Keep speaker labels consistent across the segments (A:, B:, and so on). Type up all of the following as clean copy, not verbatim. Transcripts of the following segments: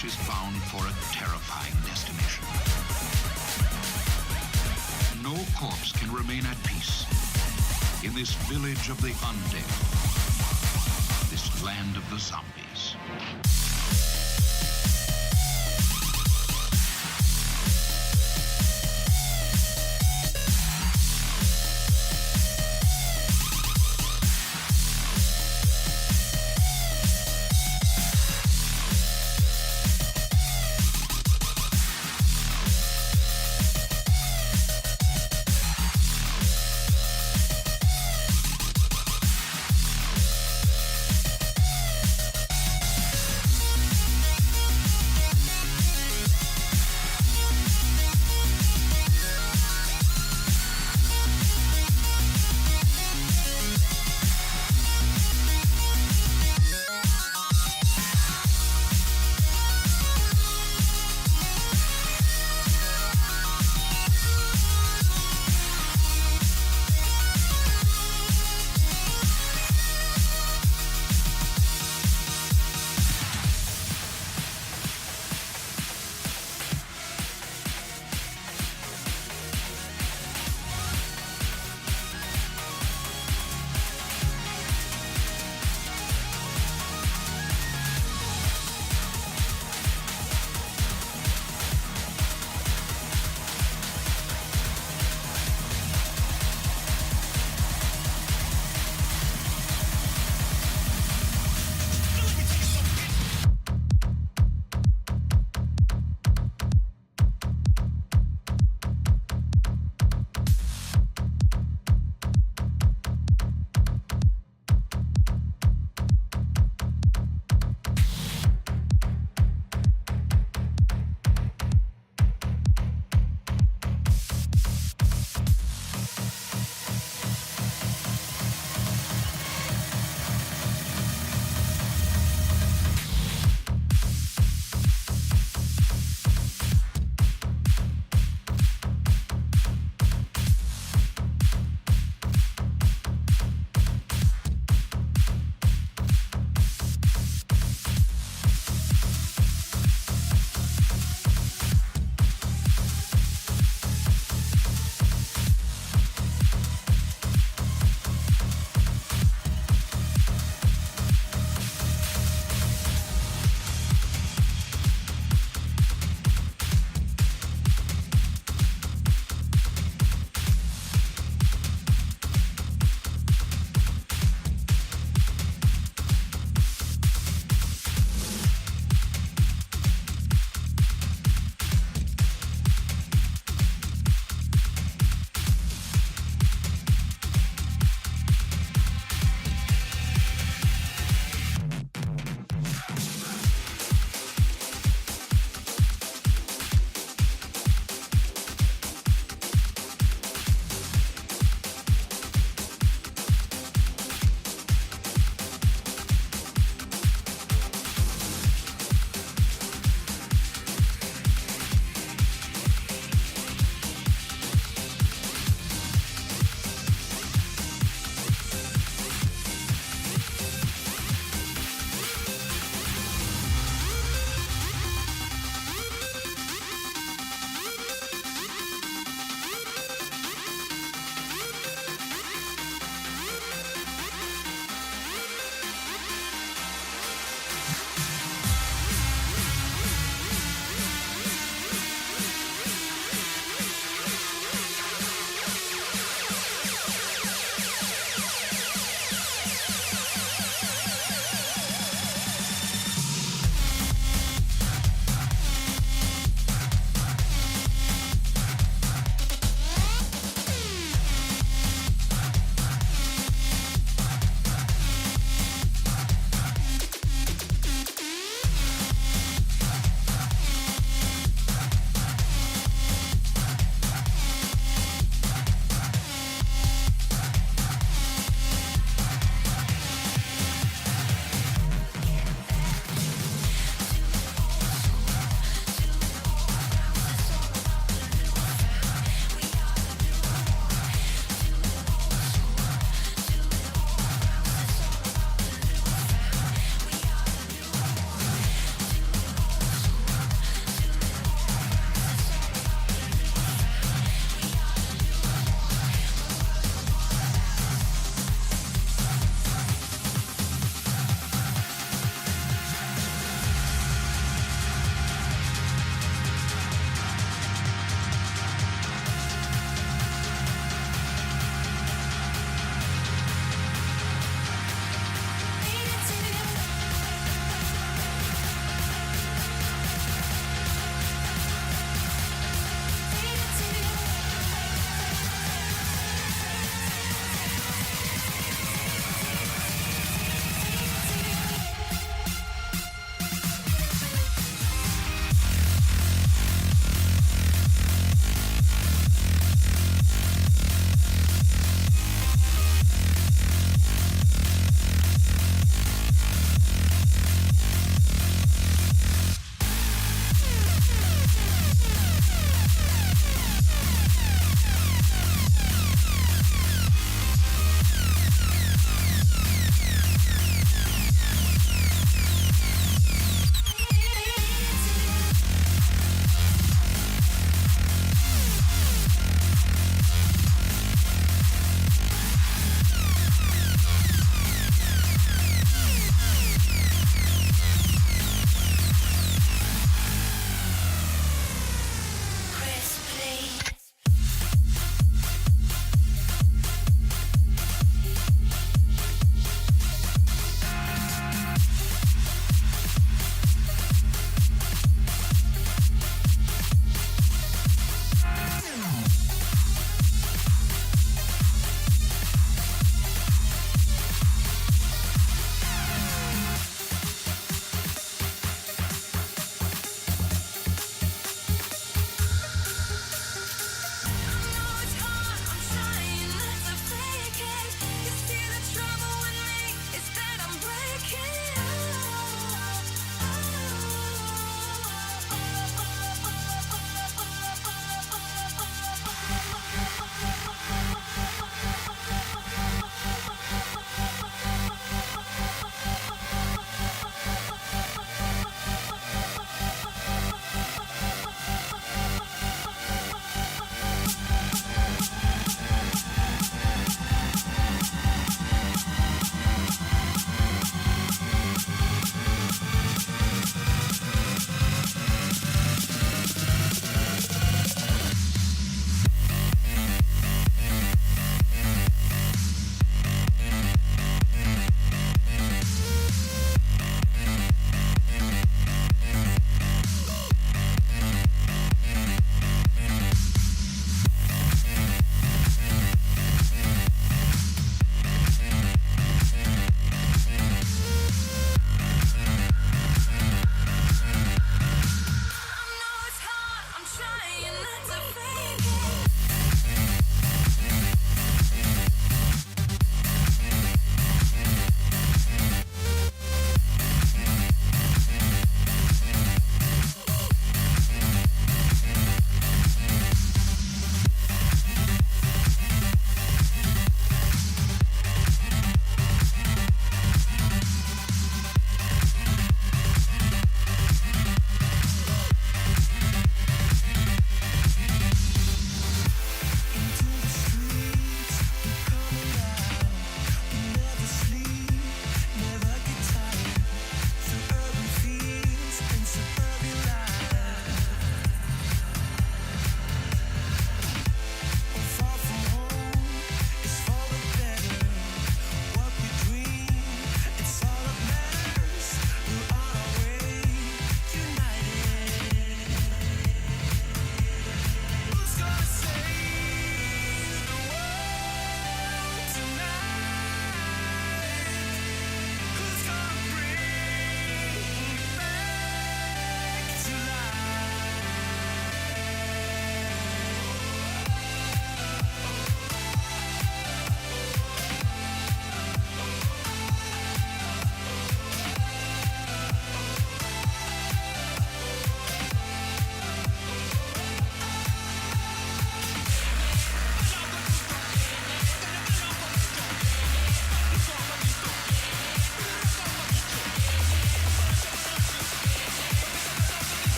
A: each is bound for a terrifying destination. No corpse can remain at peace in this village of the undead, this land of the zombies.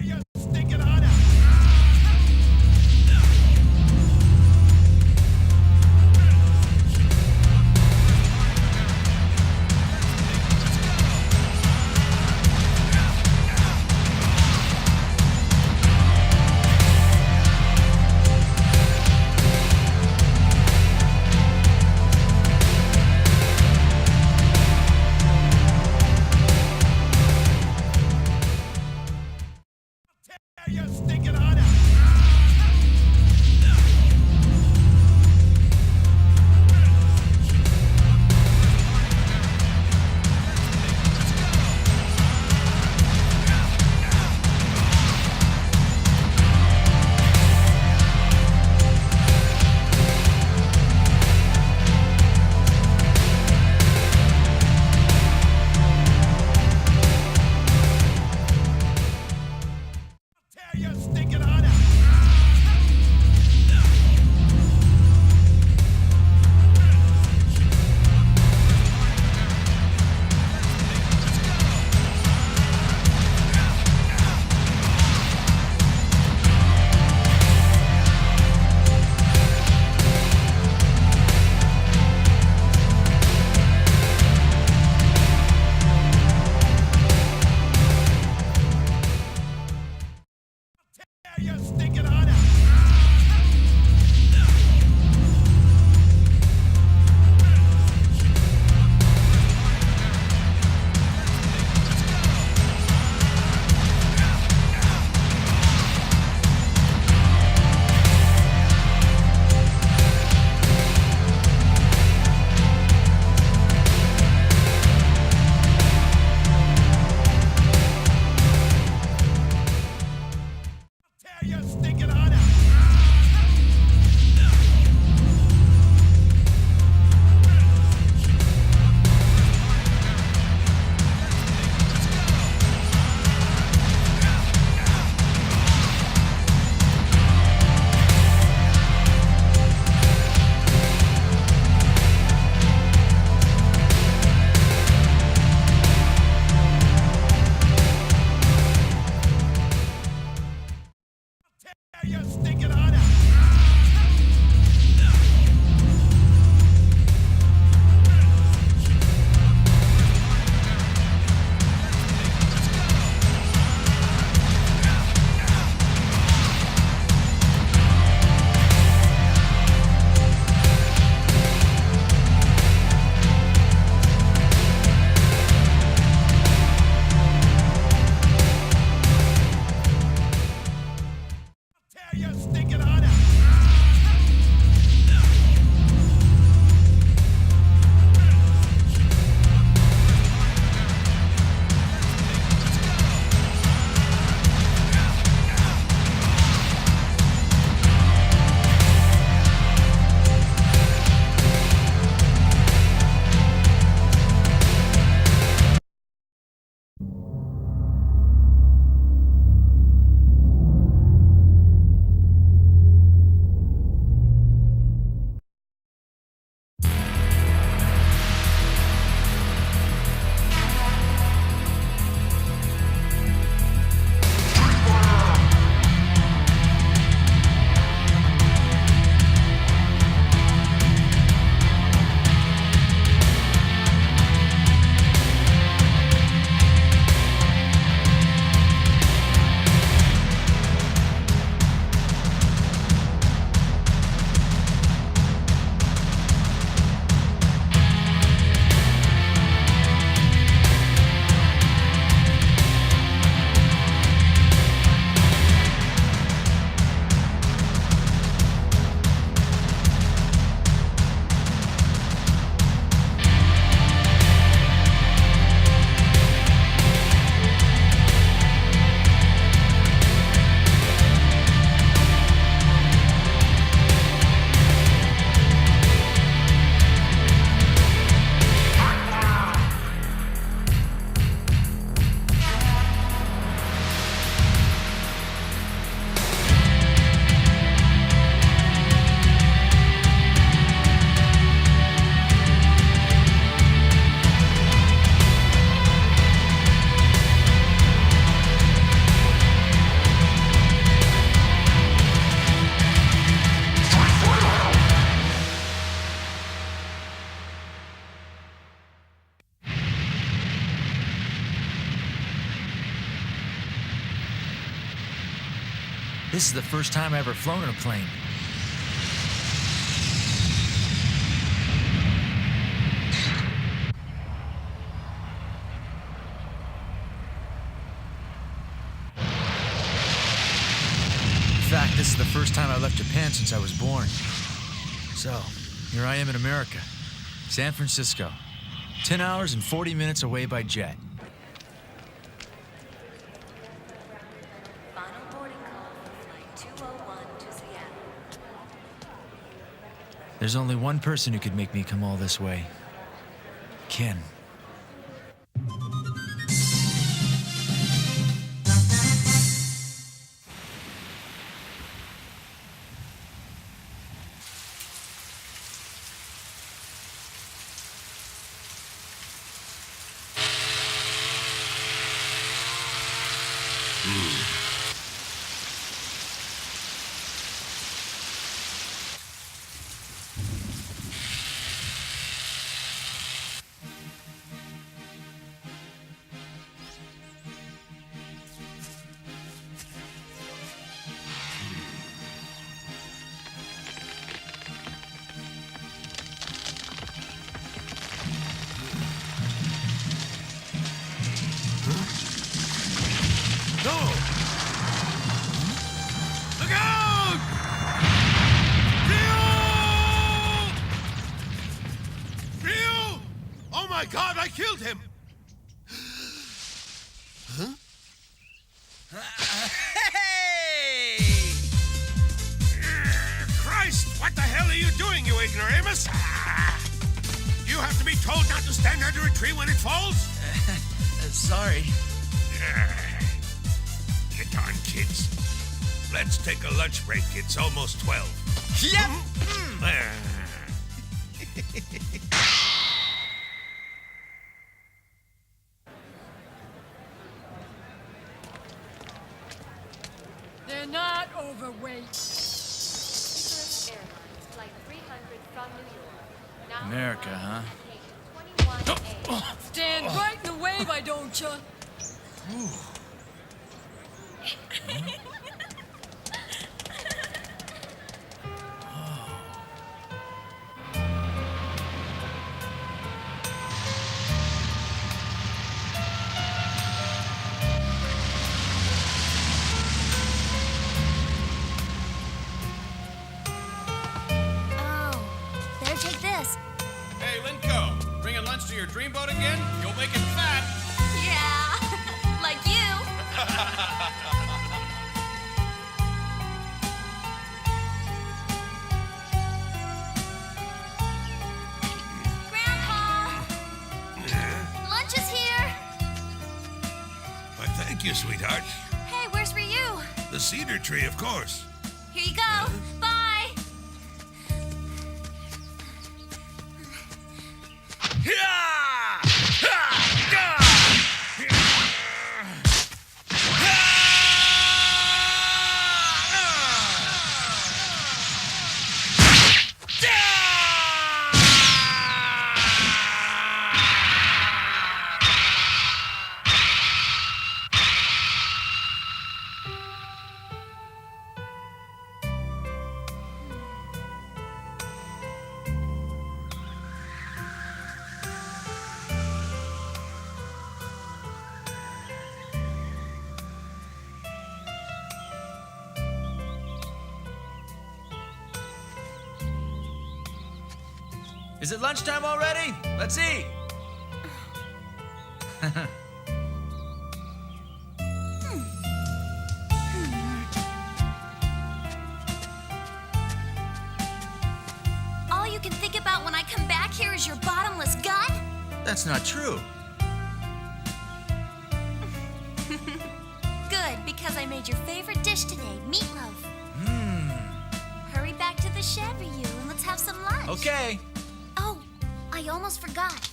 B: You stinking hunter! This is the first time I ever flown in a plane. In fact, this is the first time I left Japan since I was born. So, here I am in America, San Francisco, 10 hours and 40 minutes away by jet.
C: Final boarding call for flight 201 to Seattle.
B: There's only one person who could make me come all this way. Ken.
D: Look out! Ryu! Ryu! Oh my God, I killed him! Huh?
E: Hey!
D: Christ, what the hell are you doing, you ignoramus? You have to be told not to stand under a tree when it falls?
B: Sorry.
D: You darn kids. Let's take a lunch break. It's almost 12.
E: Yep!
F: They're not overweight.
C: Eastern Airlines flight 300 from New York. Now
B: America, huh?
C: location 21A.
F: Stand right in the way, why don't you?
C: Oh, better take this.
E: Hey, Linko, bringing lunch to your dreamboat again? You'll make it fat.
C: Yeah, like you. Grandpa, lunch is here.
D: Why, thank you, sweetheart.
C: Hey, where's Ryu?
D: The cedar tree, of course.
C: Here you go. Bye.
B: Is it lunchtime already? Let's eat.
C: All you can think about when I come back here is your bottomless gun?
B: That's not true.
C: Good, because I made your favorite dish today, meatloaf. Hurry back to the shed, Ryu, and let's have some lunch.
B: Okay.
C: Oh, I almost forgot.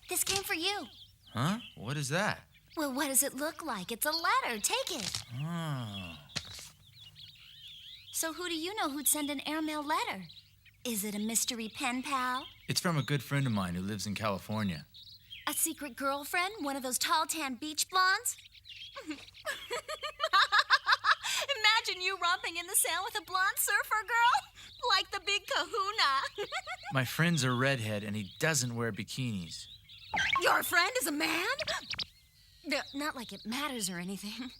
C: This came for you.
B: Huh? What is that?
C: Well, what does it look like? It's a letter. Take it.
B: Oh.
C: So who do you know who'd send an airmail letter? Is it a mystery pen pal?
B: It's from a good friend of mine who lives in California.
C: A secret girlfriend? One of those tall, tan beach blondes? Imagine you romping in the sand with a blonde surfer girl. Like the big kahuna.
B: My friend's a redhead, and he doesn't wear bikinis.
C: Your friend is a man? Not like it matters or anything.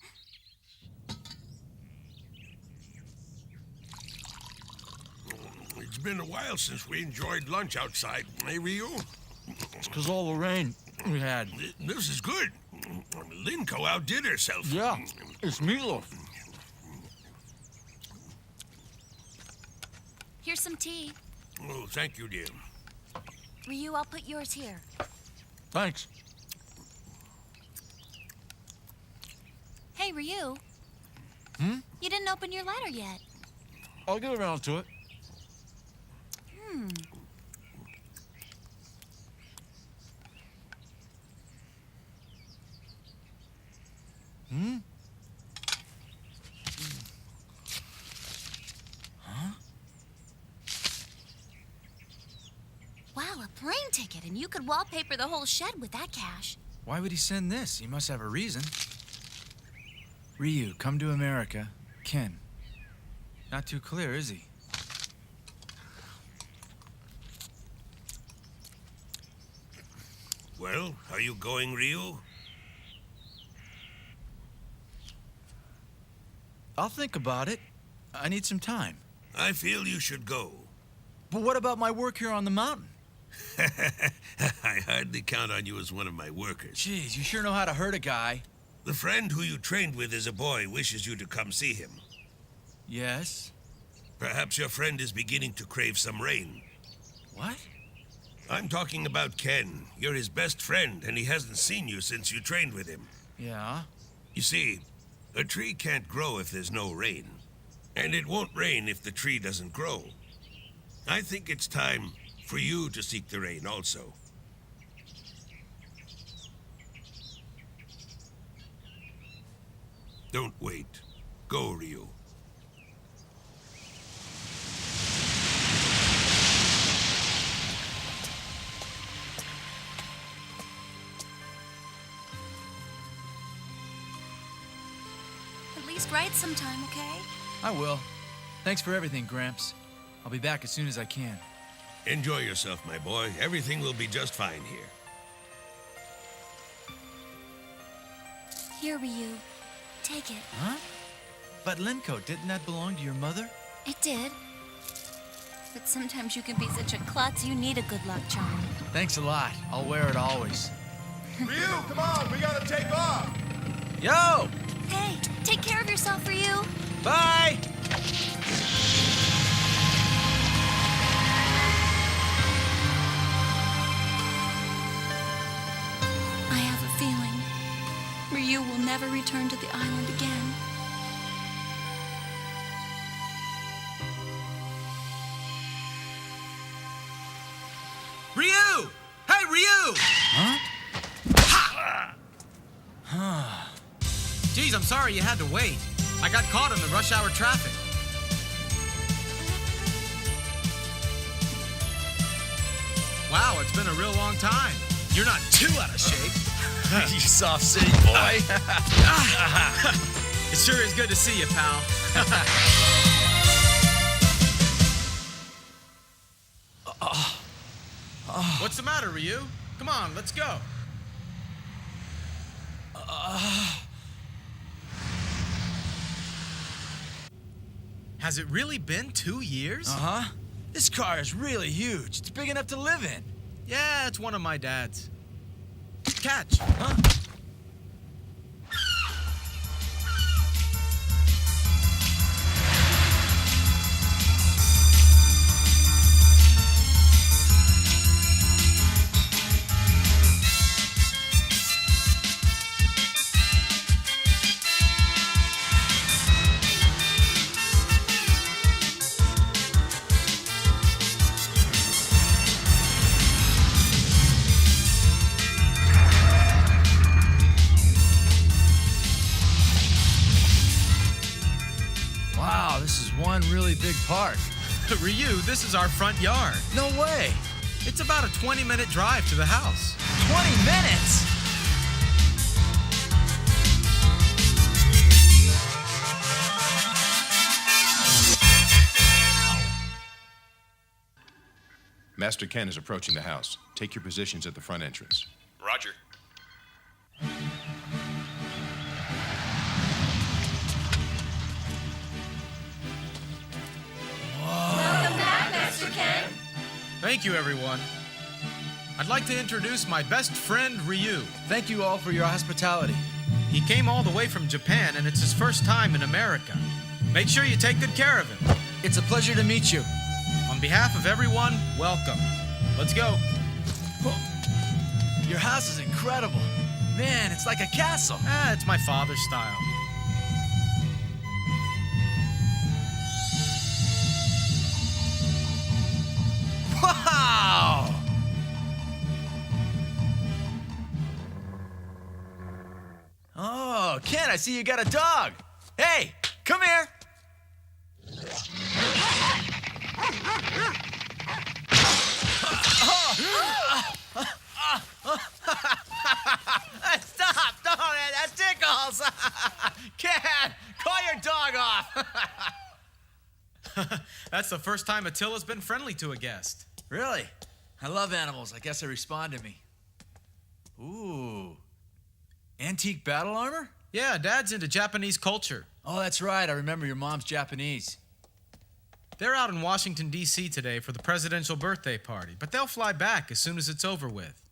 D: It's been a while since we enjoyed lunch outside, eh, Ryu?
B: It's because all the rain we had.
D: This is good. Linko outdid herself.
B: Yeah, it's meatloaf.
C: Here's some tea.
D: Oh, thank you, dear.
C: Ryu, I'll put yours here.
B: Thanks.
C: Hey, Ryu. You didn't open your letter yet.
B: I'll get around to it.
C: Wow, a plane ticket, and you could wallpaper the whole shed with that cash.
B: Why would he send this? He must have a reason. Ryu, come to America. Ken. Not too clear, is he?
D: Well, are you going, Ryu?
B: I'll think about it. I need some time.
D: I feel you should go.
B: But what about my work here on the mountain?
D: I hardly count on you as one of my workers.
B: Jeez, you sure know how to hurt a guy.
D: The friend who you trained with as a boy wishes you to come see him.
B: Yes?
D: Perhaps your friend is beginning to crave some rain.
B: What?
D: I'm talking about Ken. You're his best friend, and he hasn't seen you since you trained with him.
B: Yeah?
D: You see, a tree can't grow if there's no rain. And it won't rain if the tree doesn't grow. I think it's time for you to seek the rain also. Don't wait. Go, Ryu.
C: At least write sometime, okay?
B: I will. Thanks for everything, Gramps. I'll be back as soon as I can.
D: Enjoy yourself, my boy. Everything will be just fine here.
C: Here, Ryu. Take it.
B: Huh? But Linko, didn't that belong to your mother?
C: It did. But sometimes you can be such a klutz, you need a good luck charm.
B: Thanks a lot. I'll wear it always.
G: Ryu, come on, we gotta take off.
B: Yo!
C: Hey, take care of yourself, Ryu.
B: Bye!
C: I have a feeling Ryu will never return to the island again.
E: Ryu! Hey, Ryu! Geez, I'm sorry you had to wait. I got caught in the rush hour traffic. Wow, it's been a real long time. You're not too out of shape.
B: You soft city boy.
E: It sure is good to see you, pal. What's the matter, Ryu? Come on, let's go. Has it really been 2 years?
B: Uh-huh. This car is really huge. It's big enough to live in.
E: Yeah, it's one of my dad's. Catch.
B: Huh? Wow, this is one really big park.
E: Ryu, this is our front yard.
B: No way.
E: It's about a 20-minute drive to the house.
B: 20 minutes?
H: Master Ken is approaching the house. Take your positions at the front entrance.
E: Roger.
C: Welcome back, Master Ken.
I: Thank you, everyone. I'd like to introduce my best friend, Ryu.
B: Thank you all for your hospitality.
I: He came all the way from Japan, and it's his first time in America. Make sure you take good care of him.
B: It's a pleasure to meet you.
I: On behalf of everyone, welcome. Let's go.
B: Your house is incredible. Man, it's like a castle.
I: It's my father's style.
B: Wow! Oh, Ken, I see you got a dog. Hey, come here. Stop! Don't! That tickles! Ken, call your dog off.
I: That's the first time Attila's been friendly to a guest.
B: Really? I love animals. I guess they respond to me. Ooh. Antique battle armor?
I: Yeah, Dad's into Japanese culture.
B: Oh, that's right. I remember your mom's Japanese.
I: They're out in Washington, D.C. today for the presidential birthday party, but they'll fly back as soon as it's over with.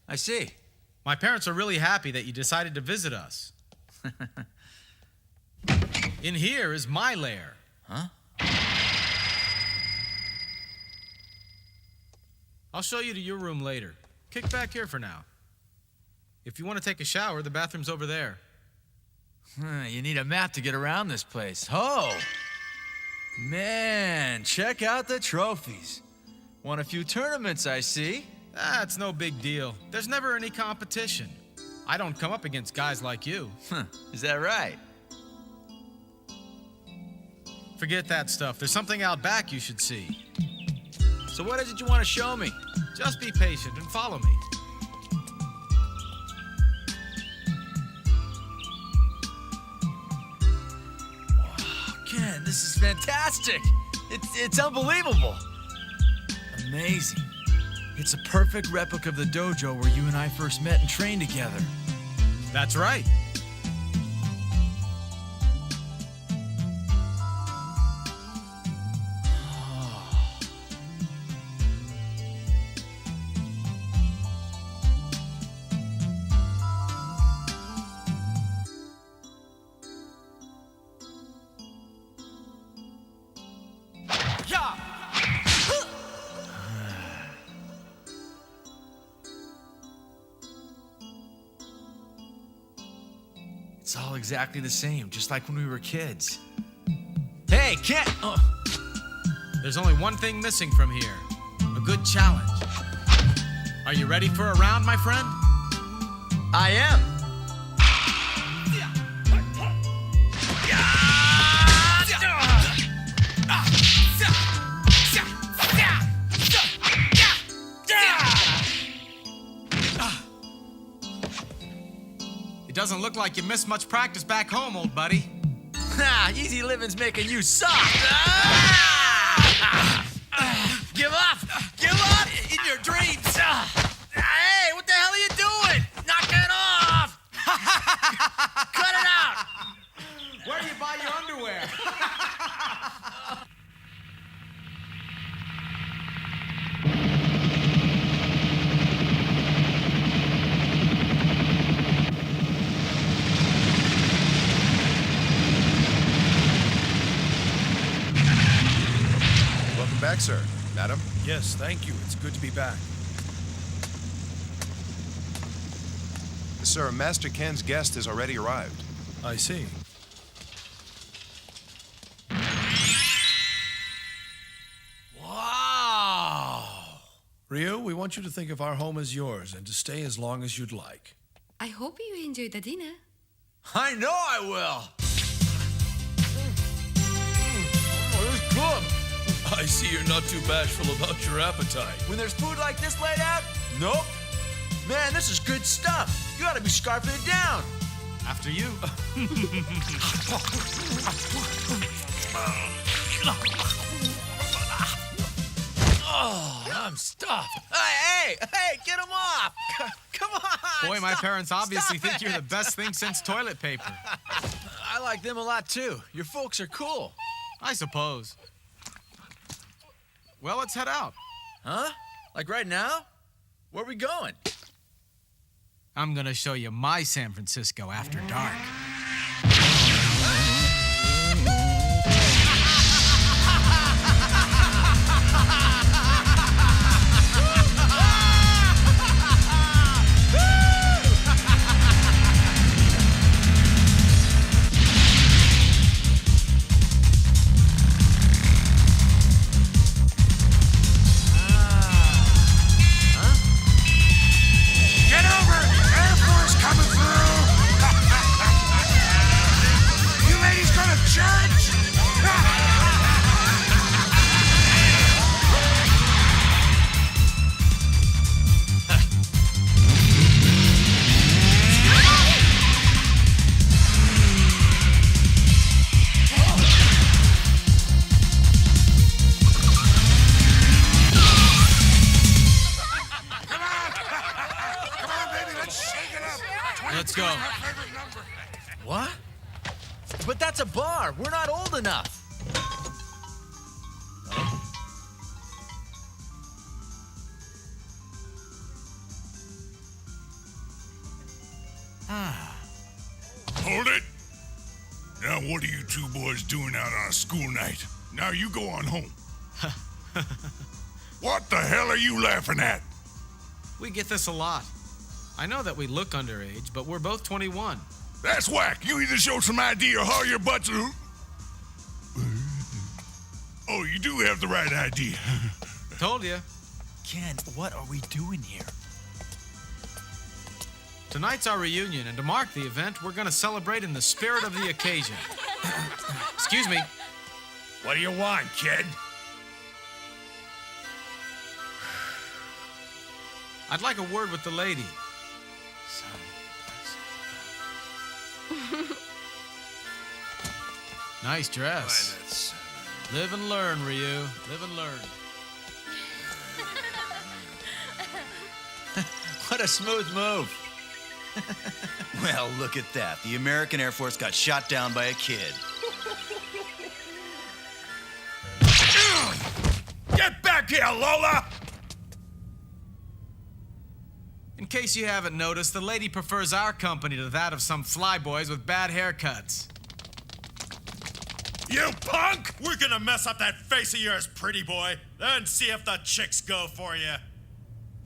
B: I see.
I: My parents are really happy that you decided to visit us. In here is my lair.
B: Huh?
I: I'll show you to your room later. Kick back here for now. If you want to take a shower, the bathroom's over there.
B: You need a map to get around this place. Oh! Man, check out the trophies. Won a few tournaments, I see.
I: It's no big deal. There's never any competition. I don't come up against guys like you.
B: Is that right?
I: Forget that stuff. There's something out back you should see.
B: So what is it you want to show me?
I: Just be patient and follow me.
B: Ken, this is fantastic. It's unbelievable. Amazing. It's a perfect replica of the dojo where you and I first met and trained together.
I: That's right.
B: It's all exactly the same, just like when we were kids. Hey, Ken!
I: There's only one thing missing from here. A good challenge. Are you ready for a round, my friend?
B: I am.
I: It doesn't look like you missed much practice back home, old buddy.
B: Easy living's making you soft. Give up! Give up in your dreams! Hey, what the hell are you doing? Knock it off! Cut it out!
I: Where do you buy your underwear?
H: Welcome back, sir. Madam?
G: Yes, thank you. It's good to be back.
H: Sir, Master Ken's guest has already arrived.
G: I see.
B: Wow!
G: Ryu, we want you to think of our home as yours and to stay as long as you'd like.
F: I hope you enjoy the dinner.
B: I know I will! Oh, this is good.
G: I see you're not too bashful about your appetite.
B: When there's food like this laid out, nope. Man, this is good stuff. You ought to be scarfing it down.
I: After you.
B: Oh, I'm stuffed. Hey, get him off. Come on.
I: Boy, my
B: stop.
I: parents obviously
B: Stop
I: think you're the
B: it.
I: best thing since toilet paper.
B: I like them a lot, too. Your folks are cool.
I: I suppose. Well, let's head out.
B: Huh? Like right now? Where are we going?
I: I'm gonna show you my San Francisco after dark.
E: Get over! Air Force coming through! You ladies go to church? Come on, baby, let's shake it up.
I: Let's go.
E: 22 is my favorite number.
B: What? But that's a bar. We're not old enough.
J: Hold it! Now what are you two boys doing out on a school night? Now you go on home. What the hell are you laughing at?
I: We get this a lot. I know that we look underage, but we're both 21.
J: That's whack. You either show some ID or haul your butts. Oh, you do have the right ID.
I: Told you.
B: Ken, what are we doing here?
I: Tonight's our reunion, and to mark the event, we're gonna celebrate in the spirit of the occasion. Excuse me.
J: What do you want, kid?
I: I'd like a word with the lady. Nice dress. Live and learn, Ryu. Live and learn.
B: What a smooth move.
K: Well, look at that. The American Air Force got shot down by a kid.
J: Get back here, Lola!
I: In case you haven't noticed, the lady prefers our company to that of some flyboys with bad haircuts.
J: You punk!
E: We're gonna mess up that face of yours, pretty boy, then see if the chicks go for you.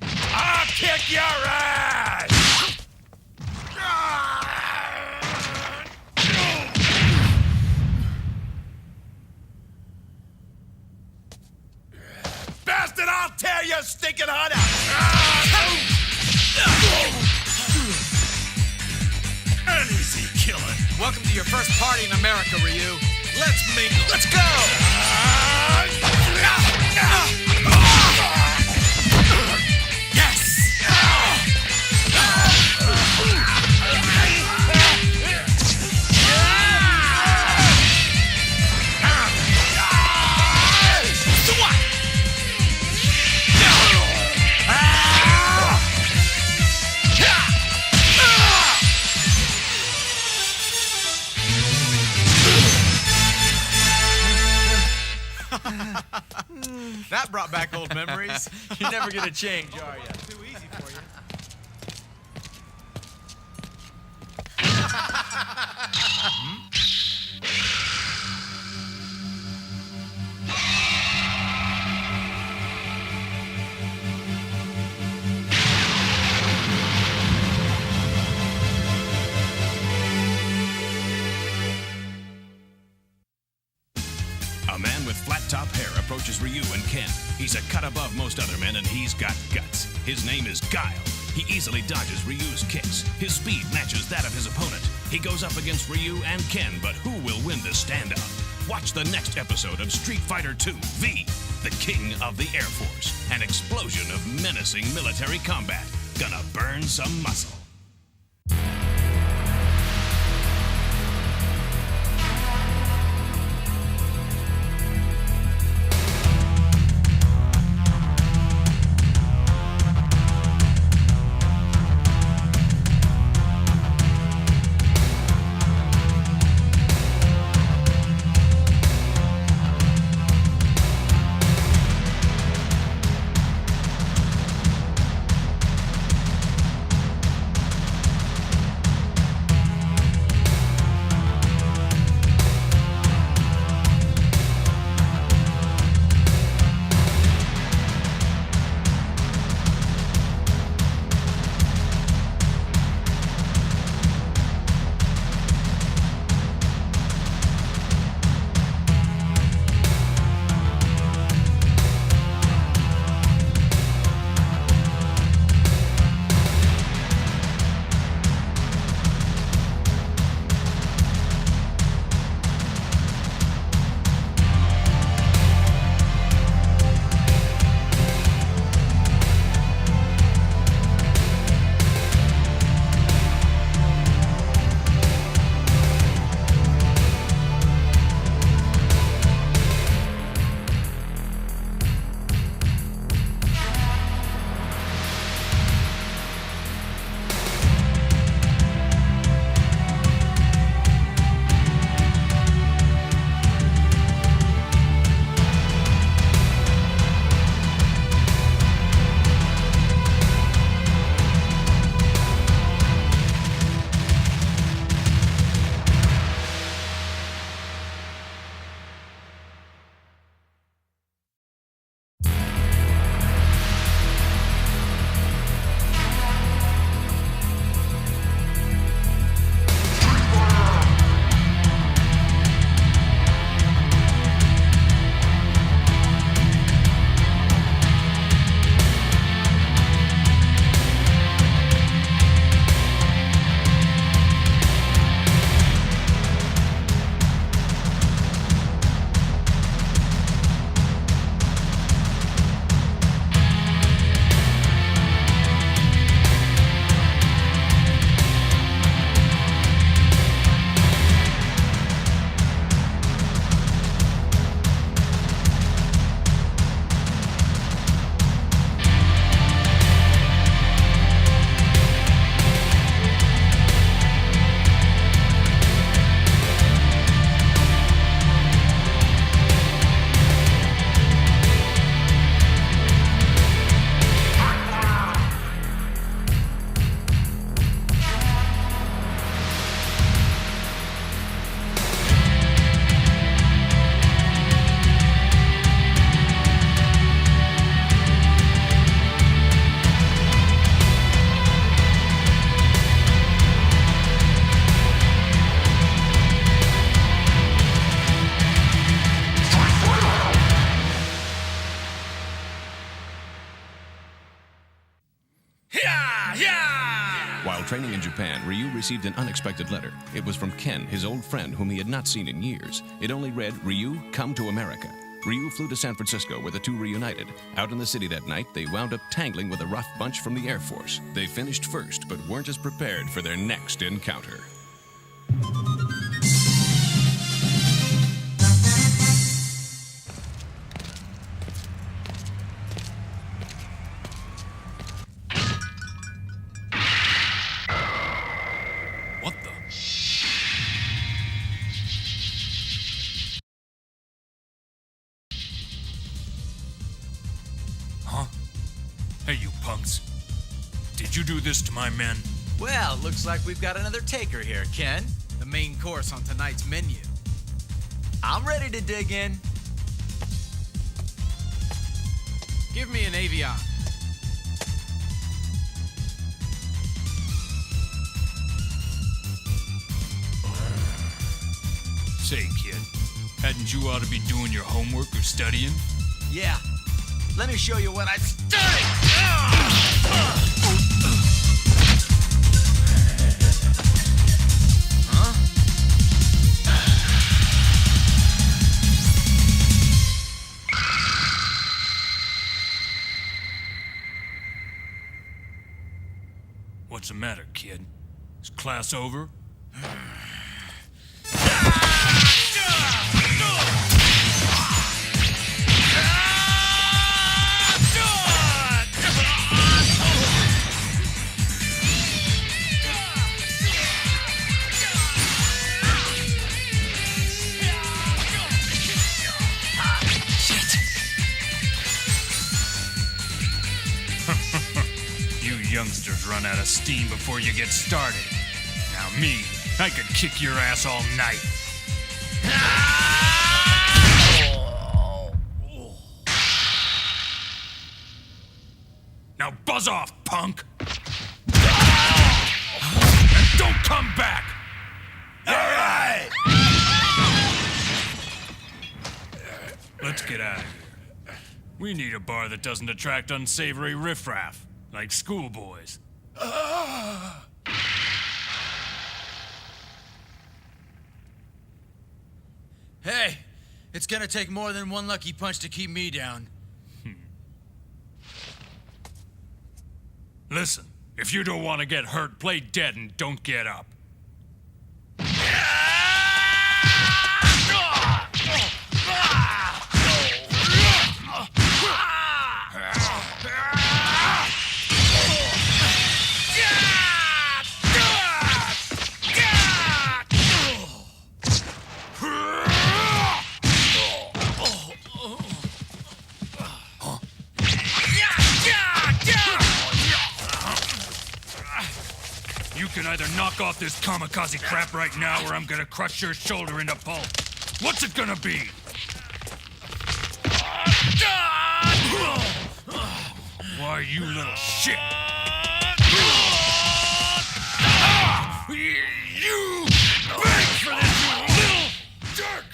J: I'll kick your ass! Bastard, I'll tear your stinking heart out! An easy killing.
I: Welcome to your first party in America, Ryu. Let's mingle.
B: Let's go!
I: That brought back old memories.
B: You're never gonna change, are you?
I: Too easy for you.
L: A man with flat-top hair approaches Ryu and Ken. He's a cut above most other men, and he's got guts. His name is Guile. He easily dodges Ryu's kicks. His speed matches that of his opponent. He goes up against Ryu and Ken, but who will win the standoff? Watch the next episode of Street Fighter II V, the King of the Air Force. An explosion of menacing military combat. Gonna burn some muscle. training in Japan, Ryu received an unexpected letter. It was from Ken, his old friend whom he had not seen in years. It only read, "Ryu, come to America." Ryu flew to San Francisco, where the two reunited. Out in the city that night, they wound up tangling with a rough bunch from the Air Force. They finished first, but weren't as prepared for their next encounter.
E: What the? Huh? Hey, you punks. Did you do this to my men?
I: Well, looks like we've got another taker here, Ken. The main course on tonight's menu. I'm ready to dig in. Give me an avion.
E: Say, kid, hadn't you ought to be doing your homework or studying?
I: Yeah. Let me show you what I studied. Huh?
E: What's the matter, kid? Is class over? Youngsters run out of steam before you get started. Now me, I could kick your ass all night. Now buzz off, punk! And don't come back!
J: All right!
E: Let's get out of here. We need a bar that doesn't attract unsavory riffraff. Like schoolboys.
B: Hey, it's gonna take more than one lucky punch to keep me down.
E: Listen, if you don't want to get hurt, play dead and don't get up. You can either knock off this kamikaze crap right now or I'm gonna crush your shoulder into pulp. What's it gonna be? Why, you little shit! You beg for this, you little jerk!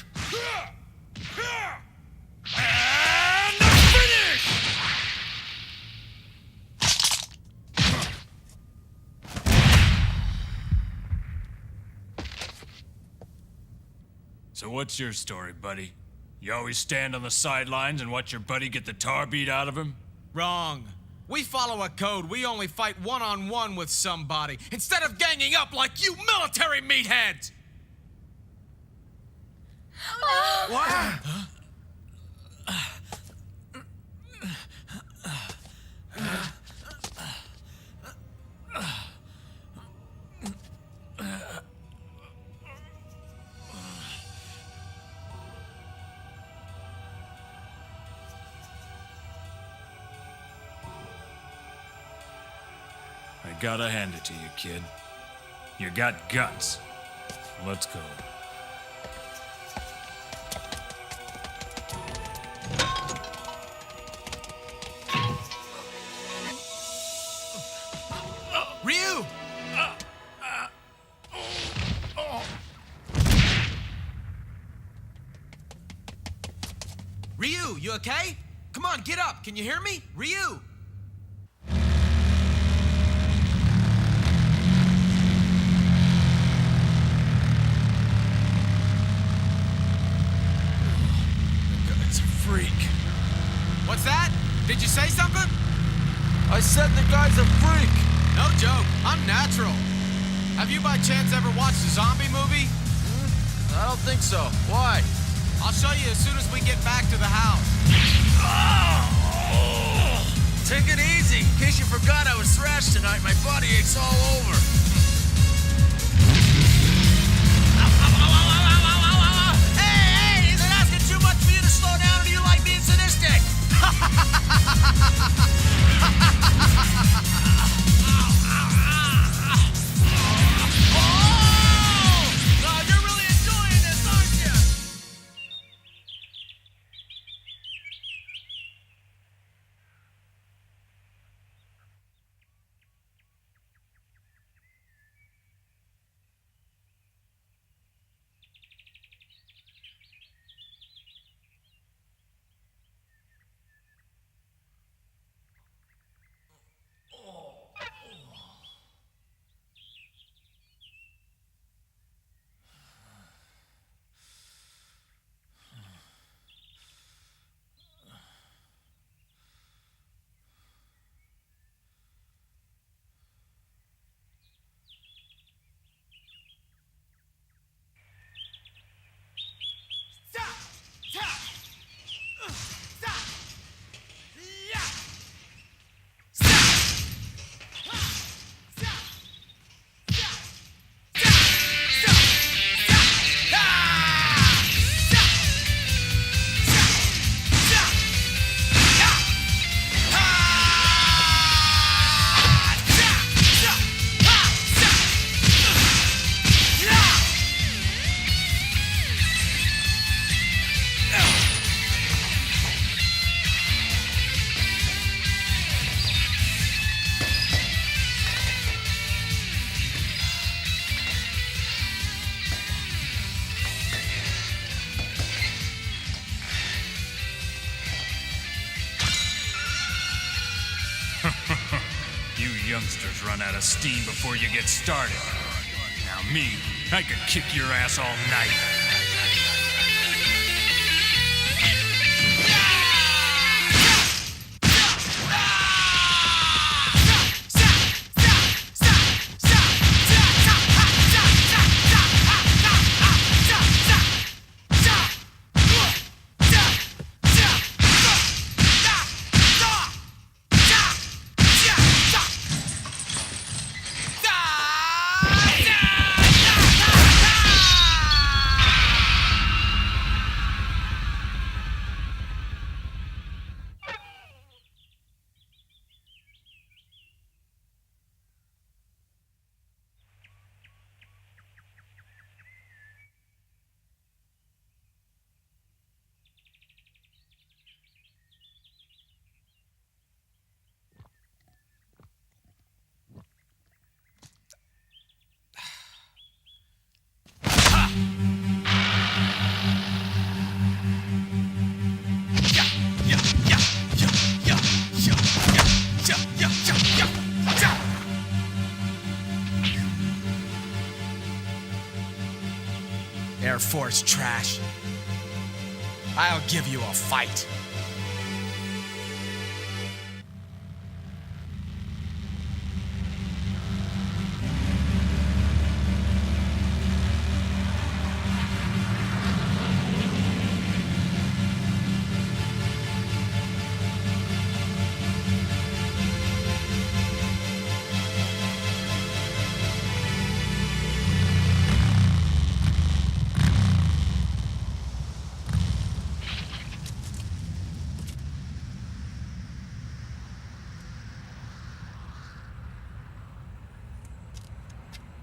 E: And the finish! So what's your story, buddy? You always stand on the sidelines and watch your buddy get the tar beat out of him?
I: Wrong. We follow a code. We only fight one-on-one with somebody, instead of ganging up like you military meatheads! What? Huh?
E: I gotta hand it to you, kid. You got guts. Let's go.
I: Ryu! Ryu, you okay? Come on, get up. Can you hear me? Ryu!
G: freak.
I: What's that? Did you say something?
B: I said the guy's a freak.
I: No joke. I'm natural. Have you by chance ever watched a zombie movie?
B: I don't think so. Why?
I: I'll show you as soon as we get back to the house.
B: Take it easy. In case you forgot I was thrashed tonight, my body aches all over. Hey, is it asking too much for you to slow down, or do you like being sadistic? You're really enjoying this, aren't you?
E: You youngsters run out of steam before you get started. Now me, I could kick your ass all night.
I: Air Force trash. I'll give you a fight.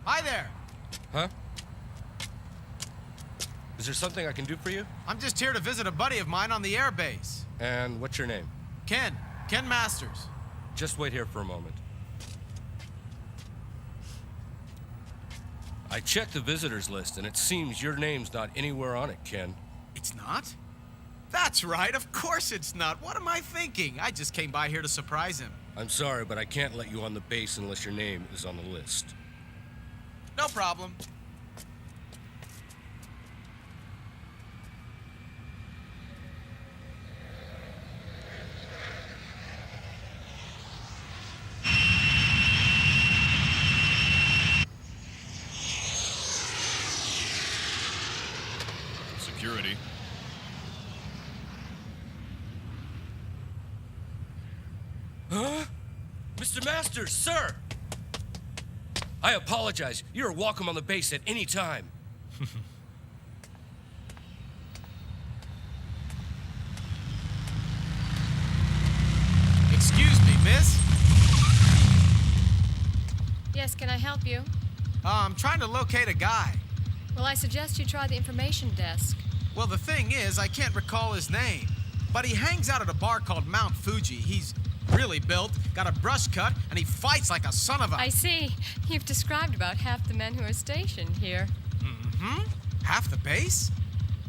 I: Hi there.
M: Huh? Is there something I can do for you?
I: I'm just here to visit a buddy of mine on the air base.
M: And what's your name?
I: Ken Masters.
M: Just wait here for a moment. I checked the visitors list, and it seems your name's not anywhere on it, Ken.
I: It's not? That's right, of course it's not. What am I thinking? I just came by here to surprise him.
M: I'm sorry, but I can't let you on the base unless your name is on the list.
I: No problem.
M: Huh? Mr. Masters, sir! I apologize. You're welcome on the base at any time.
I: Excuse me, miss.
F: Yes, can I help you?
I: I'm trying to locate a guy.
F: Well, I suggest you try the information desk.
I: Well, the thing is, I can't recall his name. But he hangs out at a bar called Mount Fuji. He's really built, got a brush cut, and he fights like a son of a...
F: I see. You've described about half the men who are stationed here.
I: Mm-hmm. Half the base?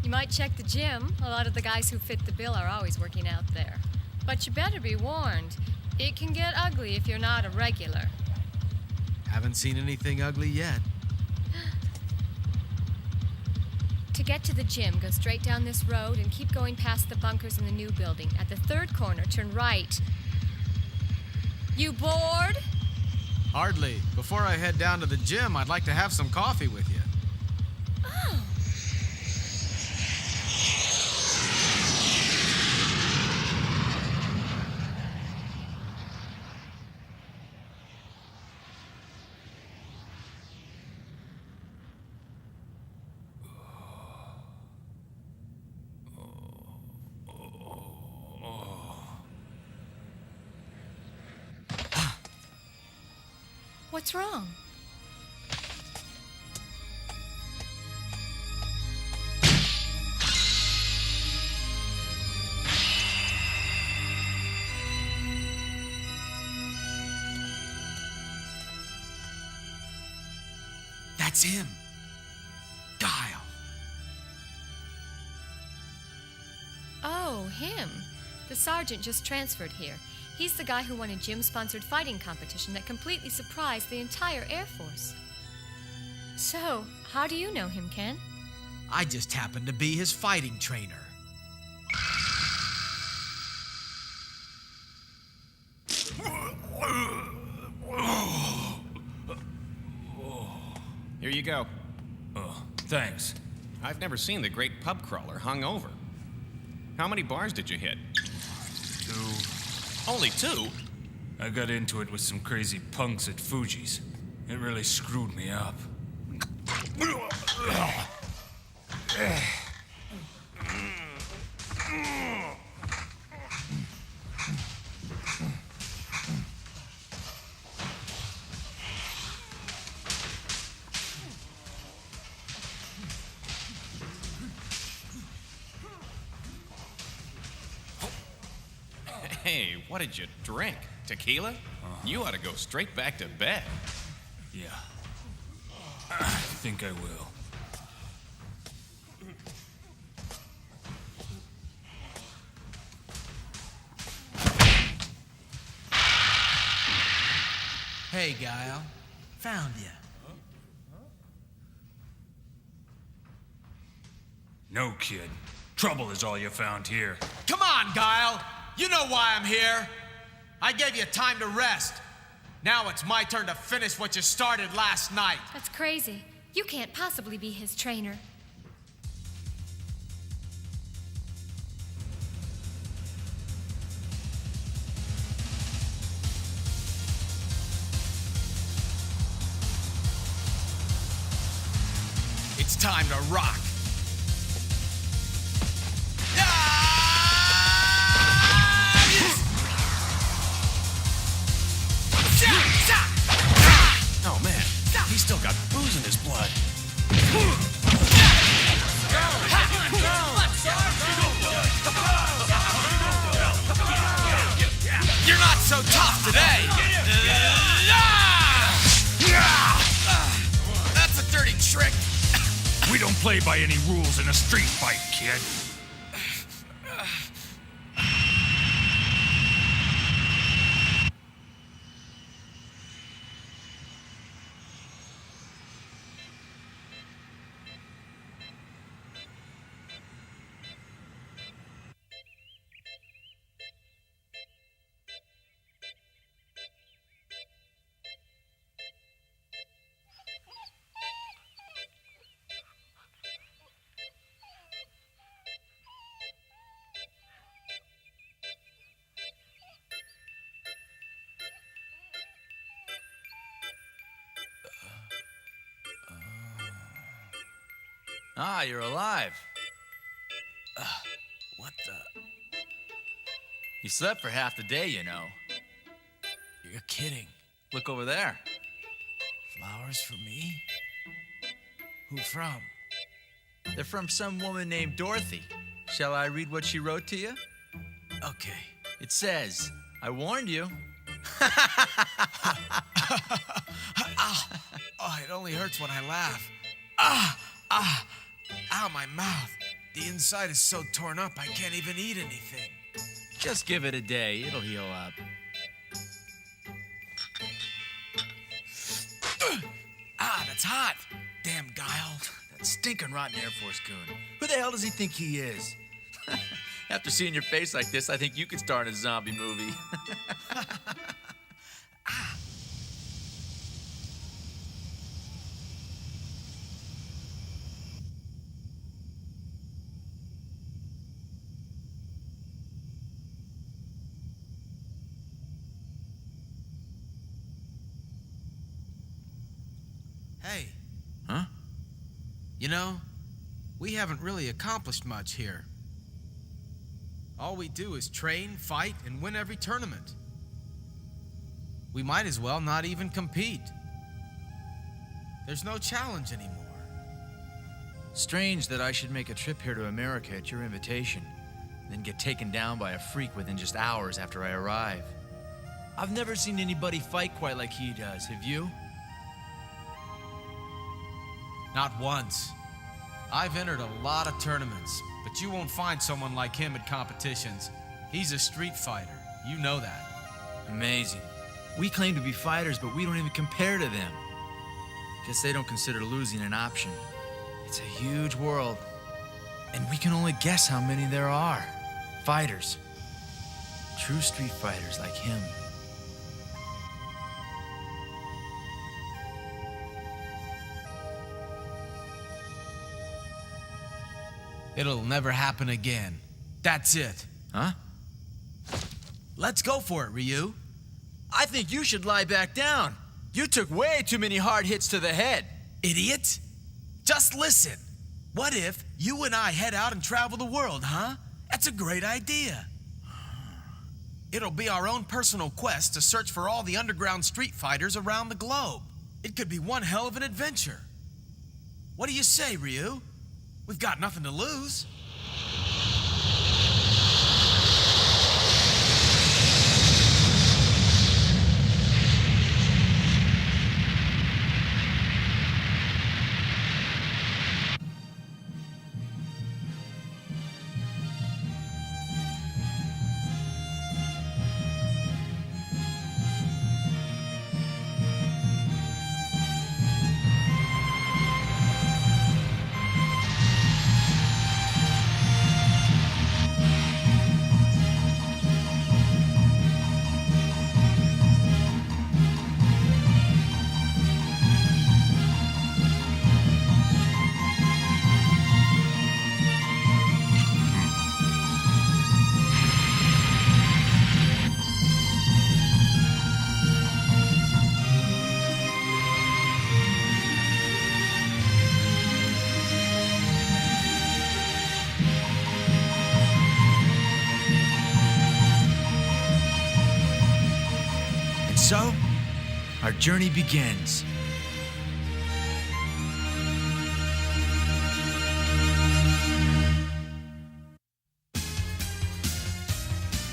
F: You might check the gym. A lot of the guys who fit the bill are always working out there. But you better be warned. It can get ugly if you're not a regular.
I: Haven't seen anything ugly yet.
F: To get to the gym, go straight down this road and keep going past the bunkers in the new building. At the third corner, turn right. You bored?
I: Hardly. Before I head down to the gym, I'd like to have some coffee with you.
F: Oh. What's wrong?
I: That's him. Guile.
F: Oh, him. The sergeant just transferred here. He's the guy who won a gym-sponsored fighting competition that completely surprised the entire Air Force. So, how do you know him, Ken?
I: I just happen to be his fighting trainer.
L: Here you go.
E: Oh, thanks.
L: I've never seen the great pub crawler hung over. How many bars did you hit?
E: 2.
L: Only 2?
E: I got into it with some crazy punks at Fuji's. It really screwed me up.
L: Hey, what did you drink? Tequila? You ought to go straight back to bed.
E: Yeah. I think I will.
I: Hey, Guile. Found you.
E: No, kid. Trouble is all you found here.
I: Come on, Guile. You know why I'm here. I gave you time to rest. Now it's my turn to finish what you started last night.
F: That's crazy. You can't possibly be his trainer.
I: It's time to rock.
L: Oh, man. He's still got booze in his blood.
I: You're not so tough today. That's a dirty trick.
E: We don't play by any rules in a street fight, kid.
B: Ah, you're alive.
I: What the?
B: You slept for half the day, you know.
I: You're kidding.
B: Look over there.
I: Flowers for me? Who from?
B: They're from some woman named Dorothy. Shall I read what she wrote to you?
I: Okay.
B: It says, I warned you.
I: Oh, it only hurts when I laugh. Ow, my mouth. The inside is so torn up I can't even eat anything.
B: Just give it a day. It'll heal up.
I: That's hot. Damn Guile.
B: That stinking rotten Air Force goon. Who the hell does he think he is? After seeing your face like this, I think you could star in a zombie movie.
I: Hey.
B: Huh?
I: You know, we haven't really accomplished much here. All we do is train, fight, and win every tournament. We might as well not even compete. There's no challenge anymore.
B: Strange that I should make a trip here to America at your invitation, then get taken down by a freak within just hours after I arrive. I've never seen anybody fight quite like he does, have you?
I: Not once. I've entered a lot of tournaments, but you won't find someone like him at competitions. He's a street fighter. You know that.
B: Amazing. We claim to be fighters, but we don't even compare to them. Guess they don't consider losing an option. It's a huge world, and we can only guess how many there are. Fighters. True street fighters like him.
I: It'll never happen again. That's it.
B: Huh?
I: Let's go for it, Ryu.
B: I think you should lie back down. You took way too many hard hits to the head.
I: Idiot. Just listen. What if you and I head out and travel the world, huh? That's a great idea. It'll be our own personal quest to search for all the underground street fighters around the globe. It could be one hell of an adventure. What do you say, Ryu? We've got nothing to lose.
B: So, our journey begins.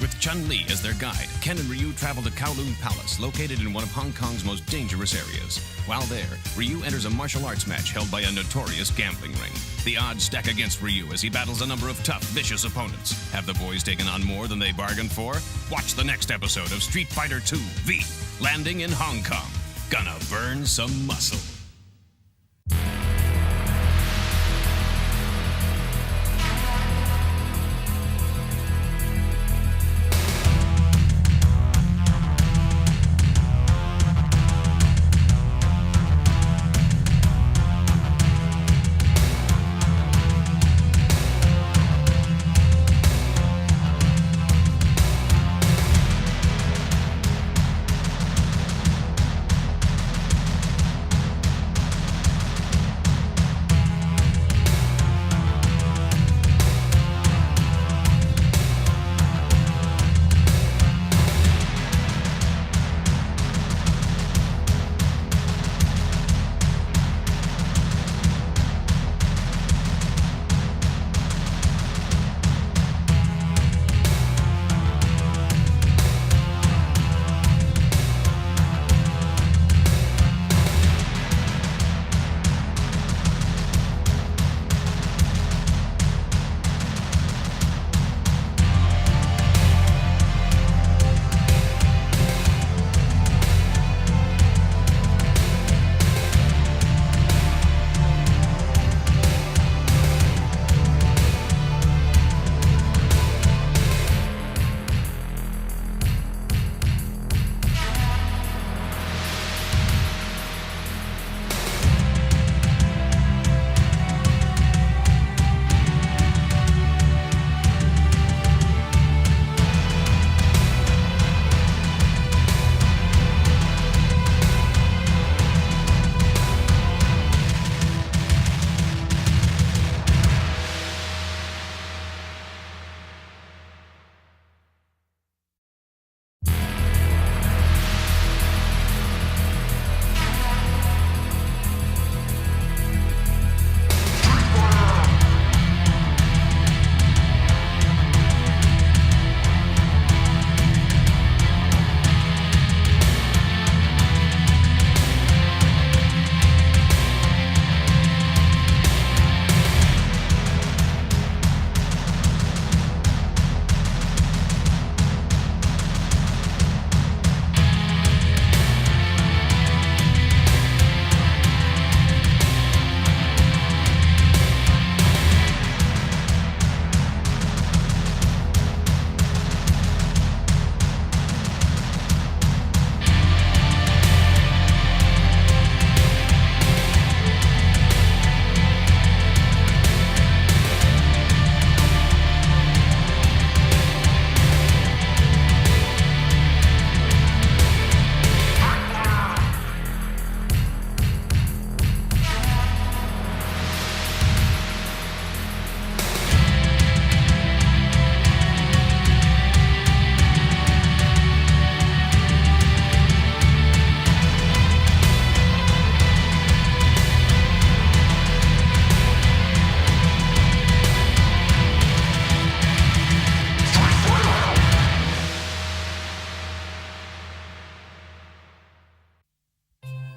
L: With Chun-Li as their guide, Ken and Ryu travel to Kowloon Palace, located in one of Hong Kong's most dangerous areas. While there, Ryu enters a martial arts match held by a notorious gambling ring. The odds stack against Ryu as he battles a number of tough, vicious opponents. Have the boys taken on more than they bargained for? Watch the next episode of Street Fighter II V, landing in Hong Kong. Gonna burn some muscle.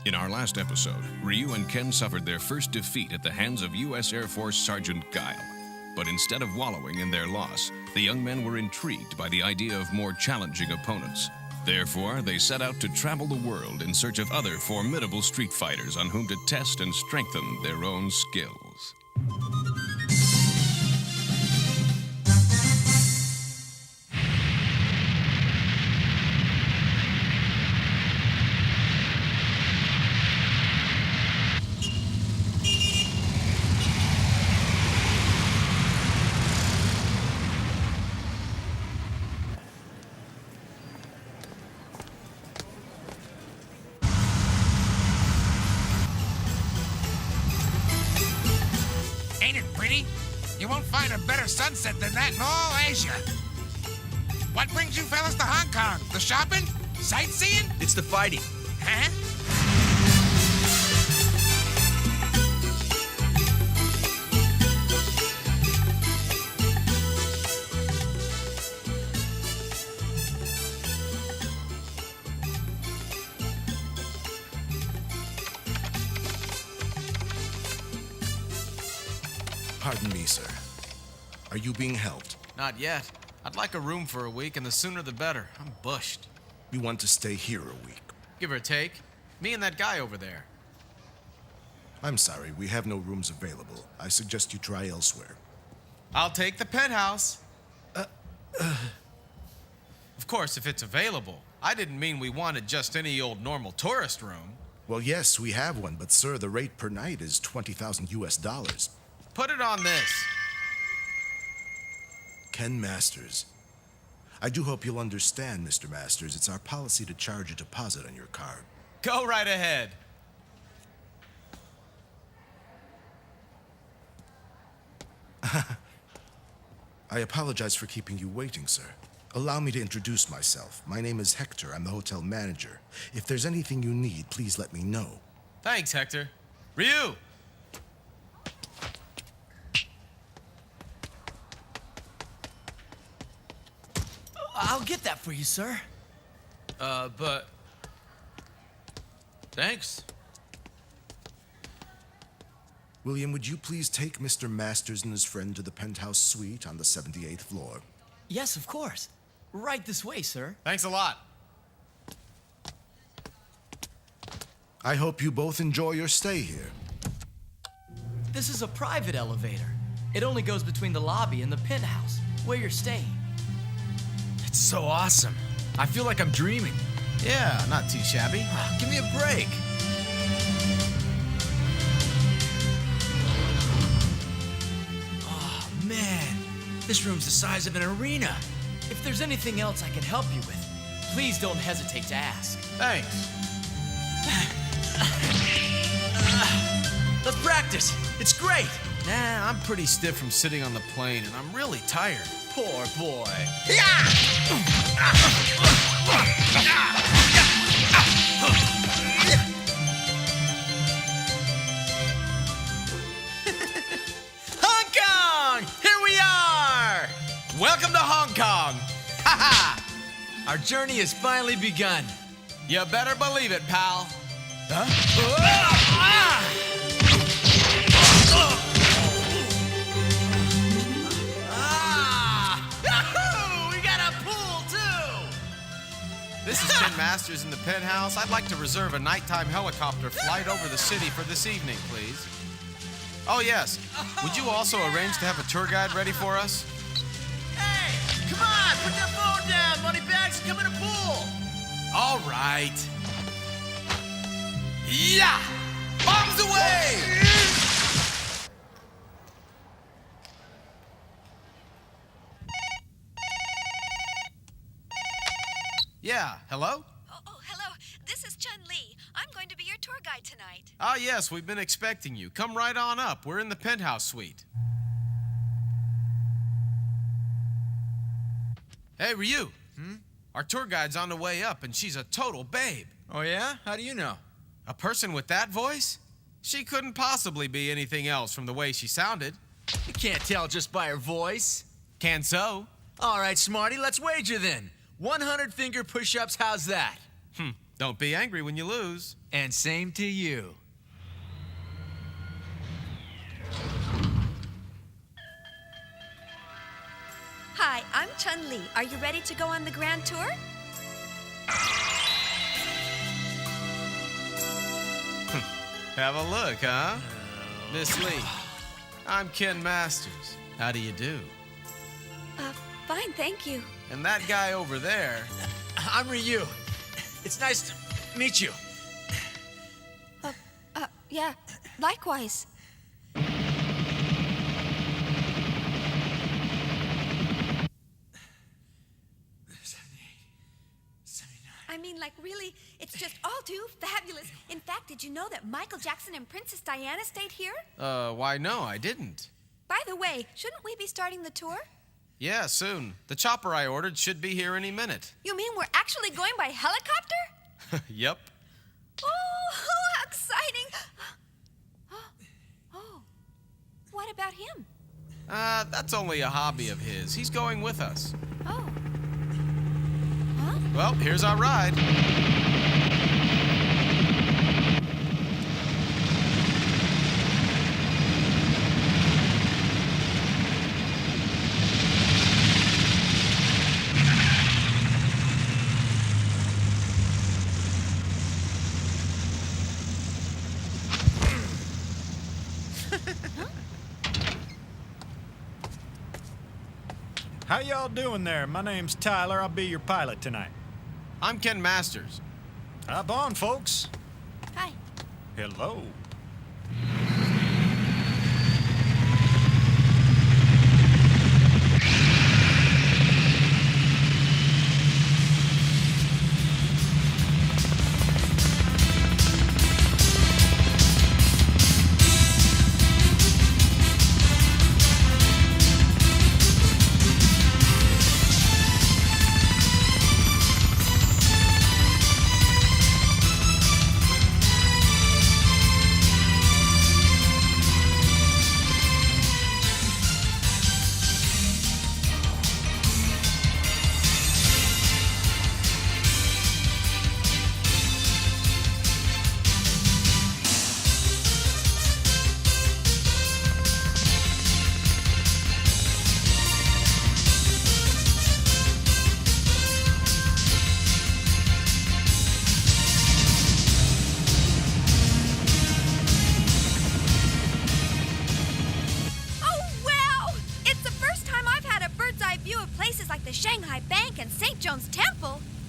L: In our last episode, Ryu and Ken suffered their first defeat at the hands of U.S. Air Force Sergeant Guile. But instead of wallowing in their loss, the young men were intrigued by the idea of more challenging opponents. Therefore, they set out to travel the world in search of other formidable street fighters on whom to test and strengthen their own skills.
N: Ain't it pretty? You won't find a better sunset than that in all Asia. What brings you fellas to Hong Kong? The shopping? Sightseeing?
B: It's the fighting.
N: Huh?
O: Pardon me, sir. Are you being helped?
I: Not yet. I'd like a room for a week, and the sooner the better. I'm bushed.
O: You want to stay here a week?
I: Give or take. Me and that guy over there.
O: I'm sorry, we have no rooms available. I suggest you try elsewhere.
I: I'll take the penthouse. Of course, if it's available. I didn't mean we wanted just any old normal tourist room.
O: Well, yes, we have one, but sir, the rate per night is $20,000 US.
I: Put it on this.
O: Ken Masters. I do hope you'll understand, Mr. Masters. It's our policy to charge a deposit on your card.
I: Go right ahead.
O: I apologize for keeping you waiting, sir. Allow me to introduce myself. My name is Hector. I'm the hotel manager. If there's anything you need, please let me know.
I: Thanks, Hector. Ryu!
B: I'll get that for you, sir.
I: But... Thanks.
O: William, would you please take Mr. Masters and his friend to the penthouse suite on the 78th floor?
B: Yes, of course. Right this way, sir.
I: Thanks a lot.
O: I hope you both enjoy your stay here.
B: This is a private elevator. It only goes between the lobby and the penthouse, where you're staying. It's so awesome. I feel like I'm dreaming.
I: Yeah, not too shabby.
B: Give me a break. Oh, man. This room's the size of an arena. If there's anything else I can help you with, please don't hesitate to ask.
I: Thanks.
B: Let's practice. It's great.
I: Nah, I'm pretty stiff from sitting on the plane, and I'm really tired.
B: Poor boy.
I: Hong Kong! Here we are! Welcome to Hong Kong! Ha ha!
B: Our journey has finally begun.
I: You better believe it, pal. Huh? We got a pool, too! This is Ken Masters in the penthouse. I'd like to reserve a nighttime helicopter flight over the city for this evening, please. Oh, yes. Would you also arrange to have a tour guide ready for us?
B: Hey, come on, put that phone down. Money bags come in a pool.
I: All right. Yeah! Bombs away! Yeah, hello?
P: Oh, hello. This is Chun Li. I'm going to be your tour guide tonight.
I: Ah, yes, we've been expecting you. Come right on up. We're in the penthouse suite. Hey, Ryu. Our tour guide's on the way up, and she's a total babe.
B: Oh, yeah? How do you know?
I: A person with that voice? She couldn't possibly be anything else from the way she sounded.
B: You can't tell just by her voice.
I: Can so.
B: All right, Smarty, let's wager then. 100 finger push-ups, how's that?
I: Don't be angry when you lose.
B: And same to you.
P: Hi, I'm Chun-Li. Are you ready to go on the grand tour?
I: Have a look, huh? Miss Lee, I'm Ken Masters. How do you do?
P: Fine, thank you.
I: And that guy over there...
B: I'm Ryu. It's nice to meet you.
P: Yeah, likewise. I mean, like, really, it's just all too fabulous. In fact, did you know that Michael Jackson and Princess Diana stayed here?
I: Why no, I didn't.
P: By the way, shouldn't we be starting the tour?
I: Yeah, soon. The chopper I ordered should be here any minute.
P: You mean we're actually going by helicopter?
I: Yep.
P: Oh, how exciting! Oh, what about him?
I: That's only a hobby of his. He's going with us.
P: Oh.
I: Well, here's our ride.
Q: How y'all doing there? My name's Tyler. I'll be your pilot tonight.
I: I'm Ken Masters.
Q: Hop on, folks.
P: Hi.
Q: Hello.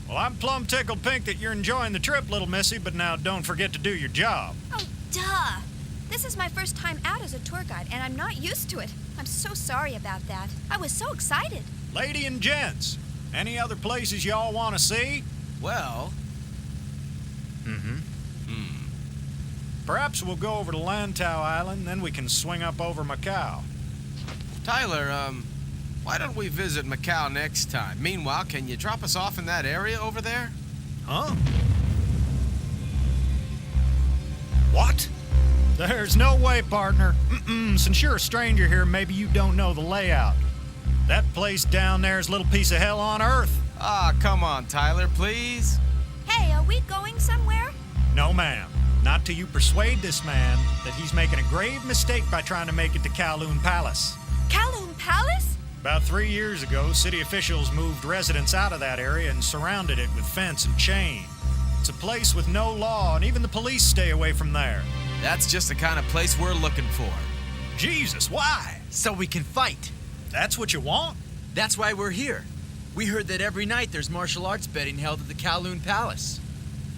Q: Well, I'm plumb tickled pink that you're enjoying the trip, little missy, but now don't forget to do your job.
P: Oh, duh. This is my first time out as a tour guide, and I'm not used to it. I'm so sorry about that. I was so excited.
Q: Lady and gents, any other places y'all want to see?
I: Well...
Q: Perhaps we'll go over to Lantau Island, then we can swing up over Macau.
I: Tyler, why don't we visit Macau next time? Meanwhile, can you drop us off in that area over there?
Q: Huh? What? There's no way, partner. Since you're a stranger here, maybe you don't know the layout. That place down there is a little piece of hell on earth.
I: Ah, come on, Tyler, please.
P: Hey, are we going somewhere?
Q: No, ma'am. Not till you persuade this man that he's making a grave mistake by trying to make it to Kowloon Palace.
P: Kowloon Palace?
Q: About 3 years ago, city officials moved residents out of that area and surrounded it with fence and chain. It's a place with no law, and even the police stay away from there.
I: That's just the kind of place we're looking for.
Q: Jesus, why?
B: So we can fight.
Q: That's what you want?
B: That's why we're here. We heard that every night there's martial arts betting held at the Kowloon Palace.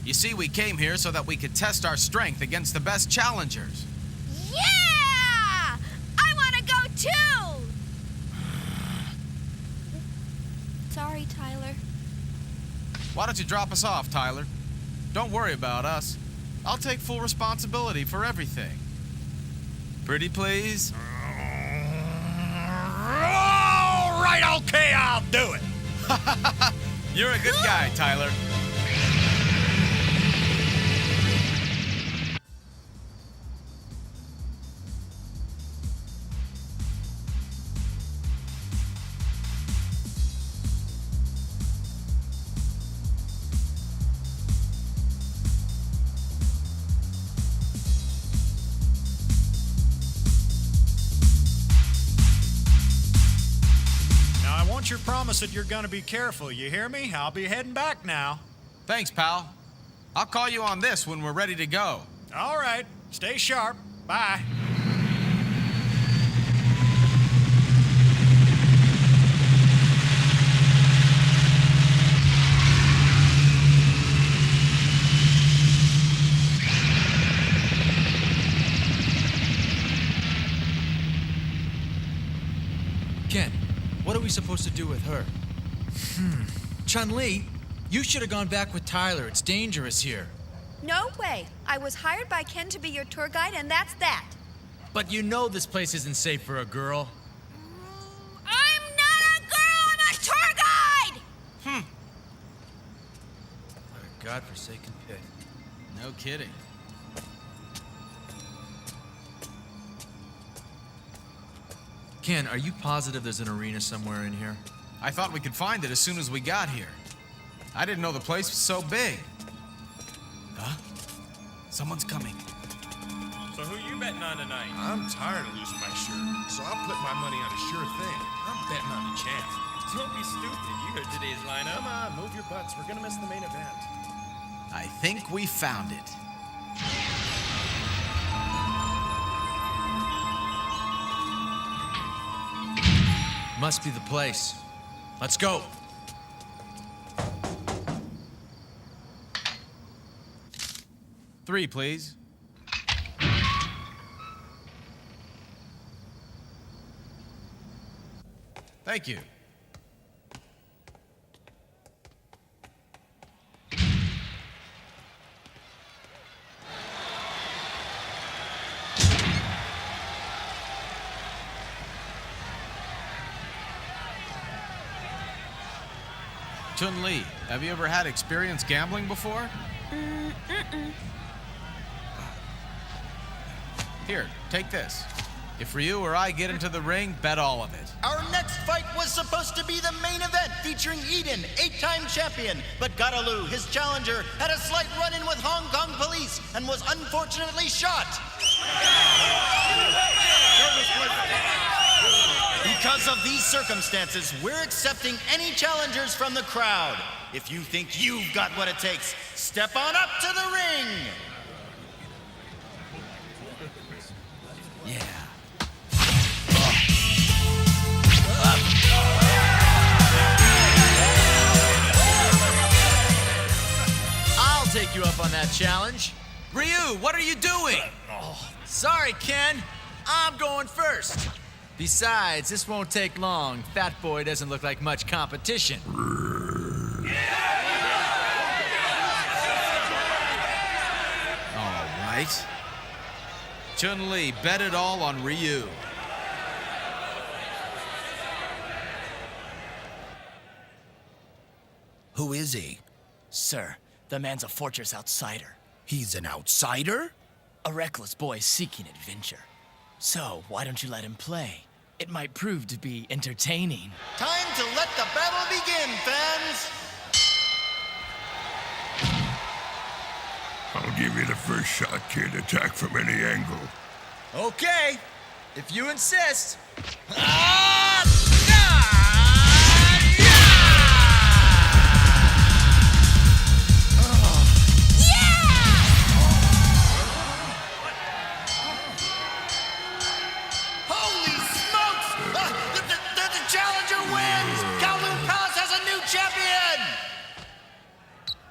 I: You see, we came here so that we could test our strength against the best challengers.
P: Yeah! I want to go too! Sorry, Tyler.
I: Why don't you drop us off, Tyler? Don't worry about us. I'll take full responsibility for everything. Pretty please?
Q: All right, okay, I'll do it.
I: You're a good guy, Tyler.
Q: want your promise that you're gonna be careful, you hear me? I'll be heading back now.
I: Thanks, pal. I'll call you on this when we're ready to go.
Q: All right, stay sharp. Bye.
B: Ken, what are we supposed to do with her? Chun-Li, you should have gone back with Tyler. It's dangerous here.
P: No way. I was hired by Ken to be your tour guide, and that's that.
B: But you know this place isn't safe for a girl.
P: I'm not a girl, I'm a tour guide!
B: What a godforsaken pit.
I: No kidding.
B: Ken, are you positive there's an arena somewhere in here?
I: I thought we could find it as soon as we got here. I didn't know the place was so big. Huh? Someone's coming.
R: So who you betting on tonight?
H: I'm tired of losing my shirt, so I'll put my money on a sure thing. I'm betting on the champ.
R: Don't be stupid. You heard today's lineup.
S: Come on, move your butts. We're gonna miss the main event.
I: I think we found it.
B: Must be the place. Let's go.
I: Three, please. Thank you. Chun-Li, have you ever had experience gambling before? Here, take this. If Ryu or I get into the ring, bet all of it.
K: Our next fight was supposed to be the main event featuring Eden, 8-time champion. But Garalu, his challenger, had a slight run-in with Hong Kong police and was unfortunately shot. Because of these circumstances, we're accepting any challengers from the crowd. If you think you've got what it takes, step on up to the ring.
I: Yeah.
B: I'll take you up on that challenge.
I: Ryu, what are you doing?
B: Sorry, Ken. I'm going first. Besides, this won't take long. Fat Boy doesn't look like much competition.
I: All right. Chun-Li, bet it all on Ryu.
K: Who is he?
T: Sir, the man's a fortress outsider.
K: He's an outsider?
T: A reckless boy seeking adventure. So, why don't you let him play? It might prove to be entertaining.
K: Time to let the battle begin, fans!
J: I'll give you the first shot, kid. Attack from any angle.
B: Okay, if you insist.
K: Holy smokes! The challenger wins! Kowloon Palace has a new champion!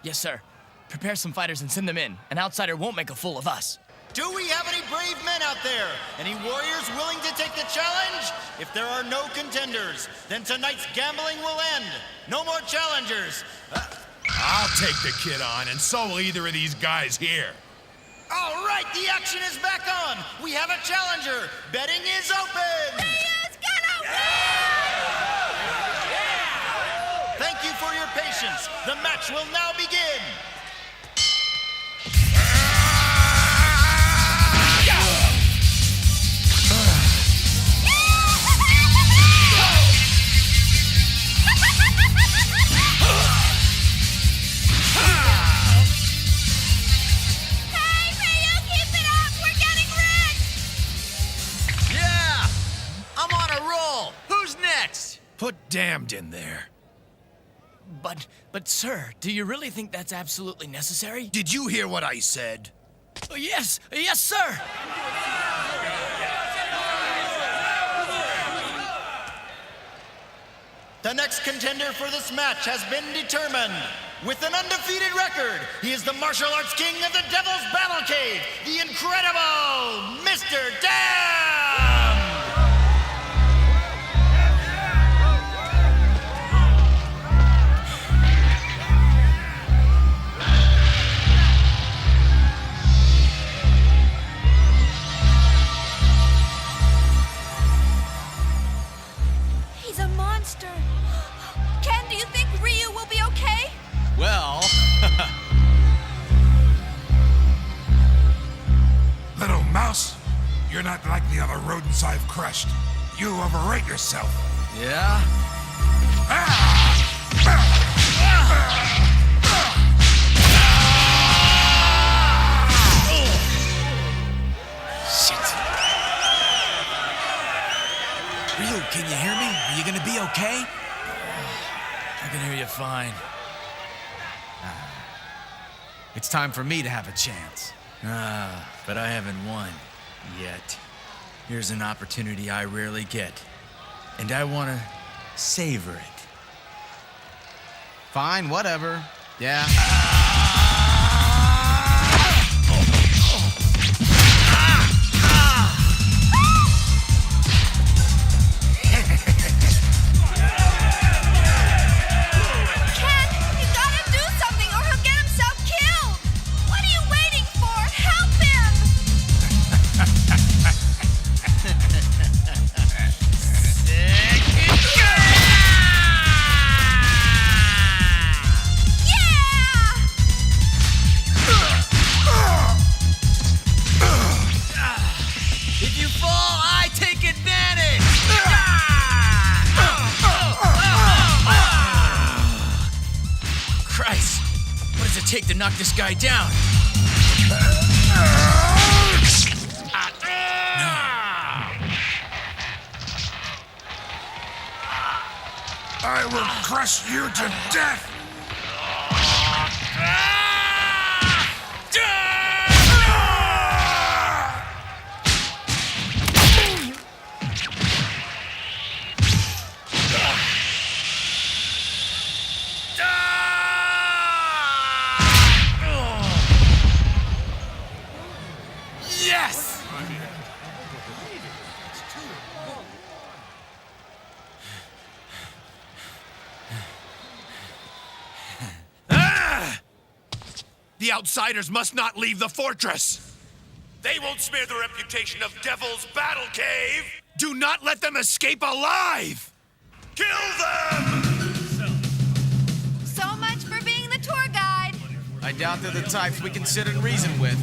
T: Yes, sir. Prepare some fighters and send them in. An outsider won't make a fool of us.
K: Do we have any brave men out there? Any warriors willing to take the challenge? If there are no contenders, then tonight's gambling will end. No more challengers.
J: I'll take the kid on, and so will either of these guys here.
K: All right, the action is back on. We have a challenger. Betting is open.
P: Ryu's gonna win!
K: Thank you for your patience. The match will now begin.
B: Yeah! I'm on a roll. Who's next?
K: Put
G: damned in there.
T: But sir, do you really think that's absolutely necessary?
G: Did you hear what I said?
T: Yes, sir!
K: The next contender for this match has been determined. With an undefeated record, he is the martial arts king of the Devil's Battle Cave, the incredible Mr. Dam!
P: He's a monster. Ken, do you think Ryu will be okay?
I: Well...
H: Little mouse, you're not like the other rodents I've crushed. You overrate yourself.
B: Yeah?
I: Shit. Ryu, can you hear me? Are you gonna be okay?
B: I can hear you fine. It's time for me to have a chance. But I haven't won yet. Here's an opportunity I rarely get, and I want to savor it.
I: Fine, whatever. Yeah.
B: Take to knock this guy down.
H: I will crush you to death!
U: The outsiders must not leave the fortress. They won't smear the reputation of Devil's Battle Cave. Do not let them escape alive. Kill them!
P: So much for being the tour guide.
I: I doubt they're the types we can sit and reason with.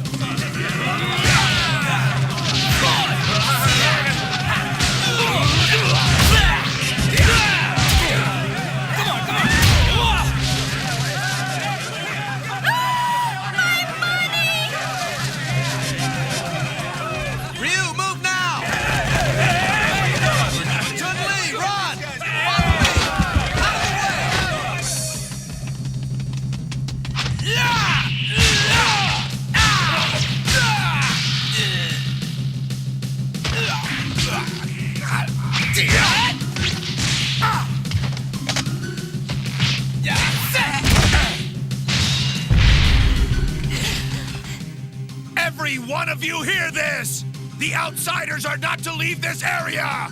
U: Every one of you hear this! The outsiders are not to leave this area!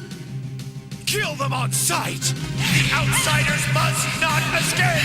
U: Kill them on sight! The outsiders must not escape!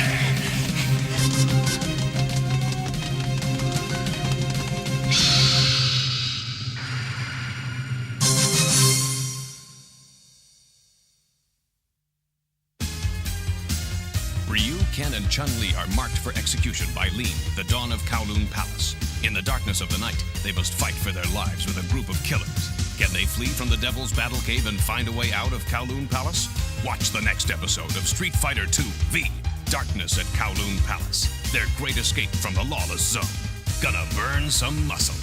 L: Ryu, Ken, and Chun-Li are marked for execution by Lean, the Dawn of Kowloon Palace. In the darkness of the night, they must fight for their lives with a group of killers. Can they flee from the Devil's Battle Cave and find a way out of Kowloon Palace? Watch the next episode of Street Fighter II V, Darkness at Kowloon Palace. Their great escape from the lawless zone. Gonna burn some muscle.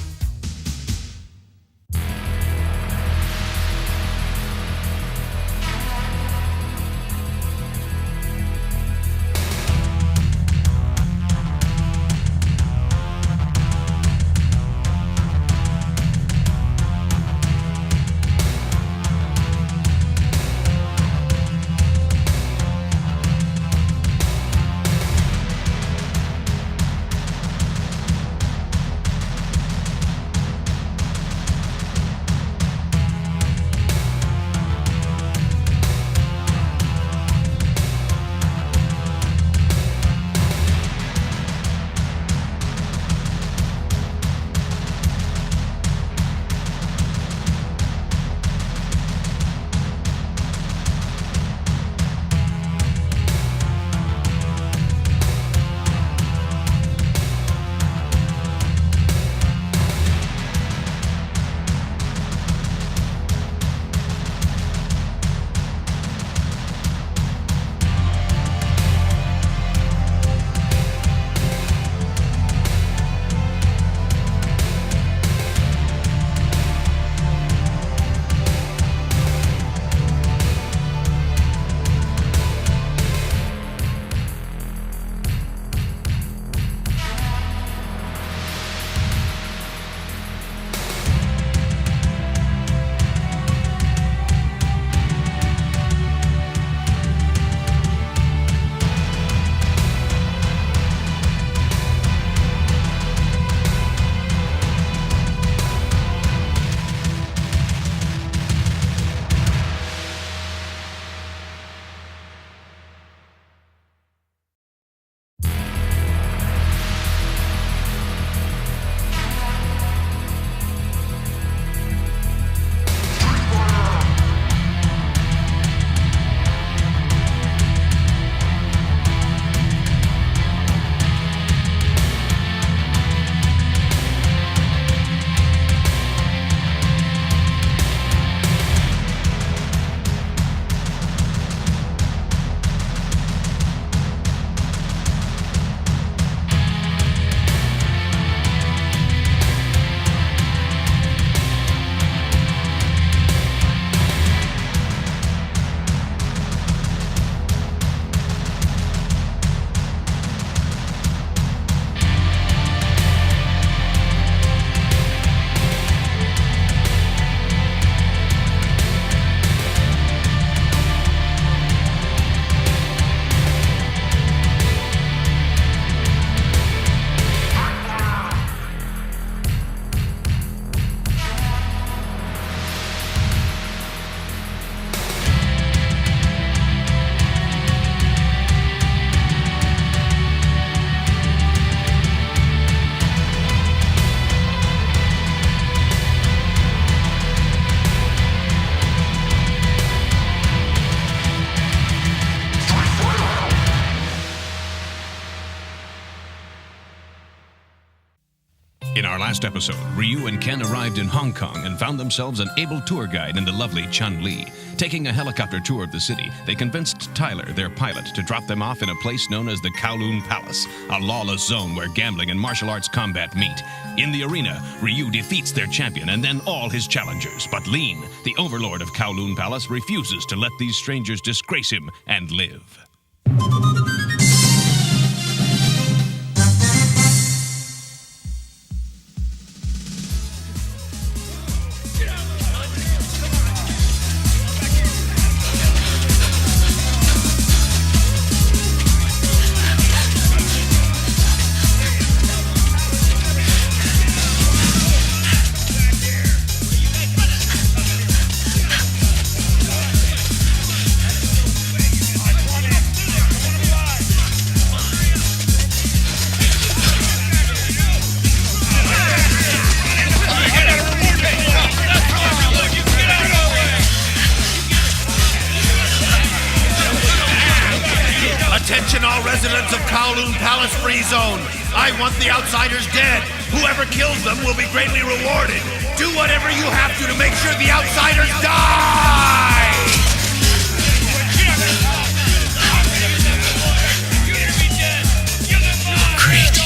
L: In our last episode, Ryu and Ken arrived in Hong Kong and found themselves an able tour guide in the lovely Chun-Li. Taking a helicopter tour of the city, they convinced Tyler, their pilot, to drop them off in a place known as the Kowloon Palace, a lawless zone where gambling and martial arts combat meet. In the arena, Ryu defeats their champion and then all his challengers. But Lean, the overlord of Kowloon Palace, refuses to let these strangers disgrace him and live.
U: Attention all residents of Kowloon Palace Free Zone. I want the outsiders dead. Whoever kills them will be greatly rewarded. Do whatever you have to make sure the outsiders die!
B: Great.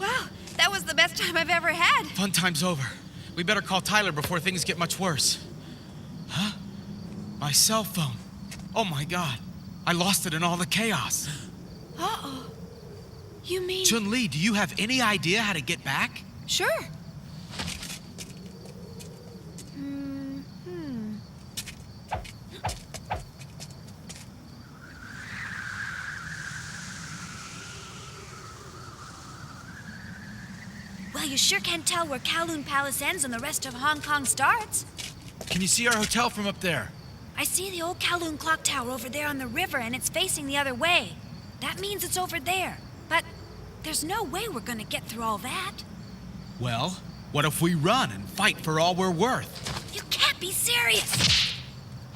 P: Wow, that was the best time I've ever had.
I: Fun time's over. We better call Tyler before things get much worse. Huh? My cell phone. Oh my God. I lost it in all the chaos.
P: Uh-oh. You mean...
I: Chun-Li, do you have any idea how to get back?
P: Sure. Well, you sure can tell where Kowloon Palace ends and the rest of Hong Kong starts.
B: Can you see our hotel from up there?
P: I see the old Kowloon clock tower over there on the river, and it's facing the other way. That means it's over there. But there's no way we're gonna get through all that.
I: Well, what if we run and fight for all we're worth?
P: You can't be serious!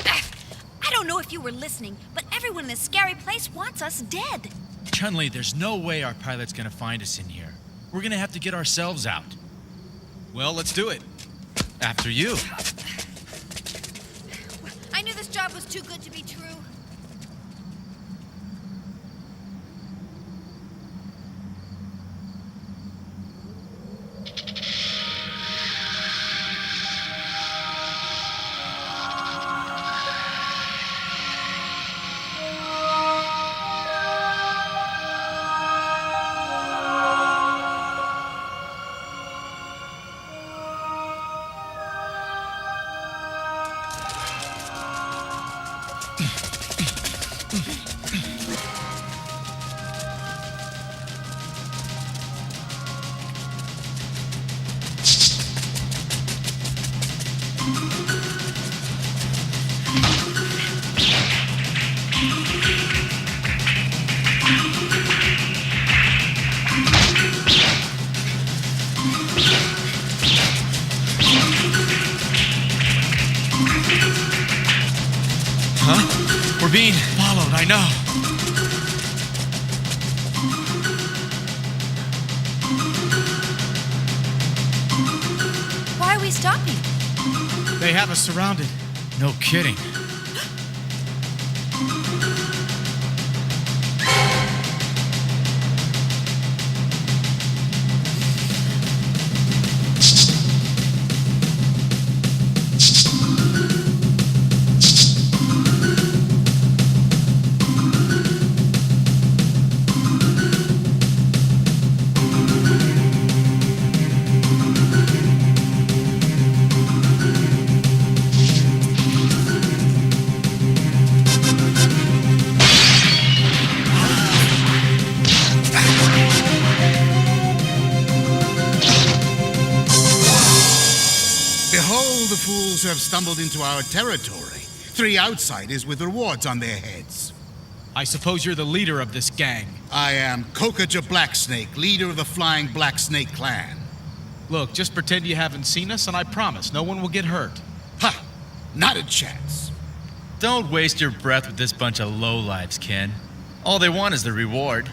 P: I don't know if you were listening, but everyone in this scary place wants us dead.
B: Chun-Li, there's no way our pilot's gonna find us in here. We're gonna have to get ourselves out.
I: Well, let's do it.
B: After you.
P: I knew this job was too good to be true.
B: Huh? We're being followed, I know.
P: Why are we stopping?
I: They have us surrounded.
B: No kidding.
A: those who have stumbled into our territory. 3 outsiders with rewards on their heads.
T: I suppose you're the leader of this gang.
A: I am Kokaja Blacksnake, leader of the Flying Black Snake Clan.
T: Look, just pretend you haven't seen us, and I promise no one will get hurt.
A: Ha! Not a chance.
B: Don't waste your breath with this bunch of lowlifes, Ken. All they want is the reward.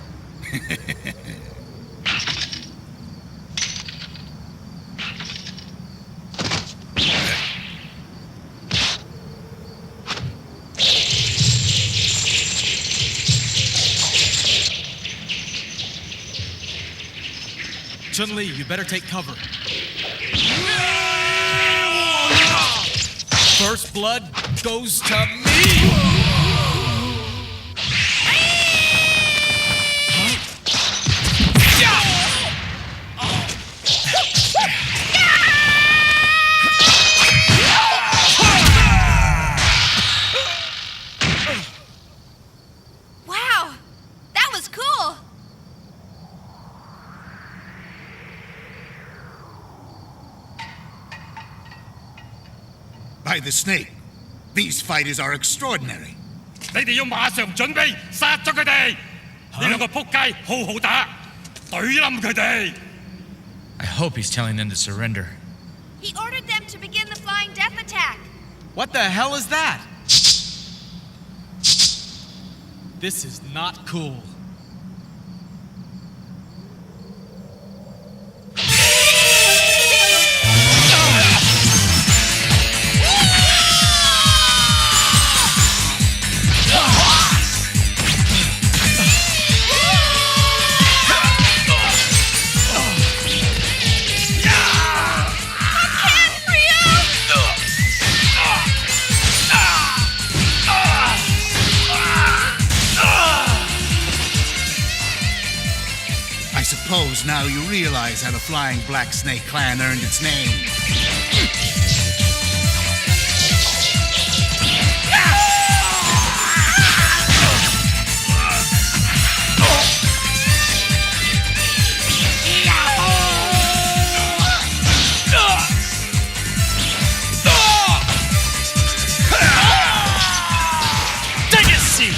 T: Chun-Li, you better take cover. First blood goes to me!
C: Wow, that was cool.
A: By the snake, these fighters are extraordinary.
E: 你哋要馬上準備殺咗佢哋！呢兩個仆街好好打，懟冧佢哋！
B: I hope he's telling them to surrender.
C: He ordered them to begin the flying death attack.
T: What the hell is that? This is not cool.
A: I suppose now you realize how the Flying Black Snake Clan earned its name.
U: Take a seat!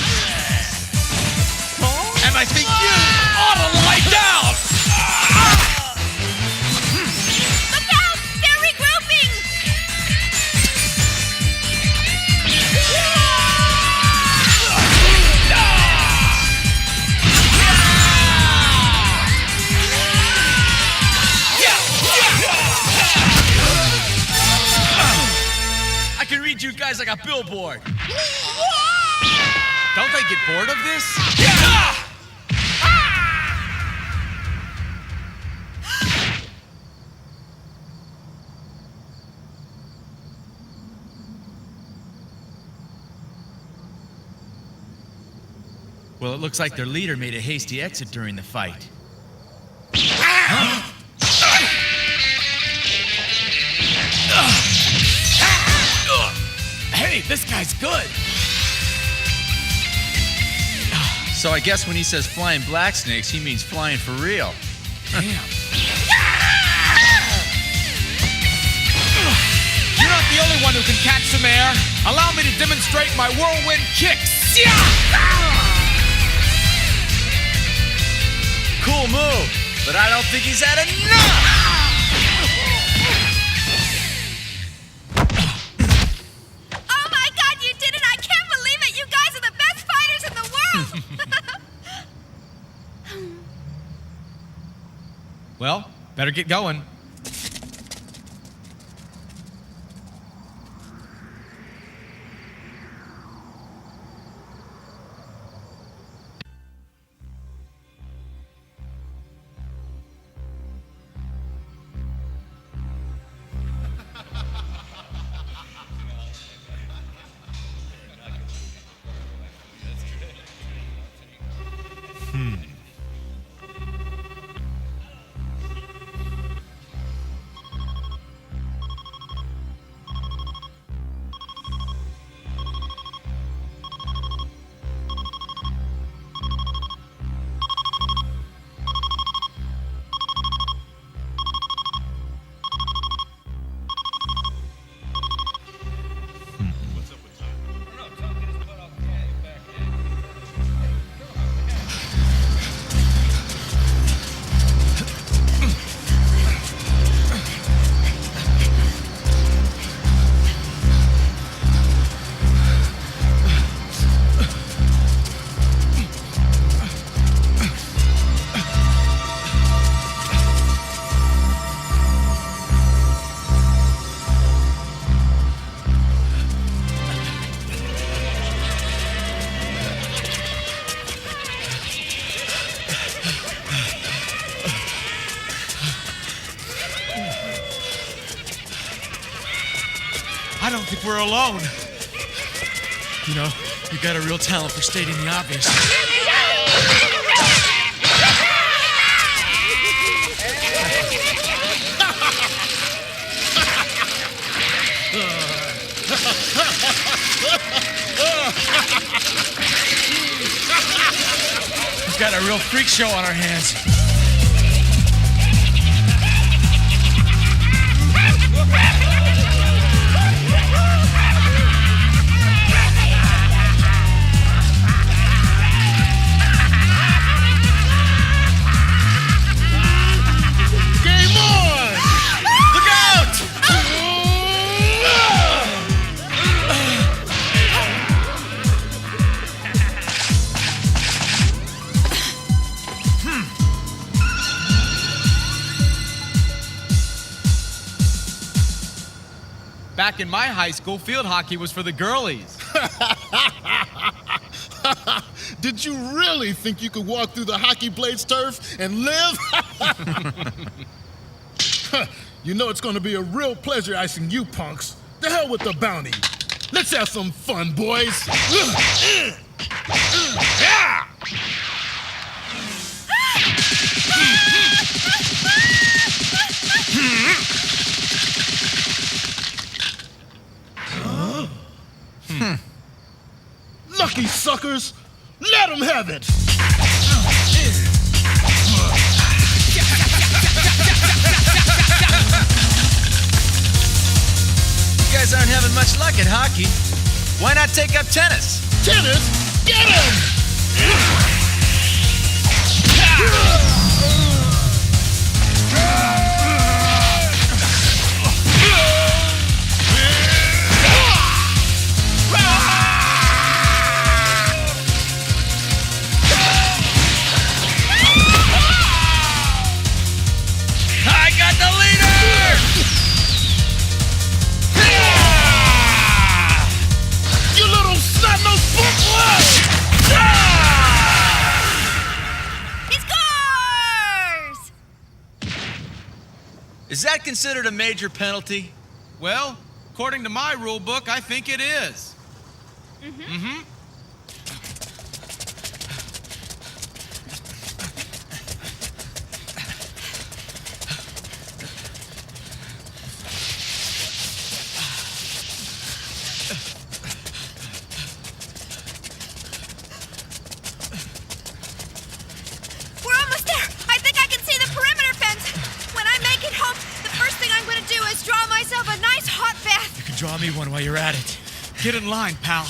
U: And I think you ought to lie down!
C: Look out! They're regrouping!
T: I can read you guys like a billboard. Don't they get bored of this?
B: Well, it looks like their leader made a hasty exit during the fight.
T: Hey, this guy's good.
B: So I guess when he says flying black snakes, he means flying for real.
T: Damn. You're not the only one who can catch some air. Allow me to demonstrate my whirlwind kicks.
B: Cool move, but I don't think he's had enough!
C: Oh my God, you did it! I can't believe it! You guys are the best fighters in the world!
T: Well, better get going.
B: think we're alone. You know, you got a real talent for stating the obvious. We've got a real freak show on our hands.
A: Game on!
B: Look out!
D: Back in my high school, field hockey was for the girlies.
A: Did you really think you could walk through the hockey blades turf and live? You know it's gonna be a real pleasure icing you punks. The hell with the bounty. Let's have some fun, boys. Lucky suckers! Let them have it!
B: You guys aren't having much luck at hockey. Why not take up tennis?
A: Tennis? Get him!
B: I got the leader!
A: You little snot-nosed book!
P: He scores!
B: Is that considered a major penalty?
D: Well, according to my rule book, I think it is. Mm-hmm.
P: We're almost there. I think I can see the perimeter fence. When I make it home, the first thing I'm going to do is draw myself a nice hot bath.
B: You can draw me one while you're at it.
D: Get in line, pal.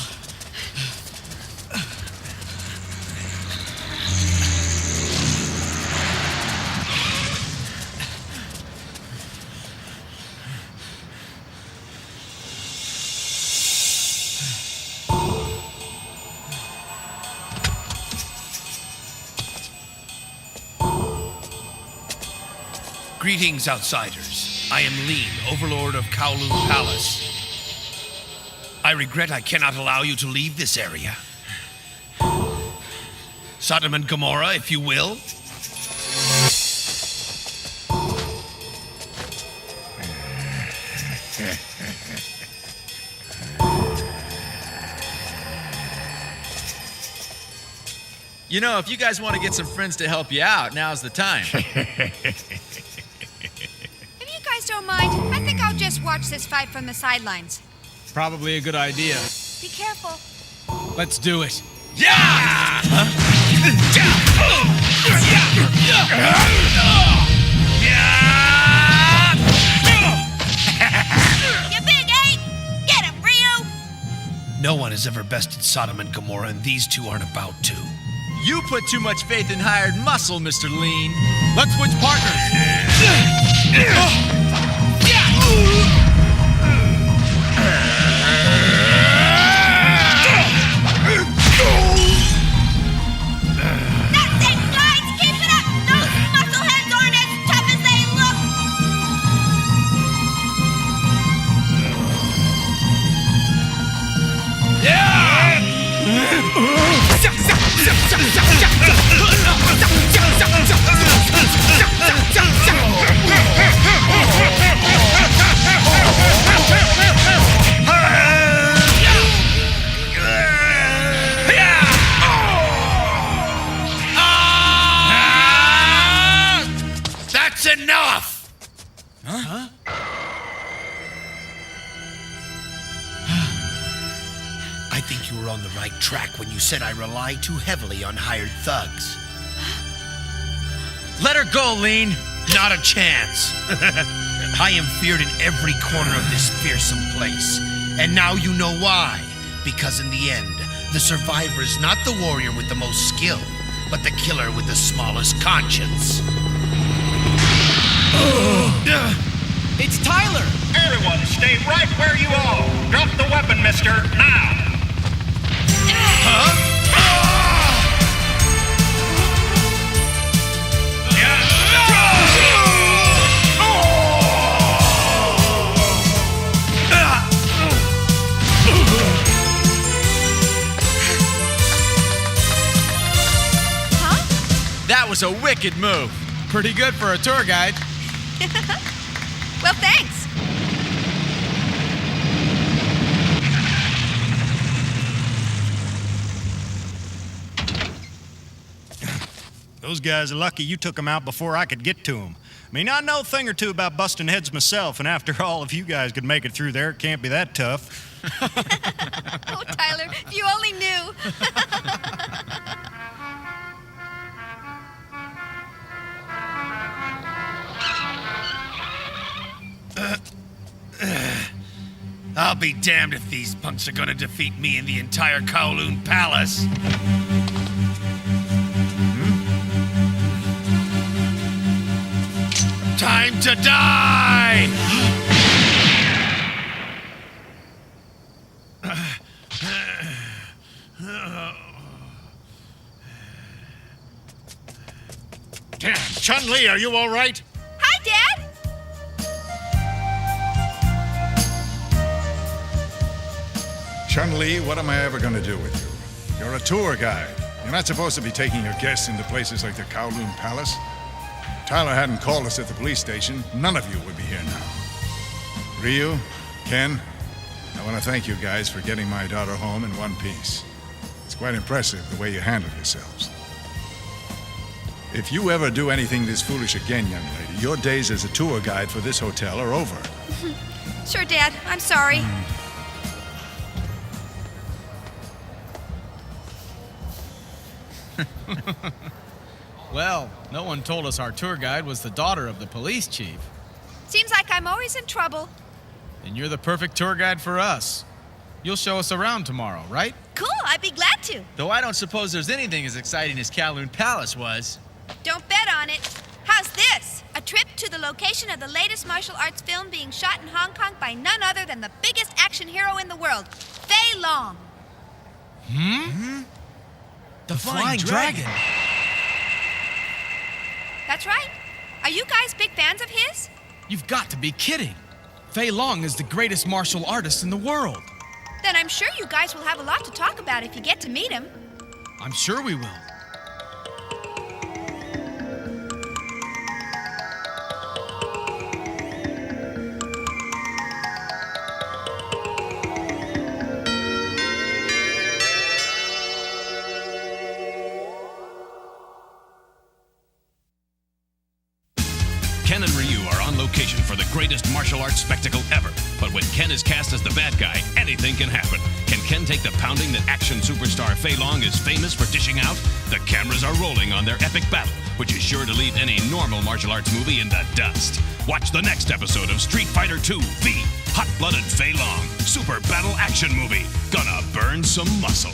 U: Greetings, outsiders. I am Lean, Overlord of Kowloon Palace. I regret I cannot allow you to leave this area. Sodom and Gomorrah, if you will.
B: You know, if you guys want to get some friends to help you out, now's the time.
P: If you guys don't mind, I think I'll just watch this fight from the sidelines.
D: Probably a good idea.
P: Be careful.
D: Let's do it.
P: You big ape! Get him, Rio!
U: No one has ever bested Sodom and Gomorrah, and these two aren't about to.
B: You put too much faith in hired muscle, Mr. Lean.
D: Let's switch partners.
P: That's it, guys! Keep it up! Those muscleheads aren't as tough as they look!
U: Hey!
M: I think you were on the right track when you said I rely too heavily on hired thugs. Let her go, Lean. Not a chance. I am feared in every corner of this fearsome place. And now you know why. Because in the end, the survivor is not the warrior with the most skill, but the killer with the smallest conscience.
B: It's Tyler!
V: Everyone, stay right where you are. Drop the weapon, mister, now.
B: That was a wicked move.
D: Pretty good for a tour guide.
P: Well, thanks.
Q: Those guys are lucky you took them out before I could get to them. I mean, I know a thing or two about busting heads myself, and after all, if you guys could make it through there, it can't be that tough.
P: Oh, Tyler, if you only knew.
M: I'll be damned if these punks are gonna defeat me in the entire Kowloon Palace. Time to die!
U: Damn, Chun-Li, are you all right?
P: Hi, Dad!
J: Chun-Li, what am I ever going to do with you? You're a tour guide. You're not supposed to be taking your guests into places like the Kowloon Palace. If Tyler hadn't called us at the police station, none of you would be here now. Ryu, Ken, I want to thank you guys for getting my daughter home in one piece. It's quite impressive the way you handled yourselves. If you ever do anything this foolish again, young lady, your days as a tour guide for this hotel are over.
P: Sure, Dad. I'm sorry.
D: Well, no one told us our tour guide was the daughter of the police chief.
P: Seems like I'm always in trouble.
D: And you're the perfect tour guide for us. You'll show us around tomorrow, right?
P: Cool, I'd be glad to.
B: Though I don't suppose there's anything as exciting as Kowloon Palace was.
P: Don't bet on it. How's this? A trip to the location of the latest martial arts film being shot in Hong Kong by none other than the biggest action hero in the world, Fei Long.
B: The Flying Dragon.
P: That's right. Are you guys big fans of his?
D: You've got to be kidding. Fei Long is the greatest martial artist in the world.
P: Then I'm sure you guys will have a lot to talk about if you get to meet him.
D: I'm sure we will.
L: Ken and Ryu are on location for the greatest martial arts spectacle ever. But when Ken is cast as the bad guy, anything can happen. Can Ken take the pounding that action superstar Fei Long is famous for dishing out? The cameras are rolling on their epic battle, which is sure to leave any normal martial arts movie in the dust. Watch the next episode of Street Fighter II V. Hot-blooded Fei Long. Super battle action movie. Gonna burn some muscle.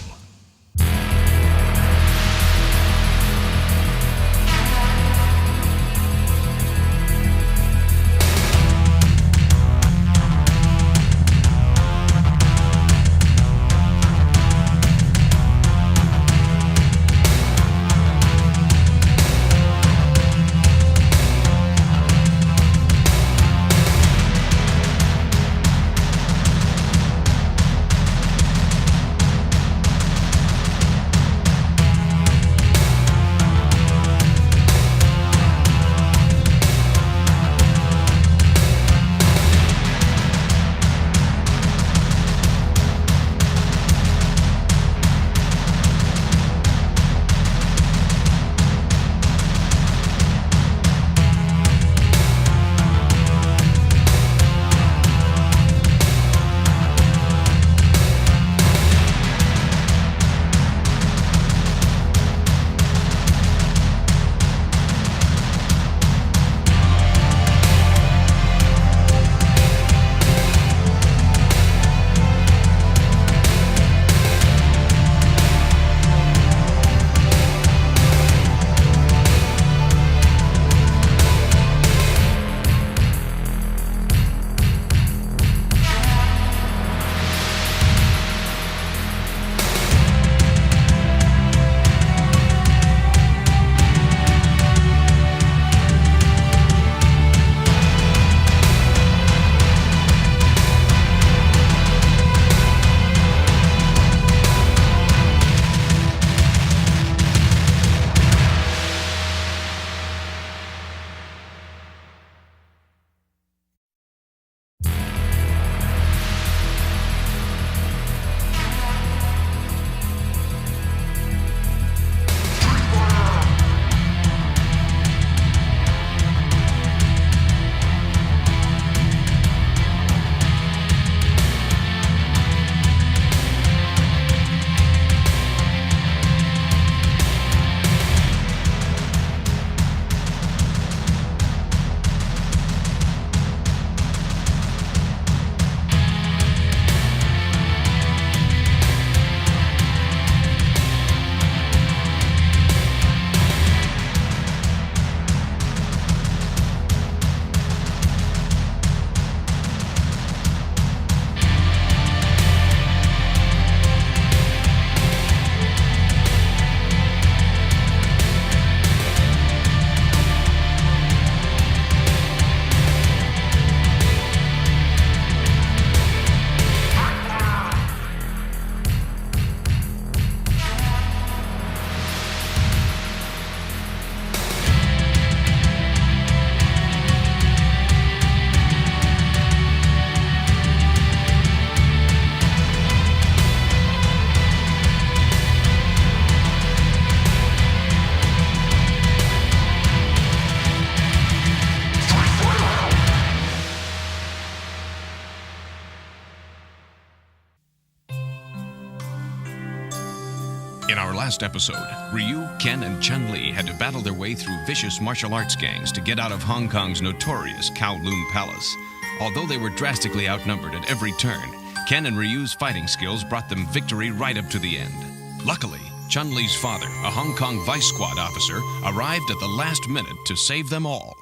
L: In our last episode, Ryu, Ken, and Chun-Li had to battle their way through vicious martial arts gangs to get out of Hong Kong's notorious Kowloon Palace. Although they were drastically outnumbered at every turn, Ken and Ryu's fighting skills brought them victory right up to the end. Luckily, Chun-Li's father, a Hong Kong Vice Squad officer, arrived at the last minute to save them all.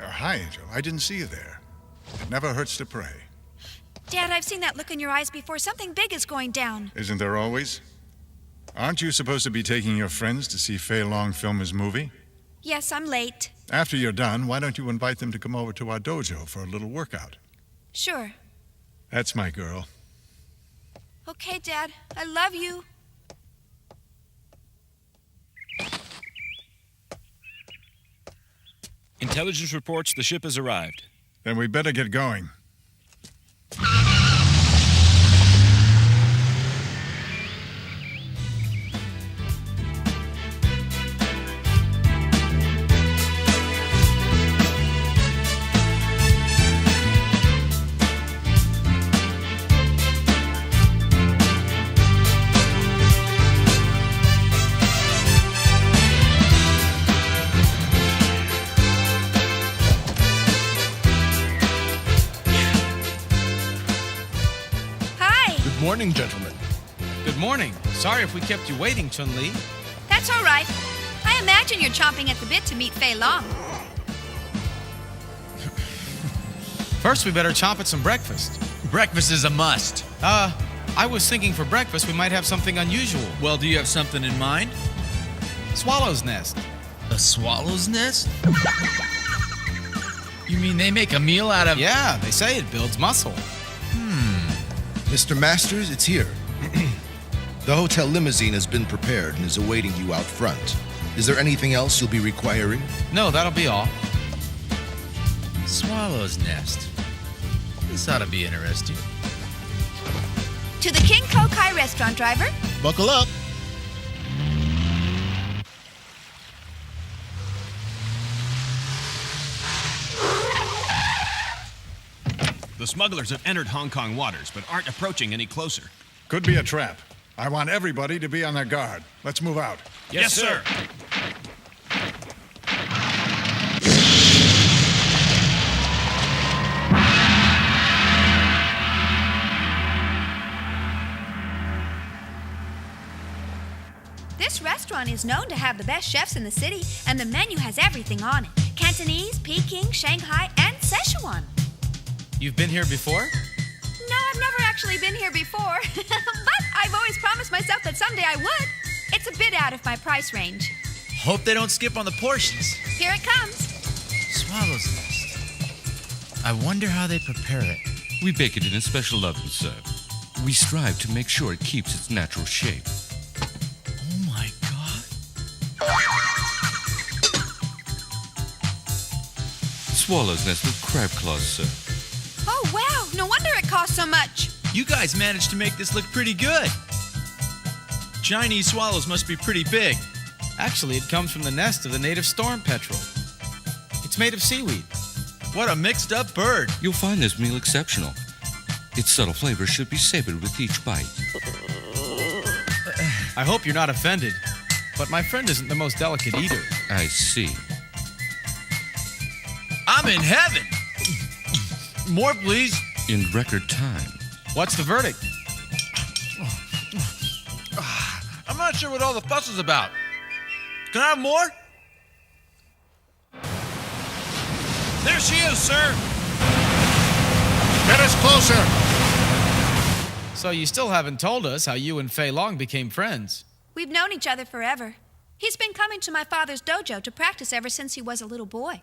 J: Hi, Angel. I didn't see you there. It never hurts to pray.
P: Dad, I've seen that look in your eyes before. Something big is going down.
J: Isn't there always? Aren't you supposed to be taking your friends to see Fei Long film his movie?
P: Yes, I'm late.
J: After you're done, why don't you invite them to come over to our dojo for a little workout?
P: Sure.
J: That's my girl.
P: Okay, Dad. I love you.
F: Intelligence reports the ship has arrived.
J: Then we better get going.
G: Good morning, gentlemen.
D: Good morning. Sorry if we kept you waiting, Chun-Li.
P: That's all right. I imagine you're chomping at the bit to meet Fei Long.
D: First, we better chomp at some breakfast.
B: Breakfast is a must.
D: I was thinking for breakfast we might have something unusual.
B: Well, do you have something in mind?
D: Swallow's nest.
B: A swallow's nest? You mean they make a meal out of...
D: Yeah, they say it builds muscle.
O: Mr. Masters, it's here. The hotel limousine has been prepared and is awaiting you out front. Is there anything else you'll be requiring?
D: No, that'll be all.
B: Swallow's nest. This ought to be interesting.
P: To the King Kokai restaurant, driver.
A: Buckle up.
L: The smugglers have entered Hong Kong waters, but aren't approaching any closer.
J: Could be a trap. I want everybody to be on their guard. Let's move out.
L: Yes, sir.
P: This restaurant is known to have the best chefs in the city, and the menu has everything on it. Cantonese, Peking, Shanghai, and Szechuan.
D: You've been here before?
P: No, I've never actually been here before, but I've always promised myself that someday I would. It's a bit out of my price range.
B: Hope they don't skip on the portions.
P: Here it comes.
B: Swallow's nest. I wonder how they prepare it.
N: We bake it in a special oven, sir. We strive to make sure it keeps its natural shape.
B: Oh my God.
N: Swallow's nest with crab claws, sir.
P: Oh, wow. No wonder it costs so much.
B: You guys managed to make this look pretty good. Chinese swallows must be pretty big.
D: Actually, it comes from the nest of the native storm petrel. It's made of seaweed.
B: What a mixed up bird.
N: You'll find this meal exceptional. Its subtle flavor should be savored with each bite.
D: I hope you're not offended, But my friend isn't the most delicate eater.
N: I see.
B: I'm in heaven. More, please.
N: In record time.
D: What's the verdict?
B: I'm not sure what all the fuss is about. Can I have more? There she is, sir.
J: Get us closer.
D: So you still haven't told us how you and Fei Long became friends.
P: We've known each other forever. He's been coming to my father's dojo to practice ever since he was a little boy.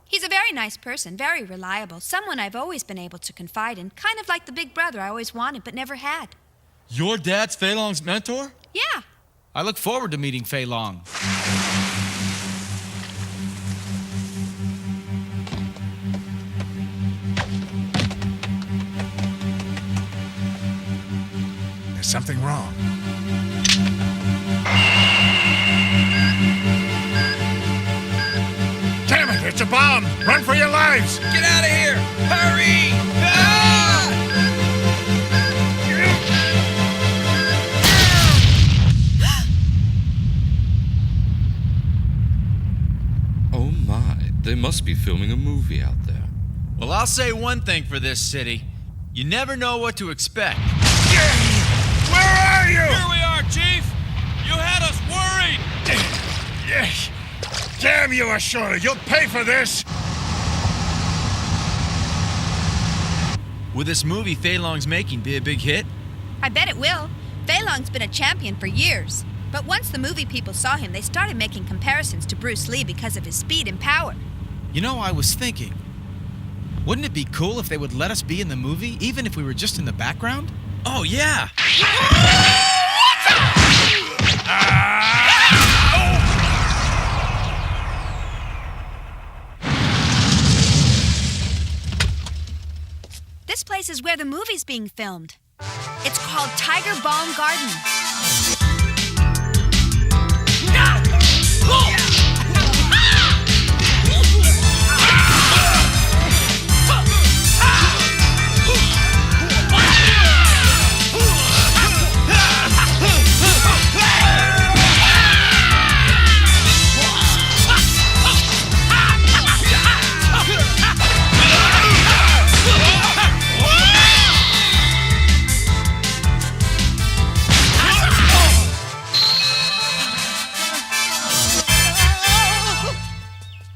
P: He's a very nice person, very reliable, someone I've always been able to confide in, kind of like the big brother I always wanted but never had.
B: Your dad's Fei Long's mentor?
P: Yeah.
D: I look forward to meeting Fei Long.
J: There's something wrong. Damn it, it's a bomb! Run for your lives!
B: Get out of here! Hurry!
N: Oh my, they must be filming a movie out there.
B: Well, I'll say one thing for this city. You never know what to expect.
J: Where are you?
B: Here we are, Chief! You had us worried!
J: Yes. Damn you, Ashura! You'll pay for this!
B: Will this movie Fei Long's making be a big hit?
P: I bet it will. Fei Long's been a champion for years. But once the movie people saw him, they started making comparisons to Bruce Lee because of his speed and power.
D: You know, I was thinking, wouldn't it be cool if they would let us be in the movie, even if we were just in the background?
B: Oh, yeah!
P: This place is where the movie's being filmed. It's called Tiger Balm Garden.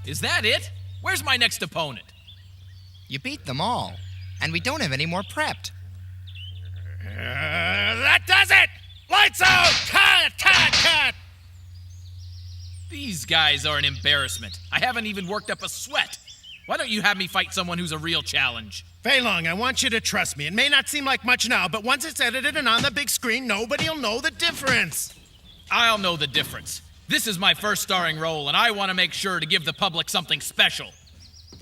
B: Is that it? Where's my next opponent?
R: You beat them all, and we don't have any more prepped.
U: That does it! Lights out! Cut!
B: These guys are an embarrassment. I haven't even worked up a sweat. Why don't you have me fight someone who's a real challenge?
M: Fei Long, I want you to trust me. It may not seem like much now, but once it's edited and on the big screen, nobody'll know the difference.
B: I'll know the difference. This is my first starring role, and I want to make sure to give the public something special.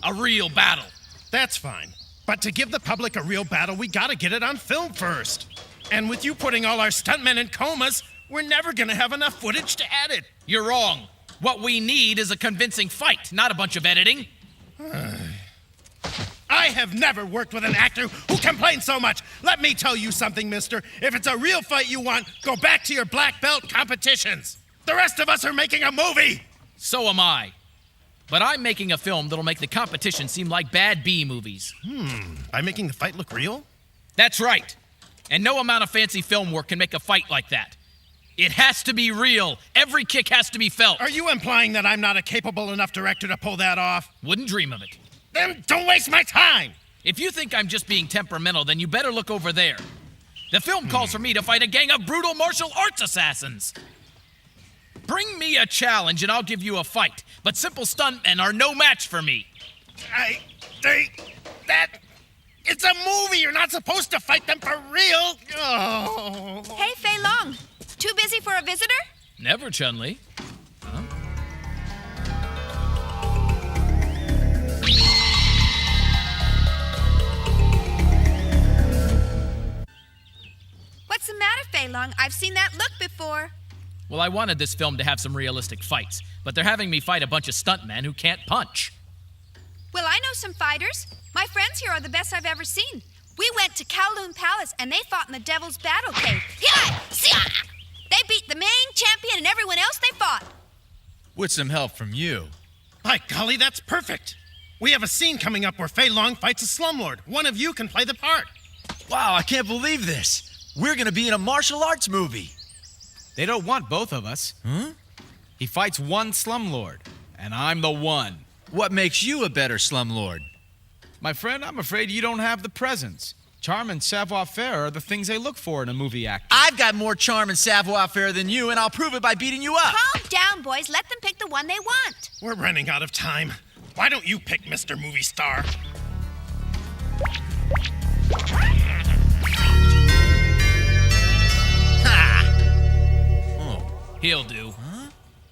B: A real battle.
M: That's fine. But to give the public a real battle, we gotta get it on film first. And with you putting all our stuntmen in comas, we're never gonna have enough footage to edit.
B: You're wrong. What we need is a convincing fight, not a bunch of editing.
M: I have never worked with an actor who complains so much. Let me tell you something, mister. If it's a real fight you want, go back to your black belt competitions. The rest of us are making a movie!
B: So am I. But I'm making a film that'll make the competition seem like bad B movies.
M: By making the fight look real?
B: That's right. And no amount of fancy film work can make a fight like that. It has to be real. Every kick has to be felt.
M: Are you implying that I'm not a capable enough director to pull that off?
B: Wouldn't dream of it.
M: Then don't waste my time!
B: If you think I'm just being temperamental, then you better look over there. The film calls for me to fight a gang of brutal martial arts assassins. Bring me a challenge and I'll give you a fight. But simple stuntmen are no match for me.
M: It's a movie. You're not supposed to fight them for real. Oh.
P: Hey, Fei Long. Too busy for a visitor?
B: Never, Chun-Li.
P: What's the matter, Fei Long? I've seen that look before.
B: Well, I wanted this film to have some realistic fights, but they're having me fight a bunch of stuntmen who can't punch.
P: Well, I know some fighters. My friends here are the best I've ever seen. We went to Kowloon Palace, and they fought in the Devil's Battle Cave. They beat the main champion and everyone else they fought
B: With some help from you.
M: By golly, that's perfect. We have a scene coming up where Fei Long fights a slumlord. One of you can play the part.
B: Wow, I can't believe this. We're gonna be in a martial arts movie.
D: They don't want both of us.
B: Huh?
D: He fights one slumlord, and I'm the one.
B: What makes you a better slumlord?
D: My friend, I'm afraid you don't have the presence. Charm and savoir-faire are the things they look for in a movie actor.
B: I've got more charm and savoir-faire than you, and I'll prove it by beating you up.
P: Calm down, boys. Let them pick the one they want.
M: We're running out of time. Why don't you pick Mr. Movie Star?
B: Oh, he'll do.
D: Huh?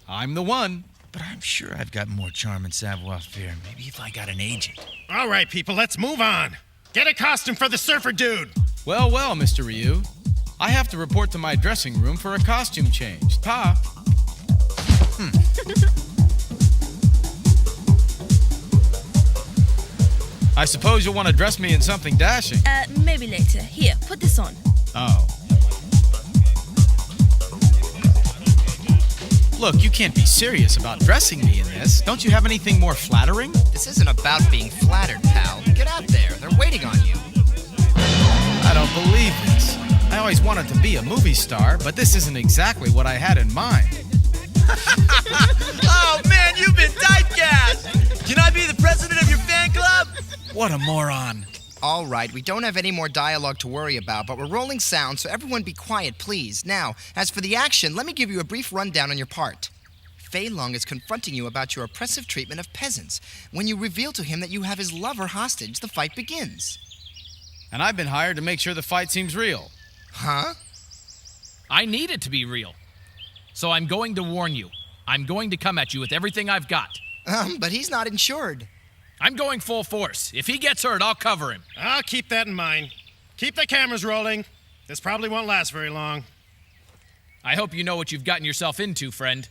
D: I'm the one.
B: But I'm sure I've got more charm and savoir-faire. Maybe if I got an agent.
M: All right, people, let's move on. Get a costume for the surfer dude.
D: Well, Mr. Ryu. I have to report to my dressing room for a costume change. Pa. I suppose you'll want to dress me in something dashing.
K: Maybe later. Here, put this on.
D: Oh. Look, you can't be serious about dressing me in this. Don't you have anything more flattering?
R: This isn't about being flattered, pal. Get out there. They're waiting on you.
D: I don't believe this. I always wanted to be a movie star, but this isn't exactly what I had in mind.
B: Oh, man, you've been typecast! Can I be the president of your fan club?
D: What a moron.
R: All right, we don't have any more dialogue to worry about, but we're rolling sound, so everyone be quiet, please. Now, as for the action, let me give you a brief rundown on your part. Fei Long is confronting you about your oppressive treatment of peasants. When you reveal to him that you have his lover hostage, the fight begins.
D: And I've been hired to make sure the fight seems real.
R: Huh?
S: I need it to be real. So I'm going to warn you. I'm going to come at you with everything I've got.
R: But he's not insured.
S: I'm going full force. If he gets hurt, I'll cover him.
M: I'll keep that in mind. Keep the cameras rolling. This probably won't last very long.
S: I hope you know what you've gotten yourself into, friend.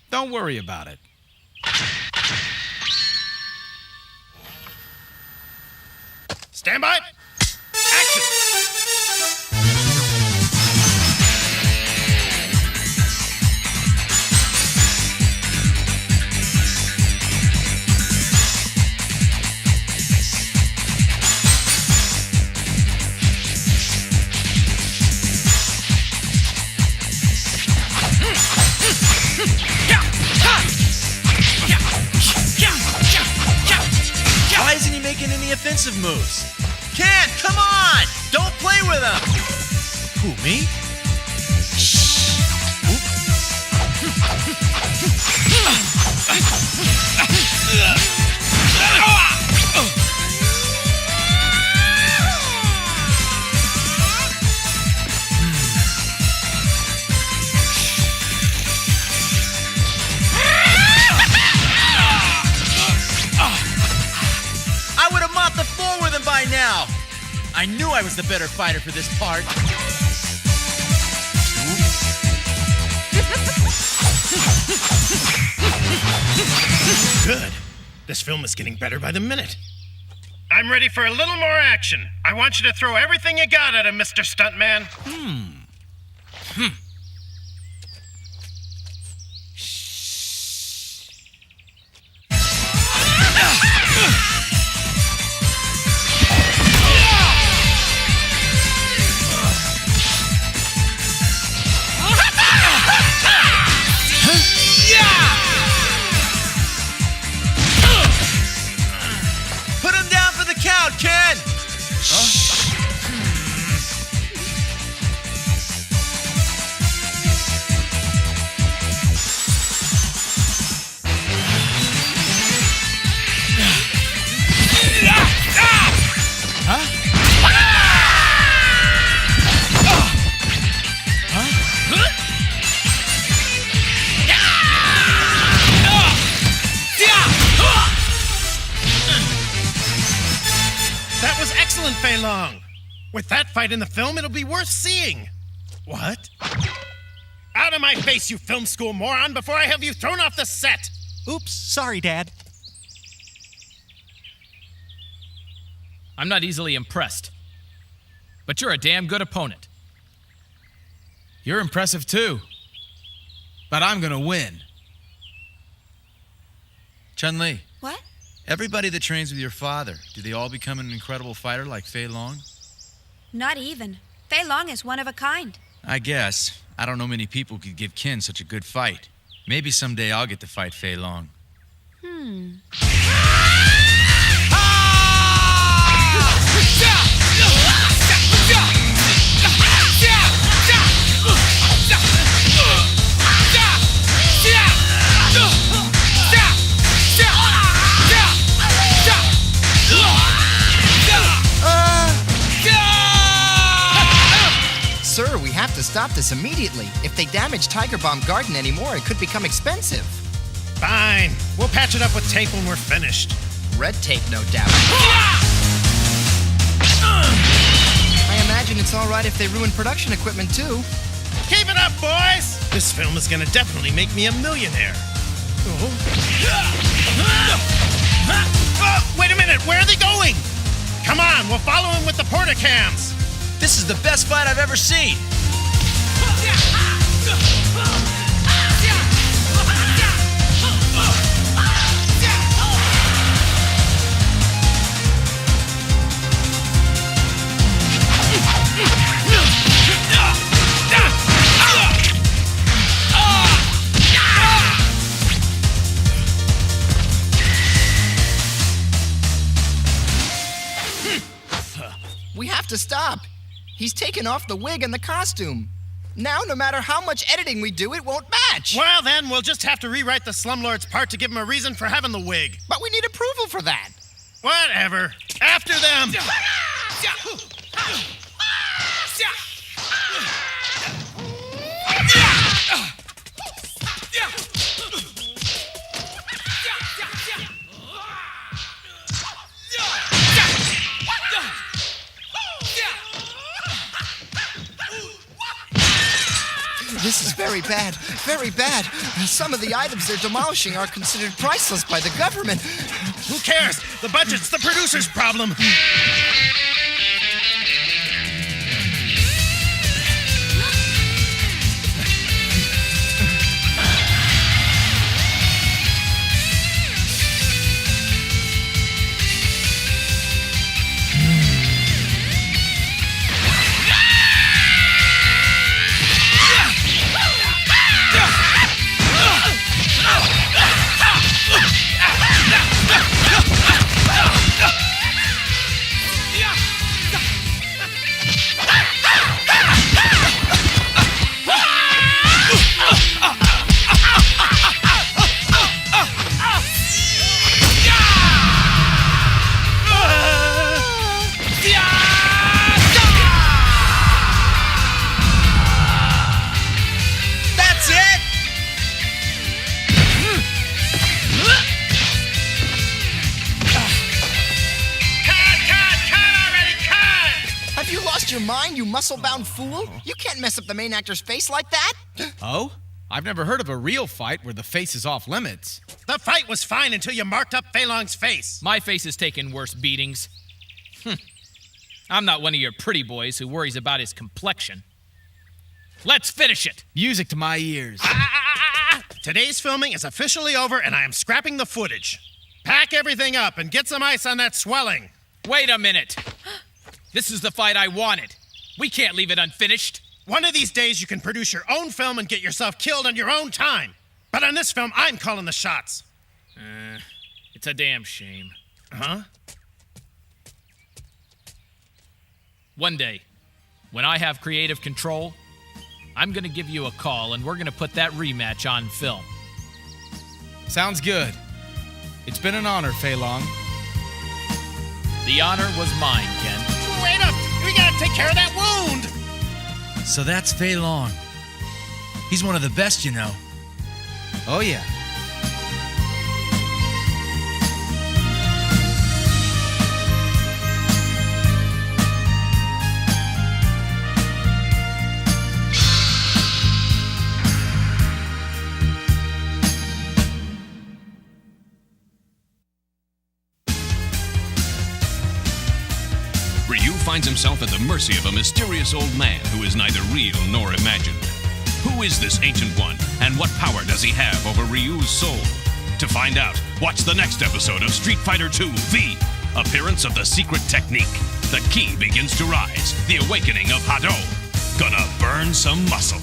D: Don't worry about it.
M: Stand by. Action!
B: Why isn't he making any offensive moves? Ken, come on! Don't play with him!
D: Who, me?
B: I would have mopped the floor with him by now. I knew I was the better fighter for this part.
M: Good. This film is getting better by the minute. I'm ready for a little more action. I want you to throw everything you got at him, Mr. Stuntman.
B: Put him down for the count, Ken!
M: That was excellent, Fei Long. With that fight in the film, it'll be worth seeing. What? Out of my face, you film school moron, before I have you thrown off the set!
Q: Oops, sorry, Dad.
S: I'm not easily impressed. But you're a damn good opponent.
D: You're impressive too. But I'm gonna win.
B: Chun-Li,
P: What?
B: everybody that trains with your father, do they all become an incredible fighter like Fei Long?
P: Not even. Fei Long is one of a kind.
B: I guess. I don't know many people who could give Ken such a good fight. Maybe someday I'll get to fight Fei Long.
R: Sir, we have to stop this immediately. If they damage Tiger Bomb Garden anymore, it could become expensive.
M: Fine. We'll patch it up with tape when we're finished.
R: Red tape, no doubt. I imagine it's all right if they ruin production equipment, too.
M: Keep it up, boys! This film is gonna definitely make me a millionaire. Oh, wait a minute, where are they going? Come on, we'll follow them with the portacams.
B: This is the best fight I've ever seen.
R: We have to stop. He's taken off the wig and the costume. Now, no matter how much editing we do, it won't match.
M: Well, then, we'll just have to rewrite the slumlord's part to give him a reason for having the wig.
R: But we need approval for that.
M: Whatever. After them.
R: This is very bad, very bad. Some of the items they're demolishing are considered priceless by the government.
M: Who cares? The budget's the producer's problem.
R: Mind, you muscle-bound fool? You can't mess up the main actor's face like that.
D: Oh? I've never heard of a real fight where the face is off limits.
M: The fight was fine until you marked up Fei Long's face.
S: My face has taken worse beatings. I'm not one of your pretty boys who worries about his complexion. Let's finish it.
D: Music to my ears.
M: Today's filming is officially over and I am scrapping the footage. Pack everything up and get some ice on that swelling.
S: Wait a minute. This is the fight I wanted. We can't leave it unfinished.
M: One of these days you can produce your own film and get yourself killed on your own time. But on this film, I'm calling the shots.
S: It's a damn shame.
M: Huh?
S: One day, when I have creative control, I'm gonna give you a call and we're gonna put that rematch on film.
D: Sounds good. It's been an honor, Fei Long.
S: The honor was mine, Ken.
M: Wait up! We gotta take care of that wound!
B: So that's Fei Long. He's one of the best, you know.
D: Oh, yeah.
L: Ryu finds himself at the mercy of a mysterious old man who is neither real nor imagined. Who is this ancient one, and what power does he have over Ryu's soul? To find out, watch the next episode of Street Fighter II V. Appearance of the secret technique. The key begins to rise. The awakening of Hado. Gonna burn some muscle.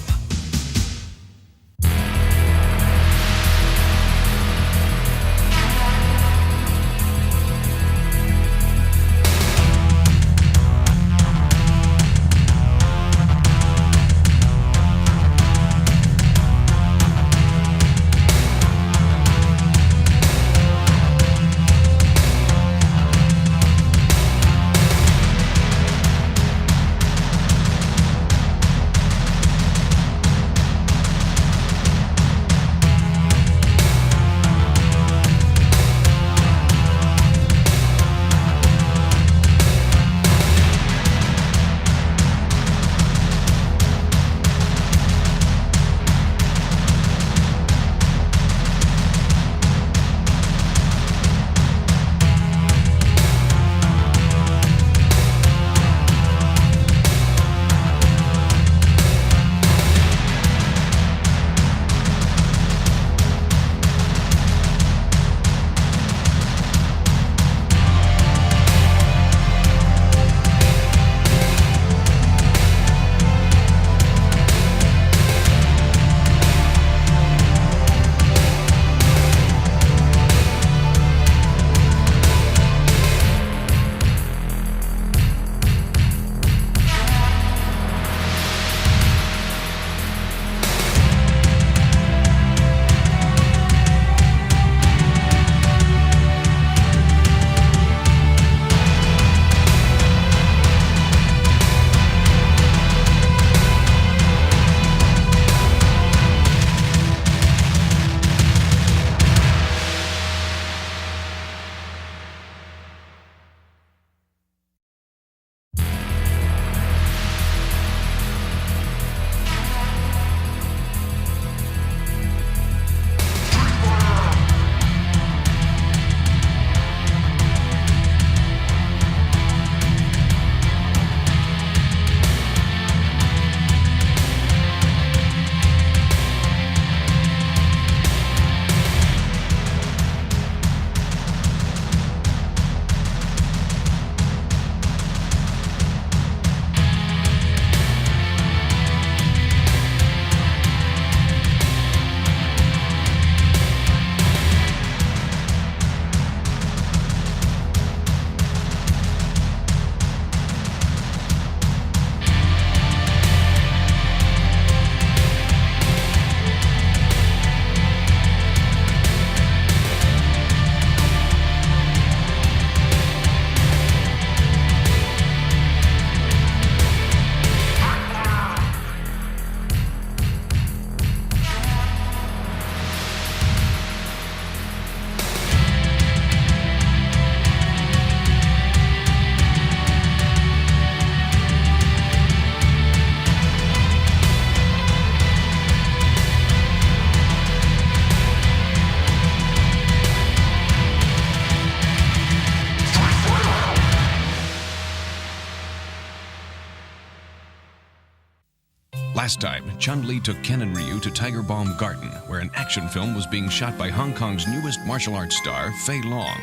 L: Last time, Chun-Li took Ken and Ryu to Tiger Balm Garden, where an action film was being shot by Hong Kong's newest martial arts star, Fei Long.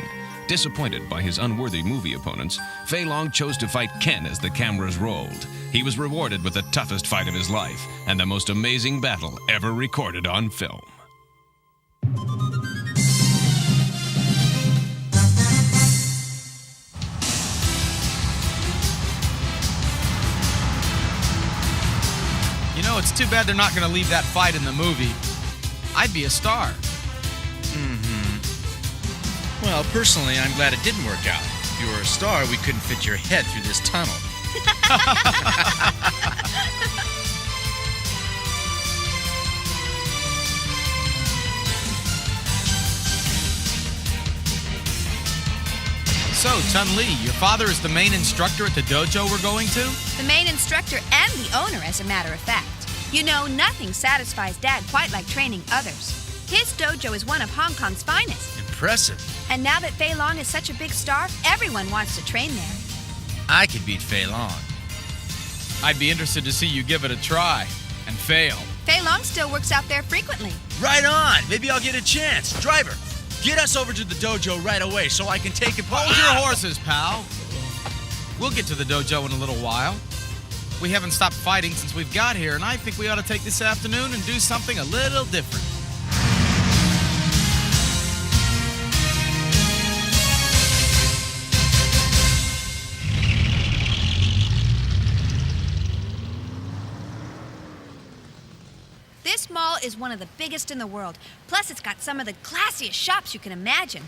L: Disappointed by his unworthy movie opponents, Fei Long chose to fight Ken as the cameras rolled. He was rewarded with the toughest fight of his life and the most amazing battle ever recorded on film.
D: You know, it's too bad they're not going to leave that fight in the movie. I'd be a star.
H: Mm-hmm. Well, personally, I'm glad it didn't work out. If you were a star, we couldn't fit your head through this tunnel.
D: So, Chun-Li, your father is the main instructor at the dojo we're going to?
P: The main instructor and the owner, as a matter of fact. You know, nothing satisfies Dad quite like training others. His dojo is one of Hong Kong's finest.
H: Impressive.
P: And now that Fei Long is such a big star, everyone wants to train there.
H: I could beat Fei Long.
D: I'd be interested to see you give it a try and fail.
P: Fei Long still works out there frequently.
H: Right on. Maybe I'll get a chance. Driver, Get us over to the dojo right away so I can take it.
D: Hold your horses, pal. We'll get to the dojo in a little while. We haven't stopped fighting since we've got here, and I think we ought to take this afternoon and do something a little different.
P: This mall is one of the biggest in the world. Plus, it's got some of the classiest shops you can imagine.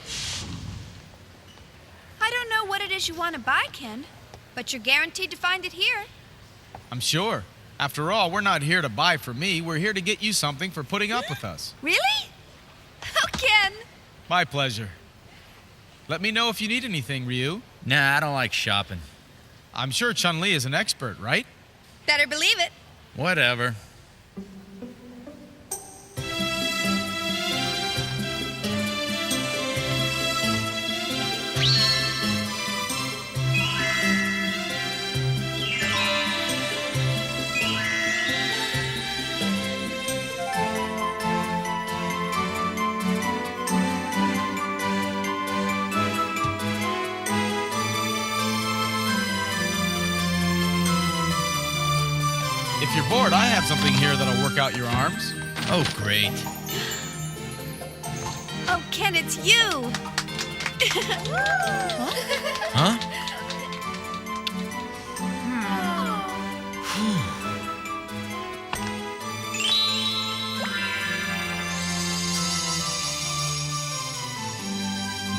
P: I don't know what it is you want to buy, Ken, but you're guaranteed to find it here.
D: I'm sure. After all, we're not here to buy for me. We're here to get you something for putting up with us.
P: Really? Oh, Ken.
D: My pleasure. Let me know if you need anything, Ryu.
H: Nah, I don't like shopping.
D: I'm sure Chun-Li is an expert, right?
P: Better believe it.
H: Whatever.
D: If you're bored, I have something here that'll work out your arms.
H: Oh, great.
P: Oh, Ken, it's you.
H: Huh?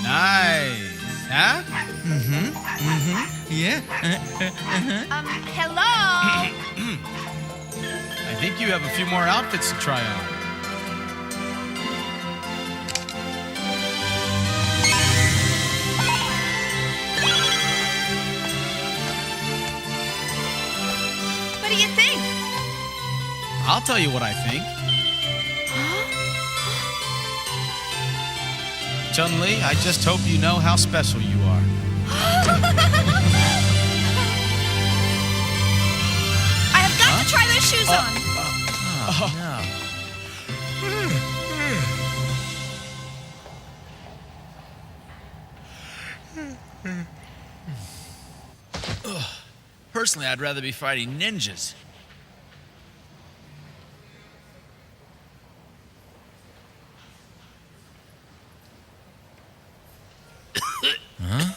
D: Nice. Huh?
H: Yeah.
P: Hello?
D: I think you have a few more outfits to try on.
P: What do you think?
D: I'll tell you what I think. Chun-Li, I just hope you know how special you are.
P: I have got to try those shoes on.
B: Personally, I'd rather be fighting ninjas.
H: Huh?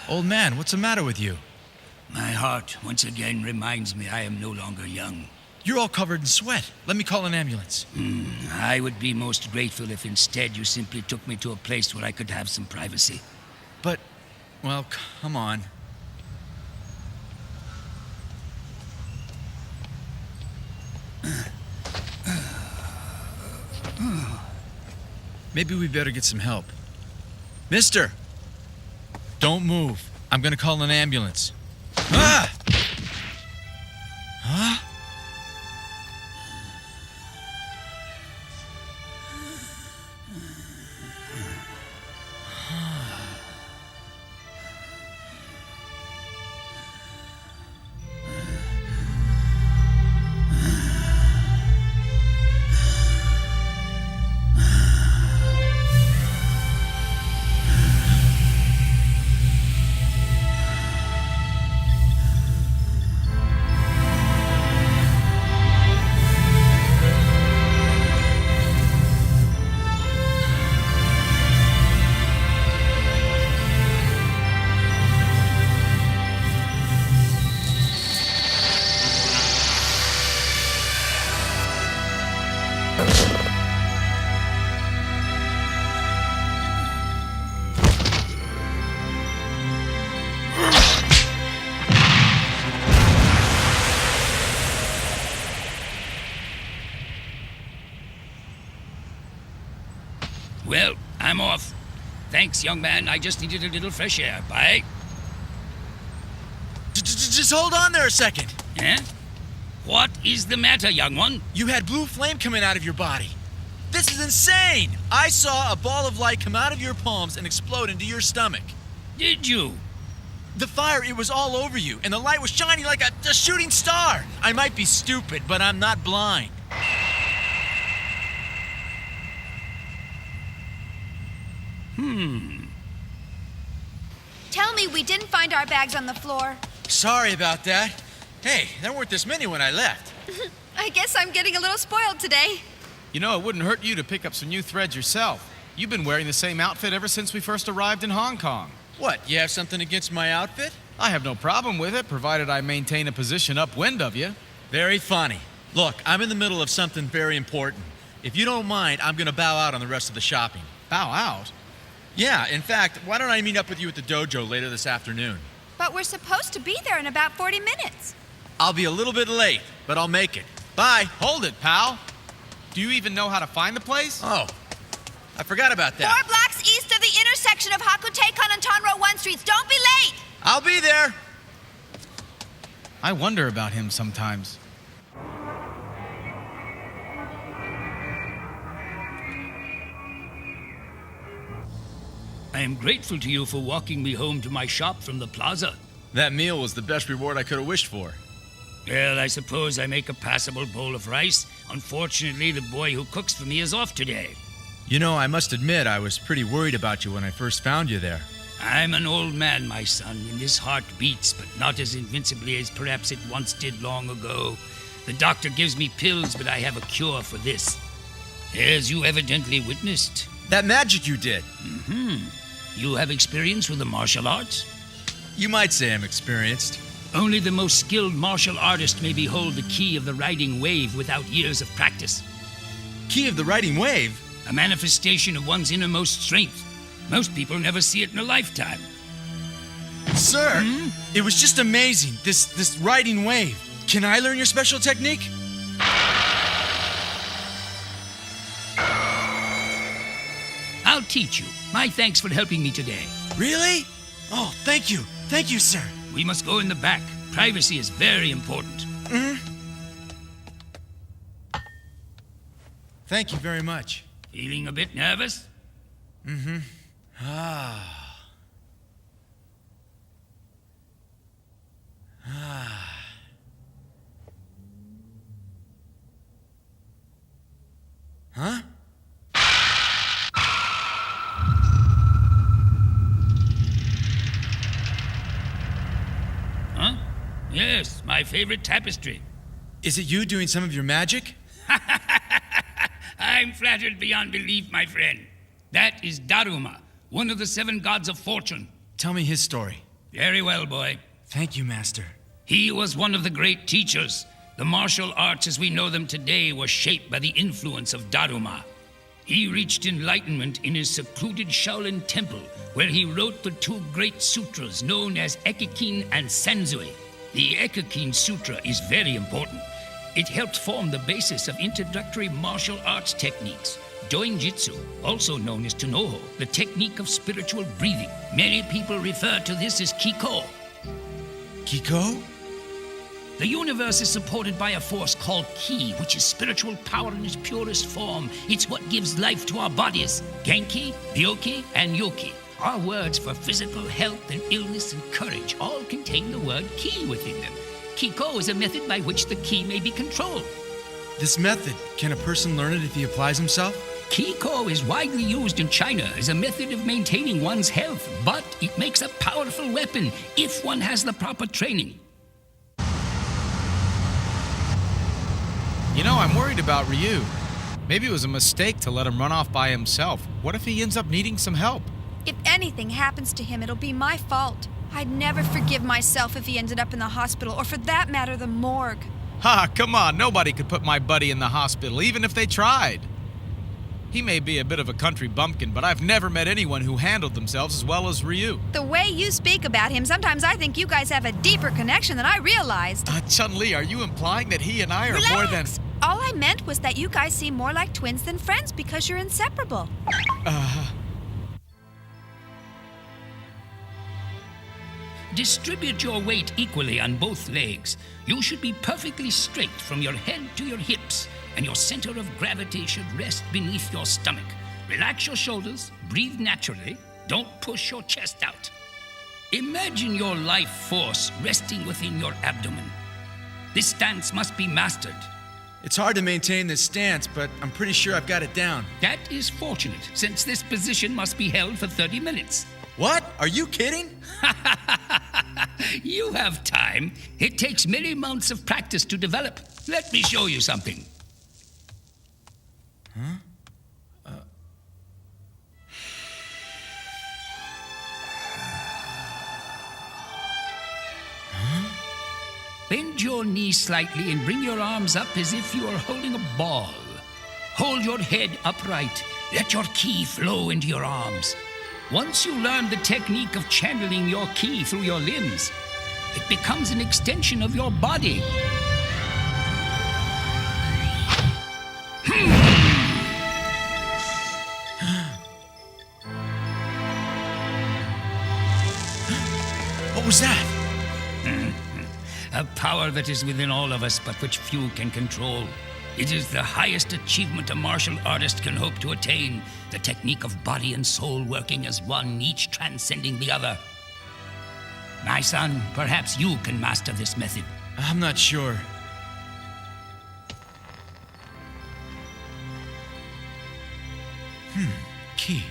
B: Old man, what's the matter with you?
E: My heart once again reminds me I am no longer young.
B: You're all covered in sweat. Let me call an ambulance.
E: I would be most grateful if instead you simply took me to a place where I could have some privacy.
B: But, well, come on. Maybe we better get some help. Mister! Don't move. I'm gonna call an ambulance. Ah! Huh?
E: Well, I'm off. Thanks, young man. I just needed a little fresh air. Bye.
B: Just hold on there a second.
E: Eh? What is the matter, young one?
B: You had blue flame coming out of your body. This is insane! I saw a ball of light come out of your palms and explode into your stomach.
E: Did you?
B: The fire, it was all over you, and the light was shining like a shooting star. I might be stupid, but I'm not blind.
P: Tell me we didn't find our bags on the floor.
B: Sorry about that. Hey, there weren't this many when I left.
P: I guess I'm getting a little spoiled today.
D: You know, it wouldn't hurt you to pick up some new threads yourself. You've been wearing the same outfit ever since we first arrived in Hong Kong.
B: What, you have something against my outfit?
D: I have no problem with it, provided I maintain a position upwind of you.
B: Very funny. Look, I'm in the middle of something very important. If you don't mind, I'm gonna bow out on the rest of the shopping.
D: Bow out?
B: Yeah, in fact, why don't I meet up with you at the dojo later this afternoon?
P: But we're supposed to be there in about 40 minutes.
B: I'll be a little bit late, but I'll make it. Bye.
D: Hold it, pal. Do you even know how to find the place?
B: Oh, I forgot about that.
P: 4 blocks east of the intersection of Hakuteikan and Tonro 1 Streets. Don't be late!
B: I'll be there.
D: I wonder about him sometimes.
E: I am grateful to you for walking me home to my shop from the plaza.
B: That meal was the best reward I could have wished for.
E: Well, I suppose I make a passable bowl of rice. Unfortunately, the boy who cooks for me is off today.
B: You know, I must admit, I was pretty worried about you when I first found you there.
E: I'm an old man, my son, and this heart beats, but not as invincibly as perhaps it once did long ago. The doctor gives me pills, but I have a cure for this. As you evidently witnessed.
B: That magic you did.
E: You have experience with the martial arts?
B: You might say I'm experienced.
E: Only the most skilled martial artist may behold the key of the riding wave without years of practice.
B: Key of the riding wave?
E: A manifestation of one's innermost strength. Most people never see it in a lifetime.
B: Sir, it was just amazing, this riding wave. Can I learn your special technique?
E: I'll teach you. My thanks for helping me today.
B: Really? Oh, thank you. Thank you, sir.
E: We must go in the back. Privacy is very important.
B: Thank you very much.
E: Feeling a bit nervous?
B: Huh?
E: Huh? Yes, my favorite tapestry.
B: Is it you doing some of your magic?
E: I'm flattered beyond belief, my friend. That is Daruma, one of the 7 gods of fortune.
B: Tell me his story.
E: Very well, boy.
B: Thank you, Master.
E: He was one of the great teachers. The martial arts as we know them today were shaped by the influence of Daruma. He reached enlightenment in his secluded Shaolin temple, where he wrote the 2 great sutras known as Ekikin and Sanzui. The Ekikin Sutra is very important. It helped form the basis of introductory martial arts techniques. Doinjitsu, also known as Tunoho, the technique of spiritual breathing. Many people refer to this as Kiko.
B: Kiko?
E: The universe is supported by a force called Ki, which is spiritual power in its purest form. It's what gives life to our bodies. Genki, Ryoki, and Yoki are words for physical health and illness and courage. All contain the word Ki within them. Kiko is a method by which the Ki may be controlled.
B: This method, can a person learn it if he applies himself?
E: Kiko is widely used in China as a method of maintaining one's health, but it makes a powerful weapon if one has the proper training.
D: You know, I'm worried about Ryu. Maybe it was a mistake to let him run off by himself. What if he ends up needing some help?
P: If anything happens to him, it'll be my fault. I'd never forgive myself if he ended up in the hospital, or for that matter, the morgue.
D: Ha, come on, nobody could put my buddy in the hospital, even if they tried. He may be a bit of a country bumpkin, but I've never met anyone who handled themselves as well as Ryu.
P: The way you speak about him, sometimes I think you guys have a deeper connection than I realized.
D: Chun-Li, are you implying that he and I are
P: Relax.
D: more than...
P: All I meant was that you guys seem more like twins than friends because you're inseparable.
E: Distribute your weight equally on both legs. You should be perfectly straight from your head to your hips, and your center of gravity should rest beneath your stomach. Relax your shoulders, breathe naturally, don't push your chest out. Imagine your life force resting within your abdomen. This stance must be mastered.
B: It's hard to maintain this stance, but I'm pretty sure I've got it down.
E: That is fortunate, since this position must be held for 30 minutes.
B: What? Are you kidding?
E: You have time. It takes many months of practice to develop. Let me show you something.
B: Huh?
E: Bend your knees slightly and bring your arms up as if you are holding a ball. Hold your head upright. Let your ki flow into your arms. Once you learn the technique of channeling your ki through your limbs, it becomes an extension of your body.
B: What was that?
E: A power that is within all of us, but which few can control. It is the highest achievement a martial artist can hope to attain, the technique of body and soul working as one, each transcending the other. My son, perhaps you can master this method.
B: I'm not sure. Key.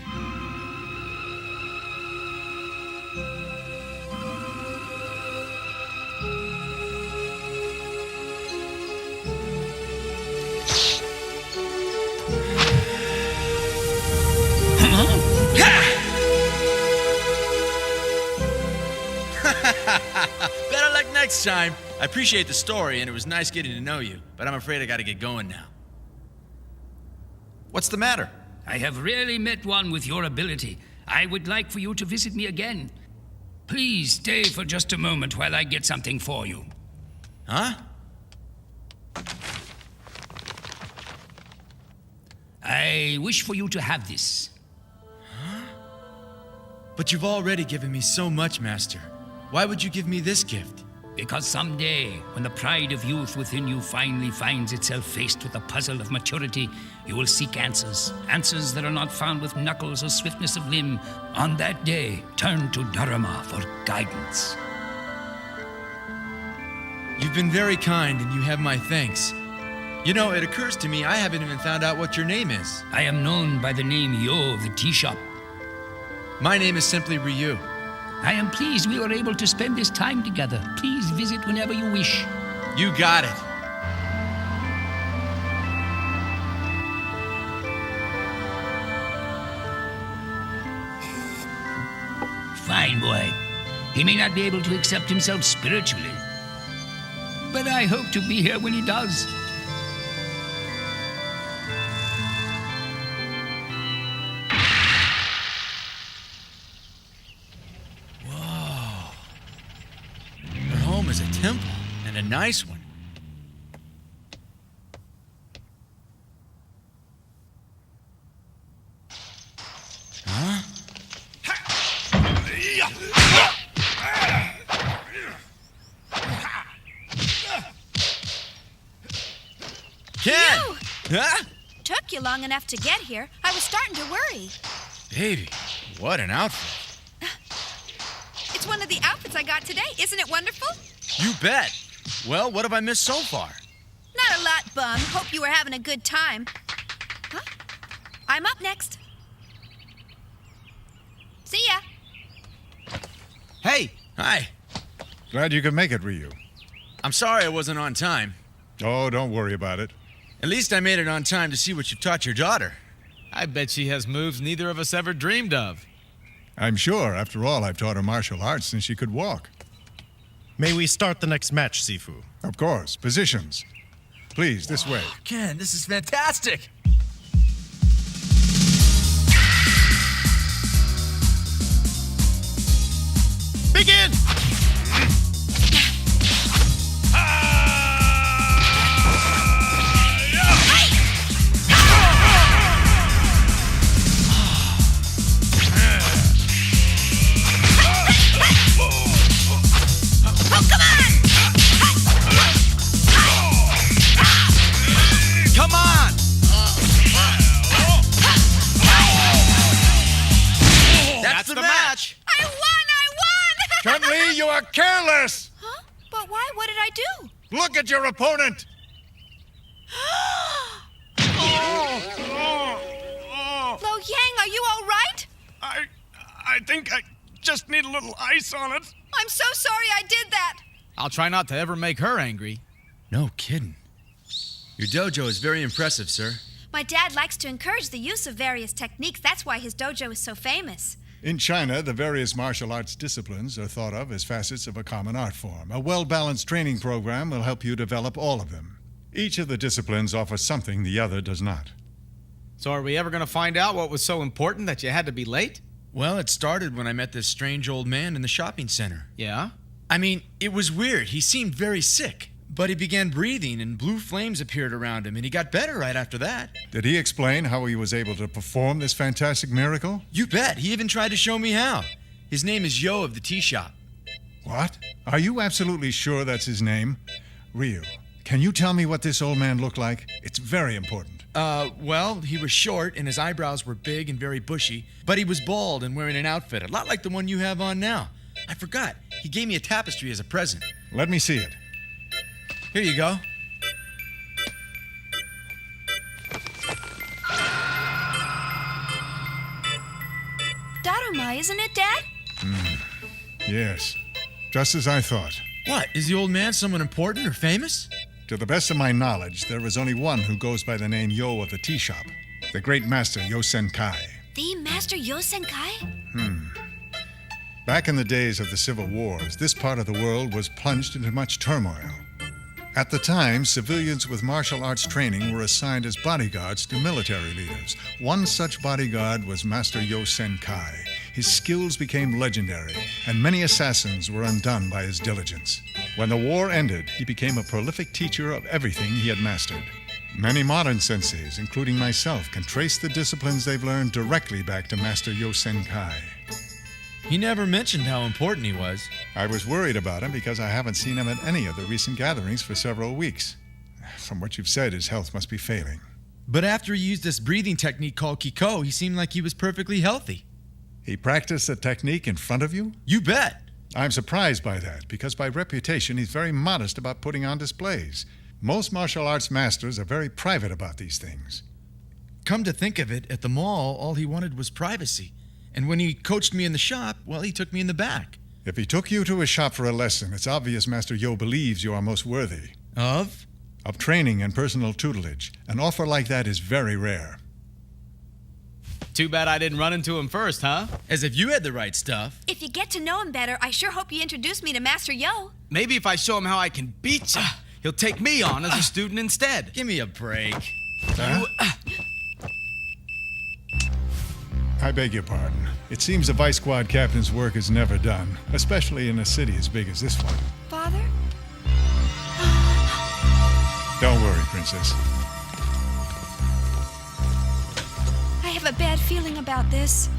B: Better luck next time. I appreciate the story, and it was nice getting to know you, but I'm afraid I gotta get going now. What's the matter?
E: I have rarely met one with your ability. I would like for you to visit me again. Please stay for just a moment while I get something for you.
B: Huh?
E: I wish for you to have this.
B: Huh? But you've already given me so much, Master. Why would you give me this gift?
E: Because someday, when the pride of youth within you finally finds itself faced with the puzzle of maturity, you will seek answers. Answers that are not found with knuckles or swiftness of limb. On that day, turn to Dharma for guidance.
B: You've been very kind, and you have my thanks. You know, it occurs to me I haven't even found out what your name is.
E: I am known by the name Yo of the Tea Shop.
B: My name is simply Ryu.
E: I am pleased we were able to spend this time together. Please visit whenever you wish.
B: You got it.
E: Fine boy. He may not be able to accept himself spiritually, but I hope to be here when he does.
B: Is a temple, and a nice one. Huh? Ken! Huh?
P: Took you long enough to get here. I was starting to worry.
B: Baby, what an outfit.
P: It's one of the outfits I got today. Isn't it wonderful?
B: You bet. Well, what have I missed so far?
P: Not a lot, bum. Hope you were having a good time. Huh? I'm up next. See ya.
B: Hey. Hi.
J: Glad you could make it, Ryu.
B: I'm sorry I wasn't on time.
J: Oh, don't worry about it.
B: At least I made it on time to see what you've taught your daughter.
D: I bet she has moves neither of us ever dreamed of.
J: I'm sure. After all, I've taught her martial arts since she could walk.
C: May we start the next match, Sifu?
J: Of course. Positions. Please, this way.
B: Ken, this is fantastic.
C: Begin!
B: Come on! That's the match!
P: I won!
J: you are careless!
P: Huh? But why? What did I do?
J: Look at your opponent!
P: Lo Yang, are you all right?
U: I think I just need a little ice on it.
P: I'm so sorry I did that.
B: I'll try not to ever make her angry. No kidding. Your dojo is very impressive, sir.
P: My dad likes to encourage the use of various techniques. That's why his dojo is so famous.
J: In China, the various martial arts disciplines are thought of as facets of a common art form. A well-balanced training program will help you develop all of them. Each of the disciplines offers something the other does not.
D: So are we ever going to find out what was so important that you had to be late?
B: Well, it started when I met this strange old man in the shopping center.
D: Yeah?
B: I mean, it was weird. He seemed very sick. But he began breathing, and blue flames appeared around him, and he got better right after that.
J: Did he explain how he was able to perform this fantastic miracle?
B: You bet. He even tried to show me how. His name is Yo of the tea shop.
J: What? Are you absolutely sure that's his name? Ryu, can you tell me what this old man looked like? It's very important.
B: Well, he was short, and his eyebrows were big and very bushy, but he was bald and wearing an outfit, a lot like the one you have on now. I forgot. He gave me a tapestry as a present.
J: Let me see it.
B: Here you go.
P: Daruma, isn't it, Dad?
J: Yes, just as I thought.
B: What? Is the old man someone important or famous?
J: To the best of my knowledge, there is only one who goes by the name Yo of the tea shop. The great master Yo Senkai.
P: The Master Yo Senkai?
J: Back in the days of the civil wars, this part of the world was plunged into much turmoil. At the time, civilians with martial arts training were assigned as bodyguards to military leaders. One such bodyguard was Master Yo Senkai. His skills became legendary, and many assassins were undone by his diligence. When the war ended, he became a prolific teacher of everything he had mastered. Many modern senseis, including myself, can trace the disciplines they've learned directly back to Master Yo Senkai.
B: He never mentioned how important he was.
J: I was worried about him because I haven't seen him at any of the recent gatherings for several weeks. From what you've said, his health must be failing.
B: But after he used this breathing technique called Kiko, he seemed like he was perfectly healthy.
J: He practiced the technique in front of you?
B: You bet.
J: I'm surprised by that, because by reputation, he's very modest about putting on displays. Most martial arts masters are very private about these things.
B: Come to think of it, at the mall, all he wanted was privacy. And when he coached me in the shop, well, he took me in the back.
J: If he took you to his shop for a lesson, it's obvious Master Yo believes you are most worthy.
B: Of?
J: Of training and personal tutelage. An offer like that is very rare.
D: Too bad I didn't run into him first, huh?
B: As if you had the right stuff.
P: If you get to know him better, I sure hope you introduce me to Master Yo.
D: Maybe if I show him how I can beat you, he'll take me on as a student instead.
B: Give me a break.
J: I beg your pardon. It seems the Vice Squad captain's work is never done, especially in a city as big as this one.
P: Father?
J: Don't worry, Princess.
P: I have a bad feeling about this.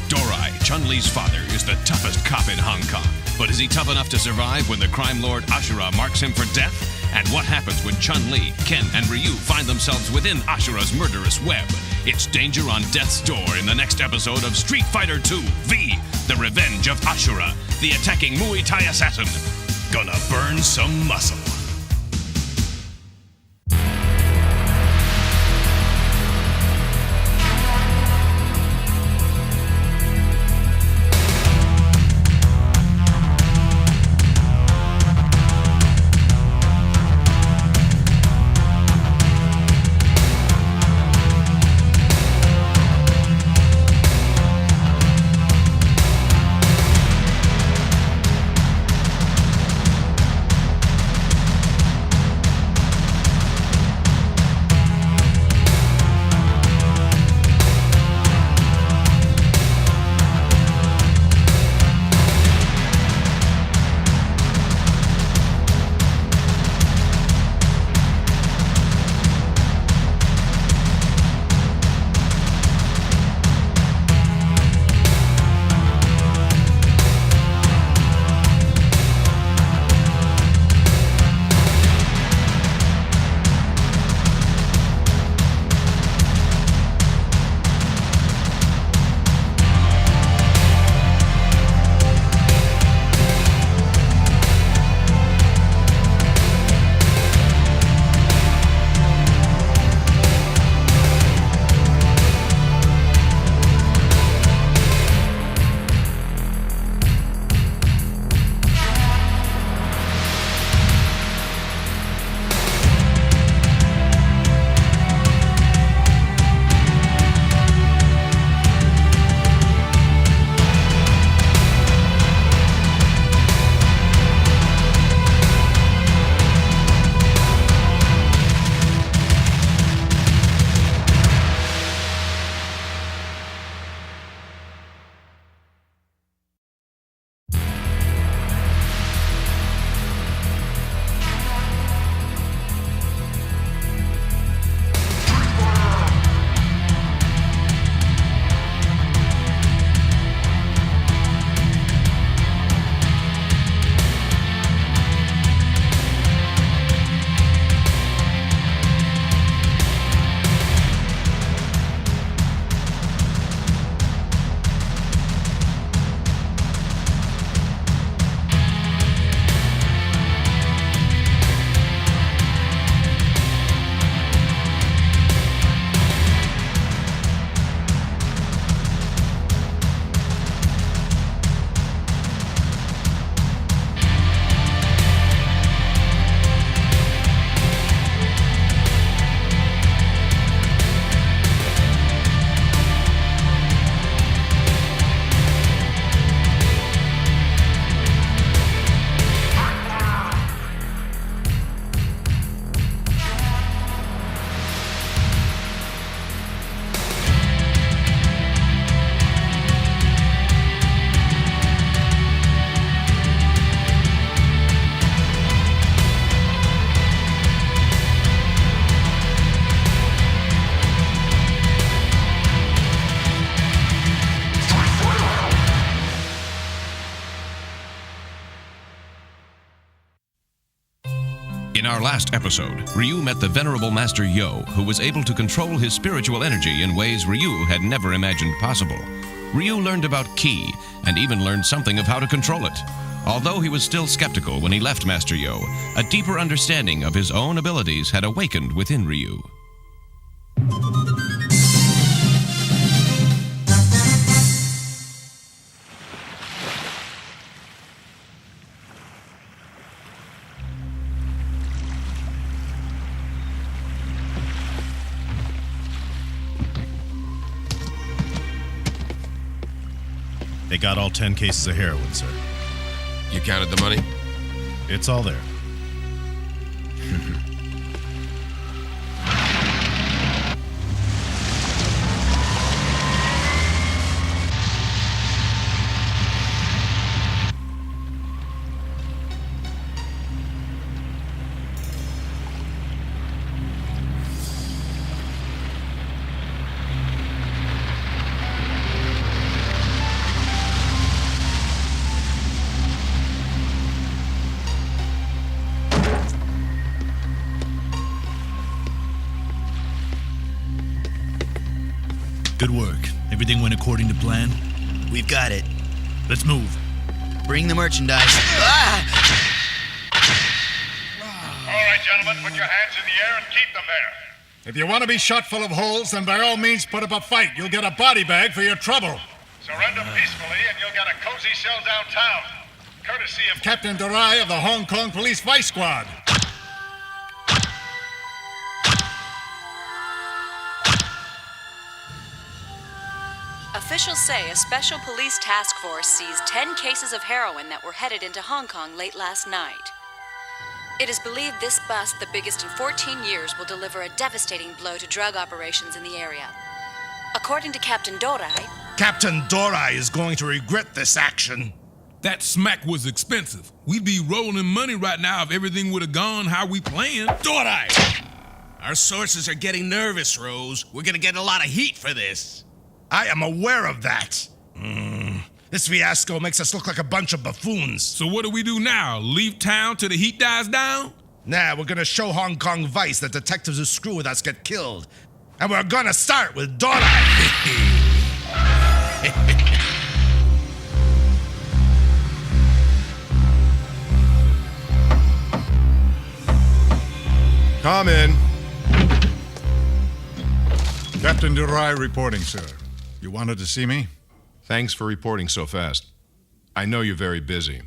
L: Dorai, Chun-Li's father, is the toughest cop in Hong Kong. But is he tough enough to survive when the crime lord Ashura marks him for death? And what happens when Chun-Li, Ken, and Ryu find themselves within Ashura's murderous web? It's danger on death's door in the next episode of Street Fighter II V, The Revenge of Ashura, the attacking Muay Thai assassin. Gonna burn some muscle.
I: our last episode, Ryu met the venerable Master Yo, who was able to control his spiritual energy in ways Ryu had never imagined possible. Ryu learned about Ki, and even learned something of how to control it. Although he was still skeptical when he left Master Yo, a deeper understanding of his own abilities had awakened within Ryu.
C: They got all 10 cases of heroin, sir.
T: You counted the money?
C: It's all there.
W: Good work. Everything went according to plan?
M: We've got it.
W: Let's move.
M: Bring the merchandise.
V: All right, gentlemen, put your hands in the air and keep them there.
J: If you want to be shot full of holes, then by all means put up a fight. You'll get a body bag for your trouble.
V: Surrender peacefully and you'll get a cozy cell downtown. Courtesy of
J: Captain Dorai of the Hong Kong Police Vice Squad.
X: Officials say a special police task force seized 10 cases of heroin that were headed into Hong Kong late last night. It is believed this bust, the biggest in 14 years, will deliver a devastating blow to drug operations in the area. According to Captain Dorai,
U: Captain Dorai is going to regret this action.
Y: That smack was expensive. We'd be rolling money right now if everything would have gone how we planned.
U: Dorai! Our sources are getting nervous, Rose. We're gonna get a lot of heat for this. I am aware of that. This fiasco makes us look like a bunch of buffoons.
Y: So what do we do now? Leave town till the heat dies down?
U: Nah, we're gonna show Hong Kong Vice that detectives who screw with us get killed. And we're gonna start with Dorai.
J: Come in. Captain Dorai reporting, sir. You wanted to see me?
Z: Thanks for reporting so fast. I know you're very busy.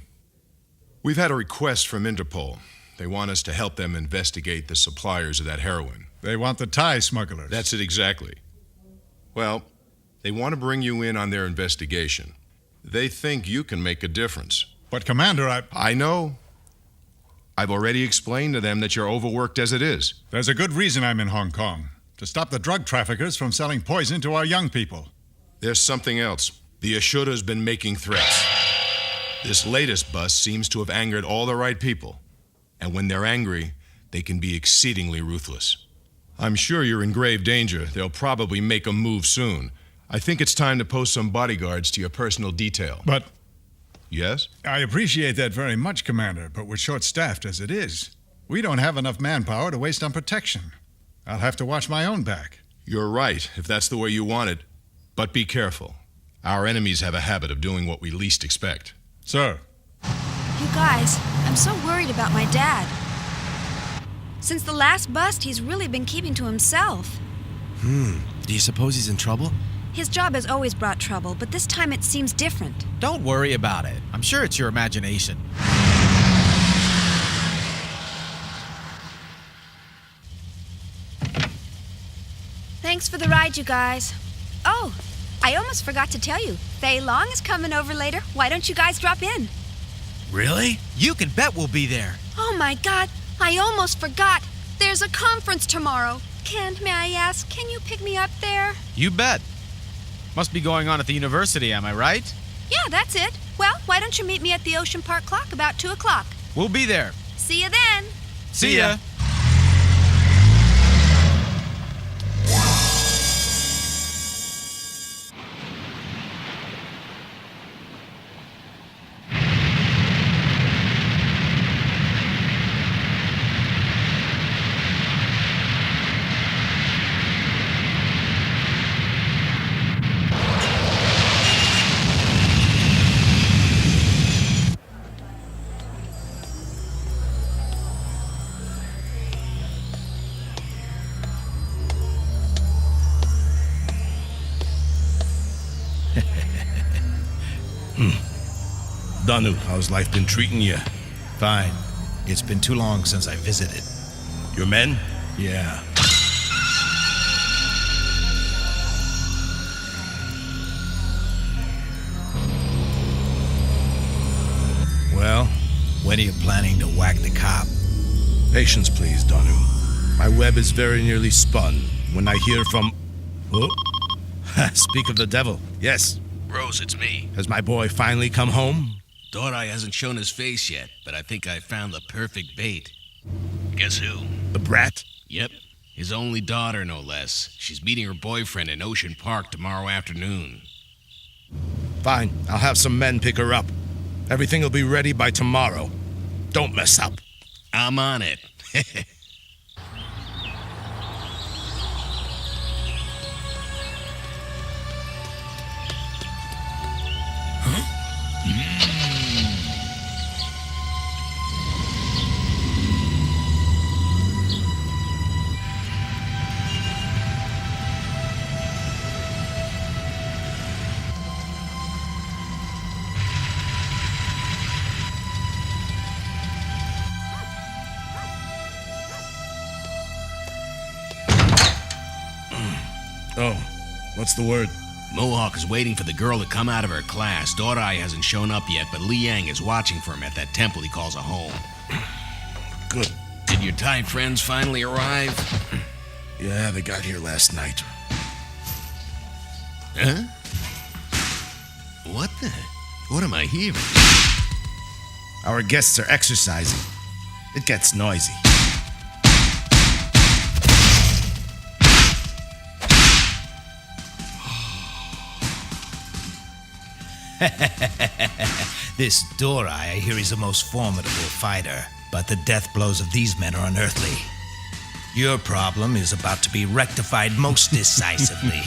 Z: We've had a request from Interpol. They want us to help them investigate the suppliers of that heroin.
J: They want the Thai smugglers.
Z: That's it exactly. Well, they want to bring you in on their investigation. They think you can make a difference.
J: But, Commander,
Z: I know. I've already explained to them that you're overworked as it is.
J: There's a good reason I'm in Hong Kong. To stop the drug traffickers from selling poison to our young people.
Z: There's something else. The Ashuda's been making threats. This latest bust seems to have angered all the right people. And when they're angry, they can be exceedingly ruthless. I'm sure you're in grave danger. They'll probably make a move soon. I think it's time to post some bodyguards to your personal detail.
J: But...
Z: Yes?
J: I appreciate that very much, Commander, but we're short-staffed as it is. We don't have enough manpower to waste on protection. I'll have to watch my own back.
Z: You're right, if that's the way you want it. But be careful. Our enemies have a habit of doing what we least expect.
J: Sir.
P: You guys, I'm so worried about my dad. Since the last bust, he's really been keeping to himself.
B: Do you suppose he's in trouble?
P: His job has always brought trouble, but this time it seems different.
B: Don't worry about it. I'm sure it's your imagination.
P: Thanks for the ride, you guys. Oh, I almost forgot to tell you. Fei Long is coming over later. Why don't you guys drop in?
B: Really? You can bet we'll be there.
P: Oh my God, I almost forgot. There's a conference tomorrow. Ken, may I ask, can you pick me up there?
B: You bet. Must be going on at the university, am I right?
P: Yeah, that's it. Well, why don't you meet me at the Ocean Park clock about 2 o'clock?
B: We'll be there.
P: See you then.
B: See ya.
A: Danu, how's life been treating you?
W: Fine. It's been too long since I visited.
A: Your men?
W: Yeah. Well, when are you planning to whack the cop?
A: Patience, please, Danu. My web is very nearly spun. When I hear from... Oh? Speak of the devil. Yes.
L: Rose, it's me.
A: Has my boy finally come home?
L: Dorai hasn't shown his face yet, but I think I found the perfect bait. Guess who?
A: The brat?
L: Yep. His only daughter, no less. She's meeting her boyfriend in Ocean Park tomorrow afternoon.
A: Fine. I'll have some men pick her up. Everything will be ready by tomorrow. Don't mess up.
L: I'm on it.
A: Oh, what's the word?
L: Mohawk is waiting for the girl to come out of her class. Dorai hasn't shown up yet, but Liang is watching for him at that temple he calls a home.
A: Good.
L: Did your Thai friends finally arrive?
A: Yeah, they got here last night.
L: Huh? What the? What am I hearing?
A: Our guests are exercising. It gets noisy.
W: This Dorai, I hear, is a most formidable fighter, but the death blows of these men are unearthly. Your problem is about to be rectified most decisively.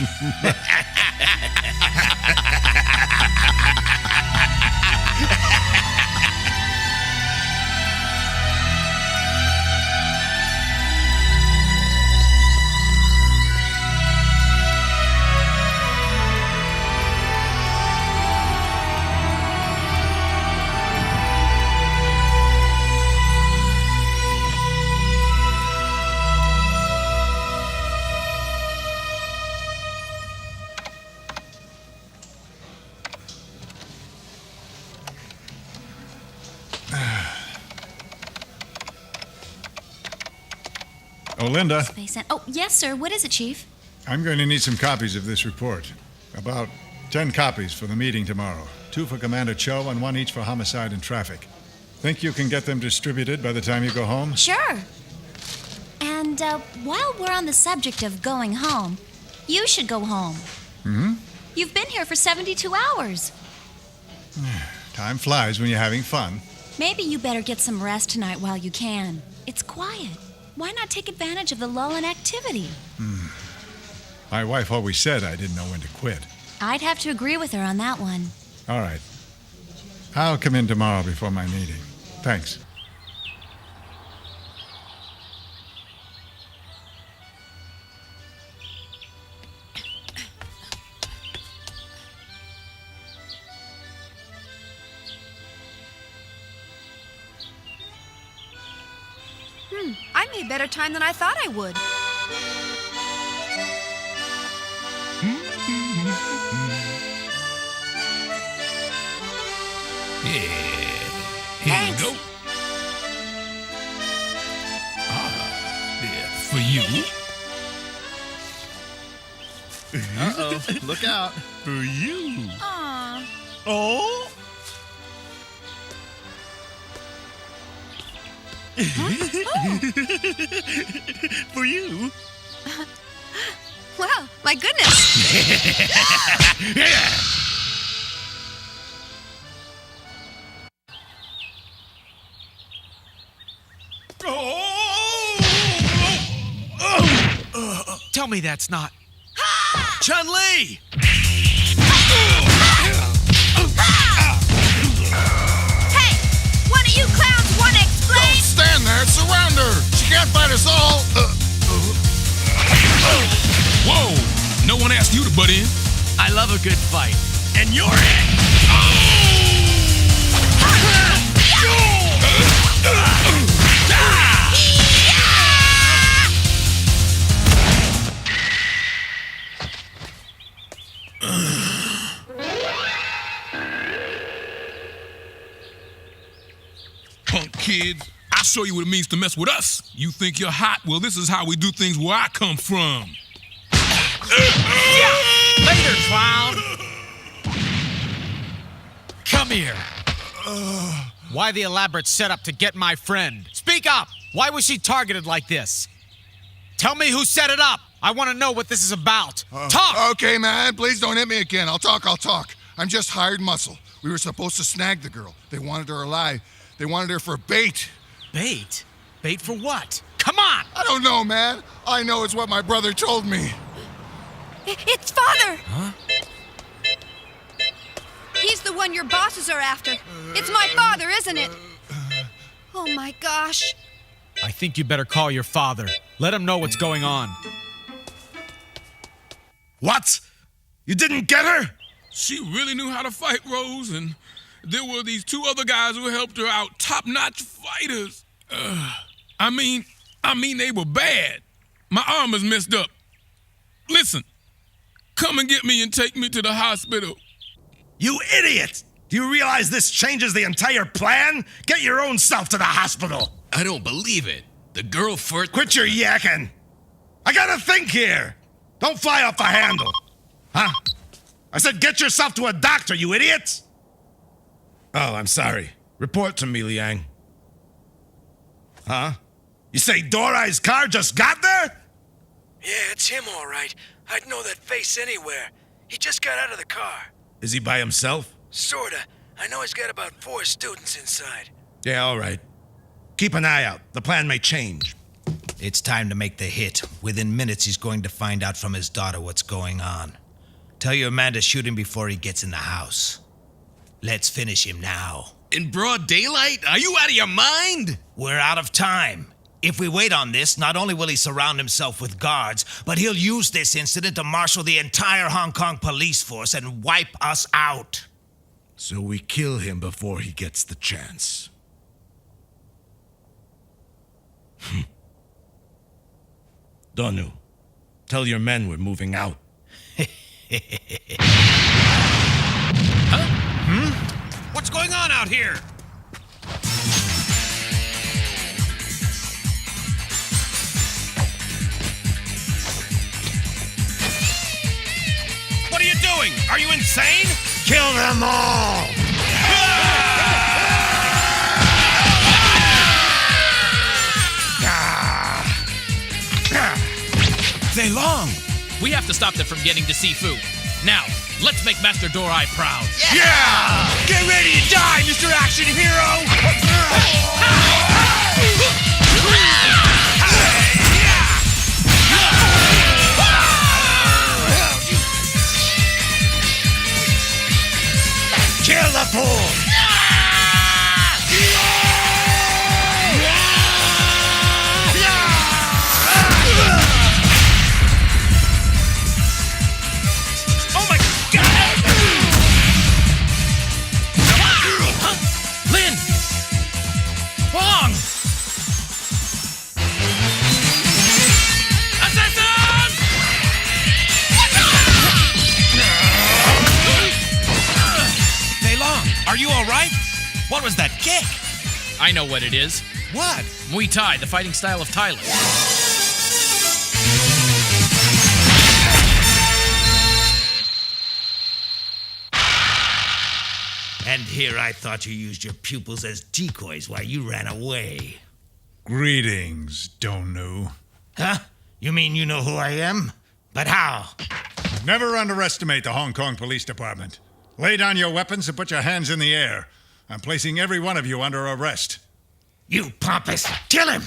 J: Oh, Linda,
F: Oh, yes, sir. What is it, Chief?
J: I'm going to need some copies of this report. About 10 copies for the meeting tomorrow. 2 for Commander Cho and 1 each for homicide and traffic. Think you can get them distributed by the time you go home?
F: Sure. And while we're on the subject of going home, you should go home.
J: Hmm?
F: You've been here for 72 hours.
J: Time flies when you're having fun.
F: Maybe you better get some rest tonight while you can. It's quiet. Why not take advantage of the lull in activity?
J: My wife always said I didn't know when to quit.
F: I'd have to agree with her on that one.
J: All right. I'll come in tomorrow before my meeting. Thanks.
P: I made better time than I thought I would.
Y: Here you go. Yeah, for you.
H: Uh-oh, look out.
Y: For you.
F: Aw.
Y: Oh? For you.
P: Wow, my goodness.
D: Tell me that's not... Chun-Li!
P: Hey, one of you clowns want to explain?
U: Don't stand there. Surround her. She can't fight us all.
Y: Whoa! No one asked you to butt in.
D: I love a good fight.
U: And you're it.
Y: kids. I'll show you what it means to mess with us. You think you're hot? Well, this is how we do things where I come from.
D: Later, clown. Come here. Why the elaborate setup to get my friend? Speak up! Why was she targeted like this? Tell me who set it up. I want to know what this is about. Talk!
G: Okay, man, please don't hit me again. I'll talk. I'm just hired muscle. We were supposed to snag the girl. They wanted her alive. They wanted her for bait.
D: Bait? Bait for what? Come on!
G: I don't know, man. I know it's what my brother told me.
P: It's Father!
D: Huh?
P: He's the one your bosses are after. It's my father, isn't it? Oh my gosh.
D: I think you better call your father. Let him know what's going on.
A: What? You didn't get her?
Y: She really knew how to fight, Rose, and there were these two other guys who helped her out, top-notch fighters. I mean, they were bad. My arm is messed up. Listen, come and get me and take me to the hospital.
A: You idiot! Do you realize this changes the entire plan? Get your own self to the hospital.
K: I don't believe it. The girl first.
A: Quit your yakking. I gotta think here. Don't fly off the handle. Huh? I said get yourself to a doctor, you idiots! Oh, I'm sorry. Report to me, Liang. Huh? You say Dorai's car just got there?
N: Yeah, it's him, all right. I'd know that face anywhere. He just got out of the car.
A: Is he by himself?
N: Sorta. I know he's got about 4 students inside.
A: Yeah, all right. Keep an eye out. The plan may change.
W: It's time to make the hit. Within minutes, he's going to find out from his daughter what's going on. Tell your man to shoot him before he gets in the house. Let's finish him now.
K: In broad daylight? Are you out of your mind?
W: We're out of time. If we wait on this, not only will he surround himself with guards, but he'll use this incident to marshal the entire Hong Kong police force and wipe us out.
A: So we kill him before he gets the chance. Donu, tell your men we're moving out.
O: What's going on out here? What are you doing? Are you insane?
A: Kill them all!
S: They long. We have to stop them from getting to Sifu. Now, let's make Master Dorai proud.
A: Yeah!
N: Get ready to die, Mr. Action Hero!
A: Kill the fool!
S: Are you all right? What was that kick? I know what it is. What? Muay Thai, the fighting style of Thailand.
W: And here I thought you used your pupils as decoys while you ran away.
J: Greetings, Donu.
W: Huh? You mean you know who I am? But how?
J: Never underestimate the Hong Kong Police Department. Lay down your weapons and put your hands in the air. I'm placing every one of you under arrest.
W: You pompous! Kill him!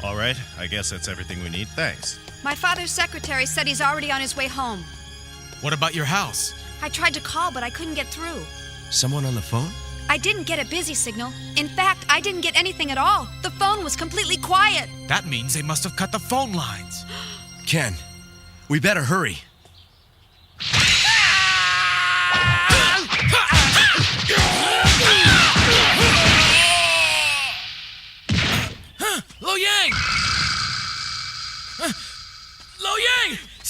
C: All right, I guess that's everything we need. Thanks.
P: My father's secretary said he's already on his way home.
D: What about your house?
P: I tried to call, but I couldn't get through.
K: Someone on the phone?
P: I didn't get a busy signal. In fact, I didn't get anything at all. The phone was completely quiet.
D: That means they must have cut the phone lines.
K: Ken, we better hurry.
S: Lo Yang!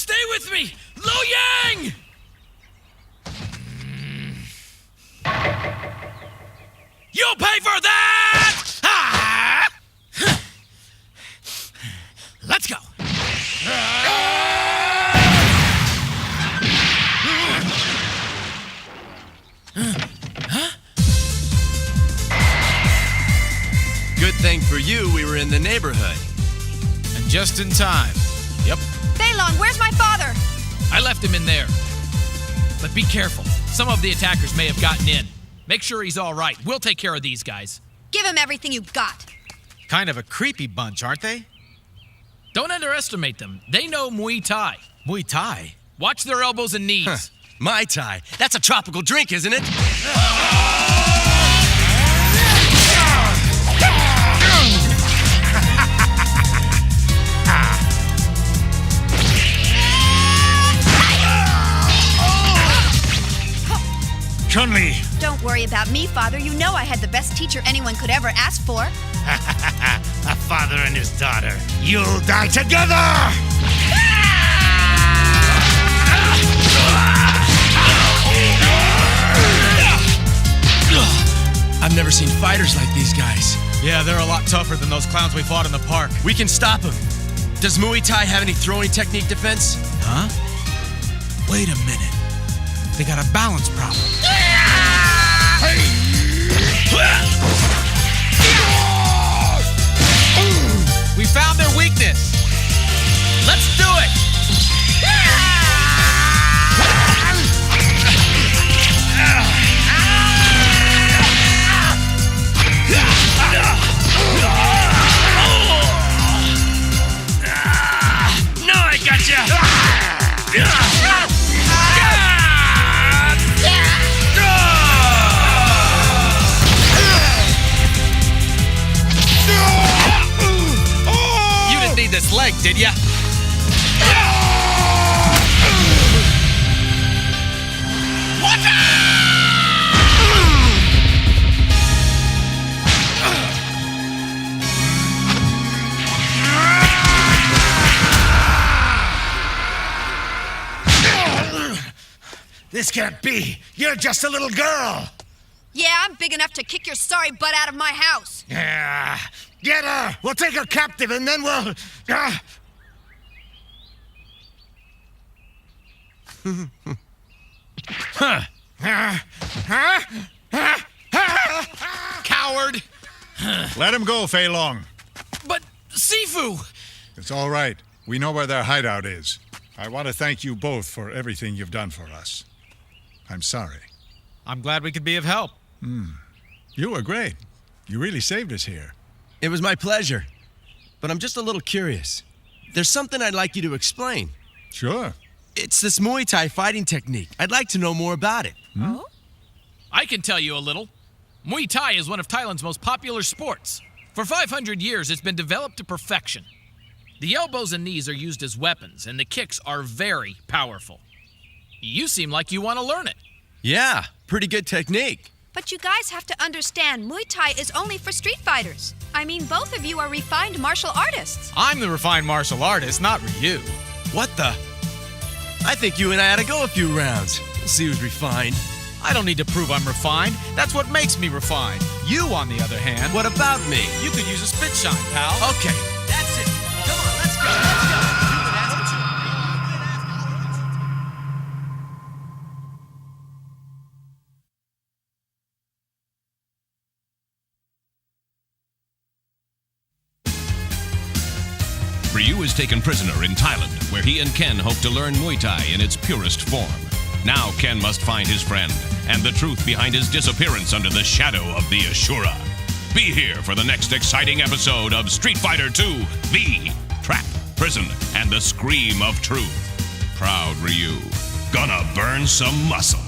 S: Stay with me! Lo Yang! You'll pay for that! Ah! Let's go.
K: Good thing for you, we were in the neighborhood.
D: And just in time. Yep.
P: Fei Long, where's my father?
S: I left him in there. But be careful. Some of the attackers may have gotten in. Make sure he's all right. We'll take care of these guys.
P: Give him everything you've got.
D: Kind of a creepy bunch, aren't they?
S: Don't underestimate them. They know Muay Thai.
D: Muay Thai?
S: Watch their elbows and knees.
K: Huh. Mai Tai. That's a tropical drink, isn't it?
A: Chun-Li!
P: Don't worry about me, Father. You know I had the best teacher anyone could ever ask for.
A: A father and his daughter. You'll die together!
K: I've never seen fighters like these guys.
D: Yeah, they're a lot tougher than those clowns we fought in the park.
K: We can stop them. Does Muay Thai have any throwing technique defense?
D: Huh? Wait a minute. They got a balance problem. We found their weakness.
S: Let's do it!
K: No, I gotcha!
D: You didn't need this leg, did ya?
A: This can't be. You're just a little girl.
P: Yeah, I'm big enough to kick your sorry butt out of my house.
A: Yeah. Get her. We'll take her captive and then we'll...
S: Coward!
J: Let him go, Fei Long.
S: But, Sifu!
J: It's all right. We know where their hideout is. I want to thank you both for everything you've done for us. I'm sorry.
D: I'm glad we could be of help.
J: You were great. You really saved us here.
K: It was my pleasure. But I'm just a little curious. There's something I'd like you to explain.
J: Sure.
K: It's this Muay Thai fighting technique. I'd like to know more about it.
P: Oh?
S: I can tell you a little. Muay Thai is one of Thailand's most popular sports. For 500 years, it's been developed to perfection. The elbows and knees are used as weapons, and the kicks are very powerful. You seem like you want to learn it.
K: Yeah, pretty good technique.
P: But you guys have to understand, Muay Thai is only for street fighters. I mean, both of you are refined martial artists.
D: I'm the refined martial artist, not Ryu.
K: What the? I think you and I ought to go a few rounds. We'll see who's refined.
D: I don't need to prove I'm refined. That's what makes me refined. You, on the other hand...
K: What about me?
D: You could use a spit shine, pal.
K: Okay, that's it. Come on, let's go, let's go.
L: Ryu is taken prisoner in Thailand, where he and Ken hope to learn Muay Thai in its purest form. Now Ken must find his friend and the truth behind his disappearance under the shadow of the Ashura. Be here for the next exciting episode of Street Fighter II, The Trap, Prison, and the Scream of Truth. Proud Ryu, gonna burn some muscle.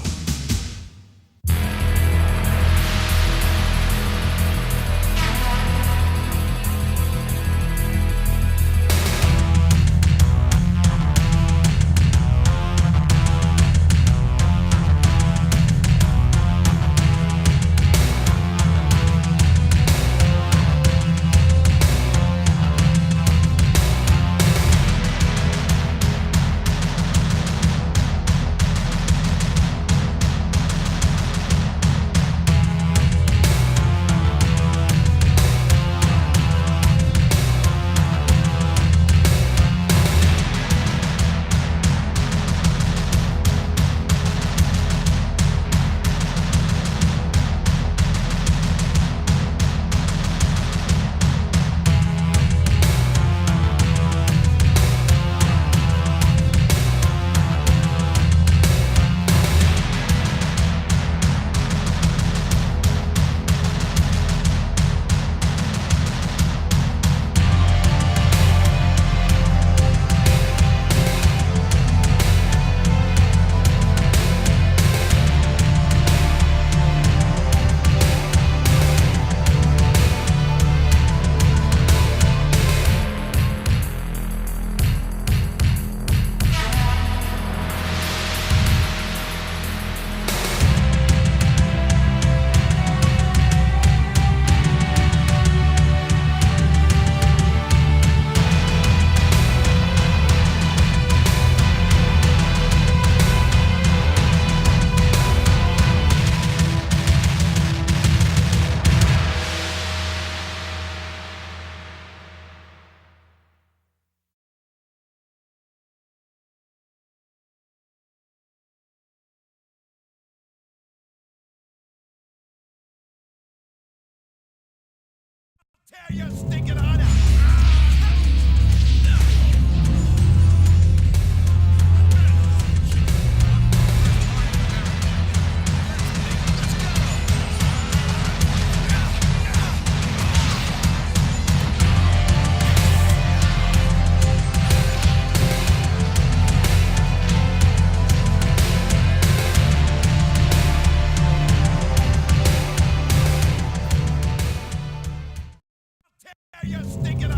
A: Tear your stinking heart out. Tear your stinking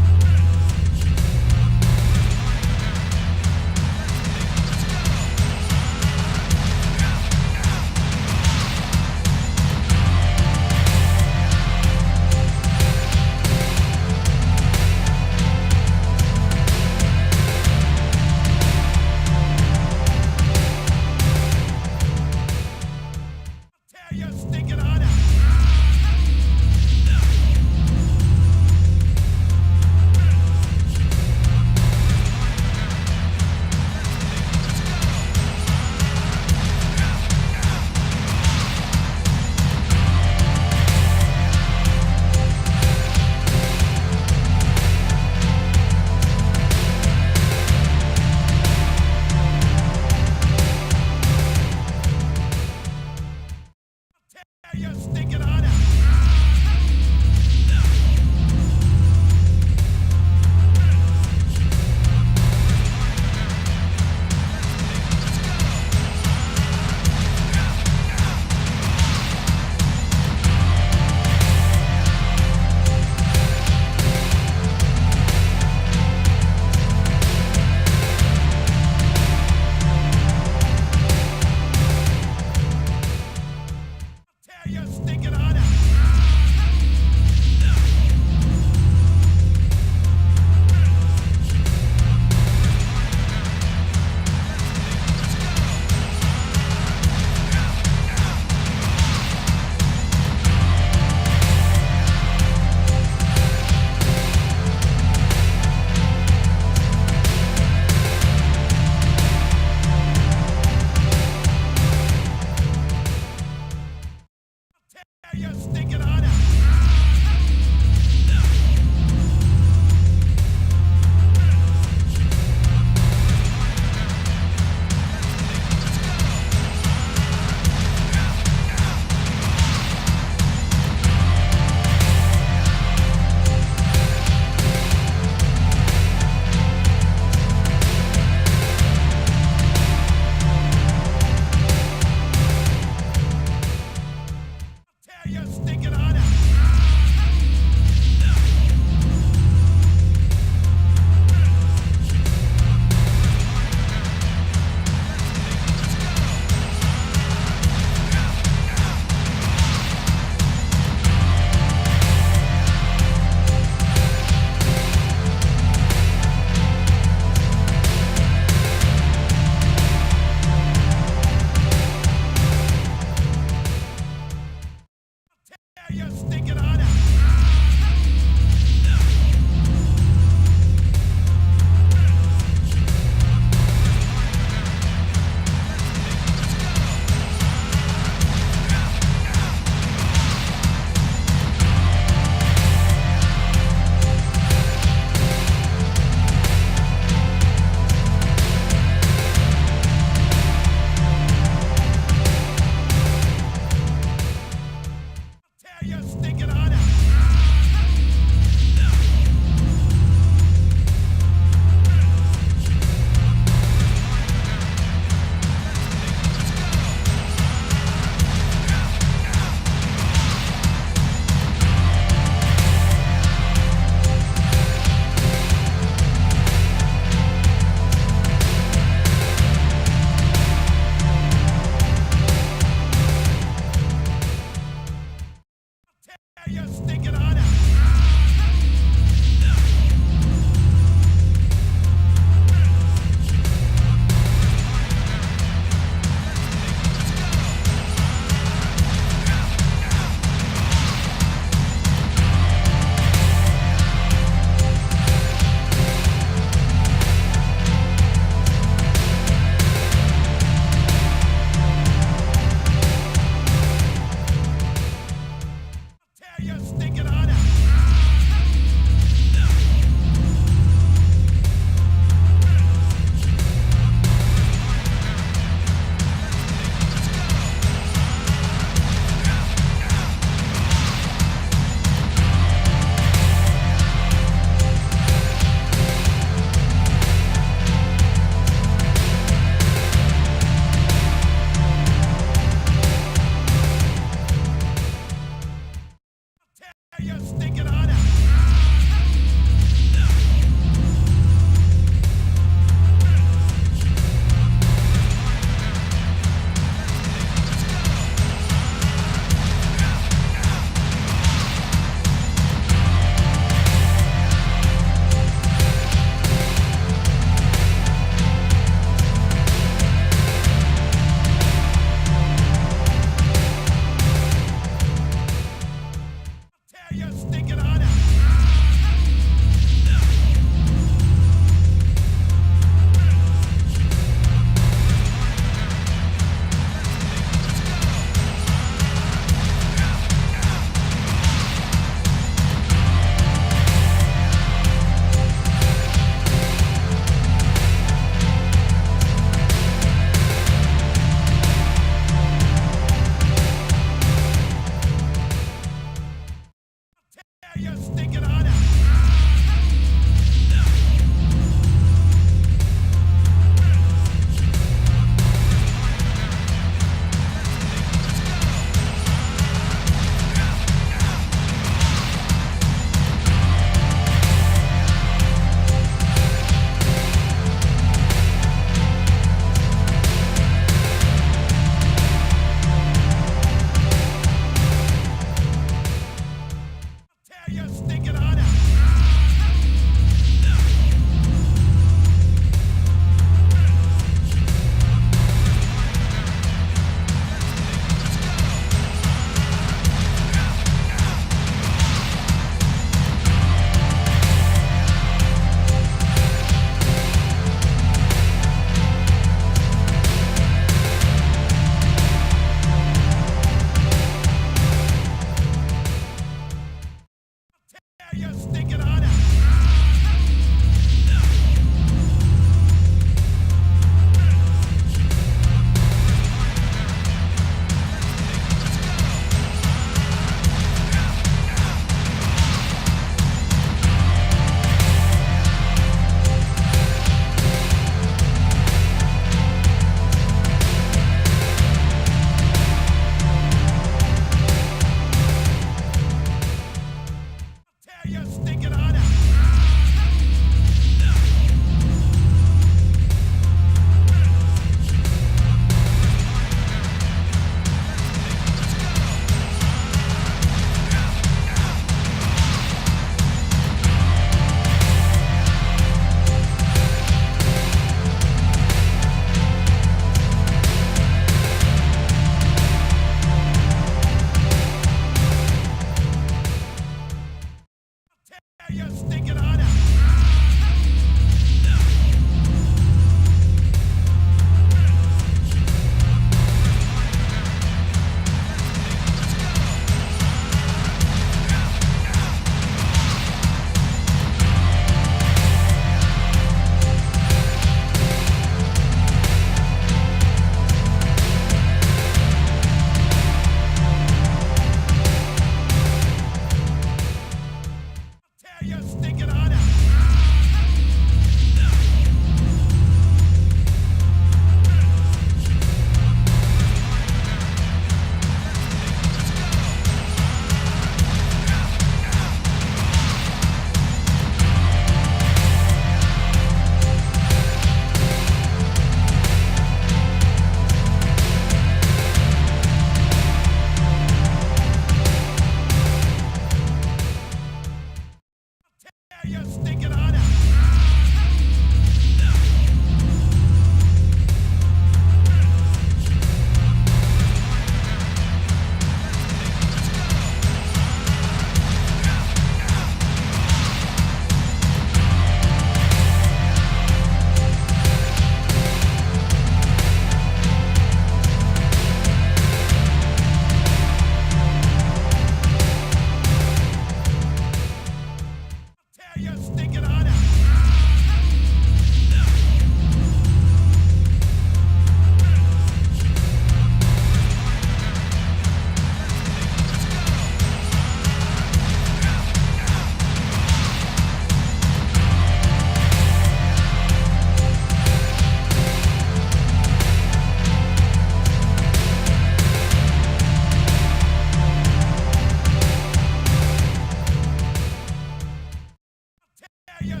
U: Tear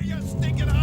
U: your stinking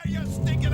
U: You stinking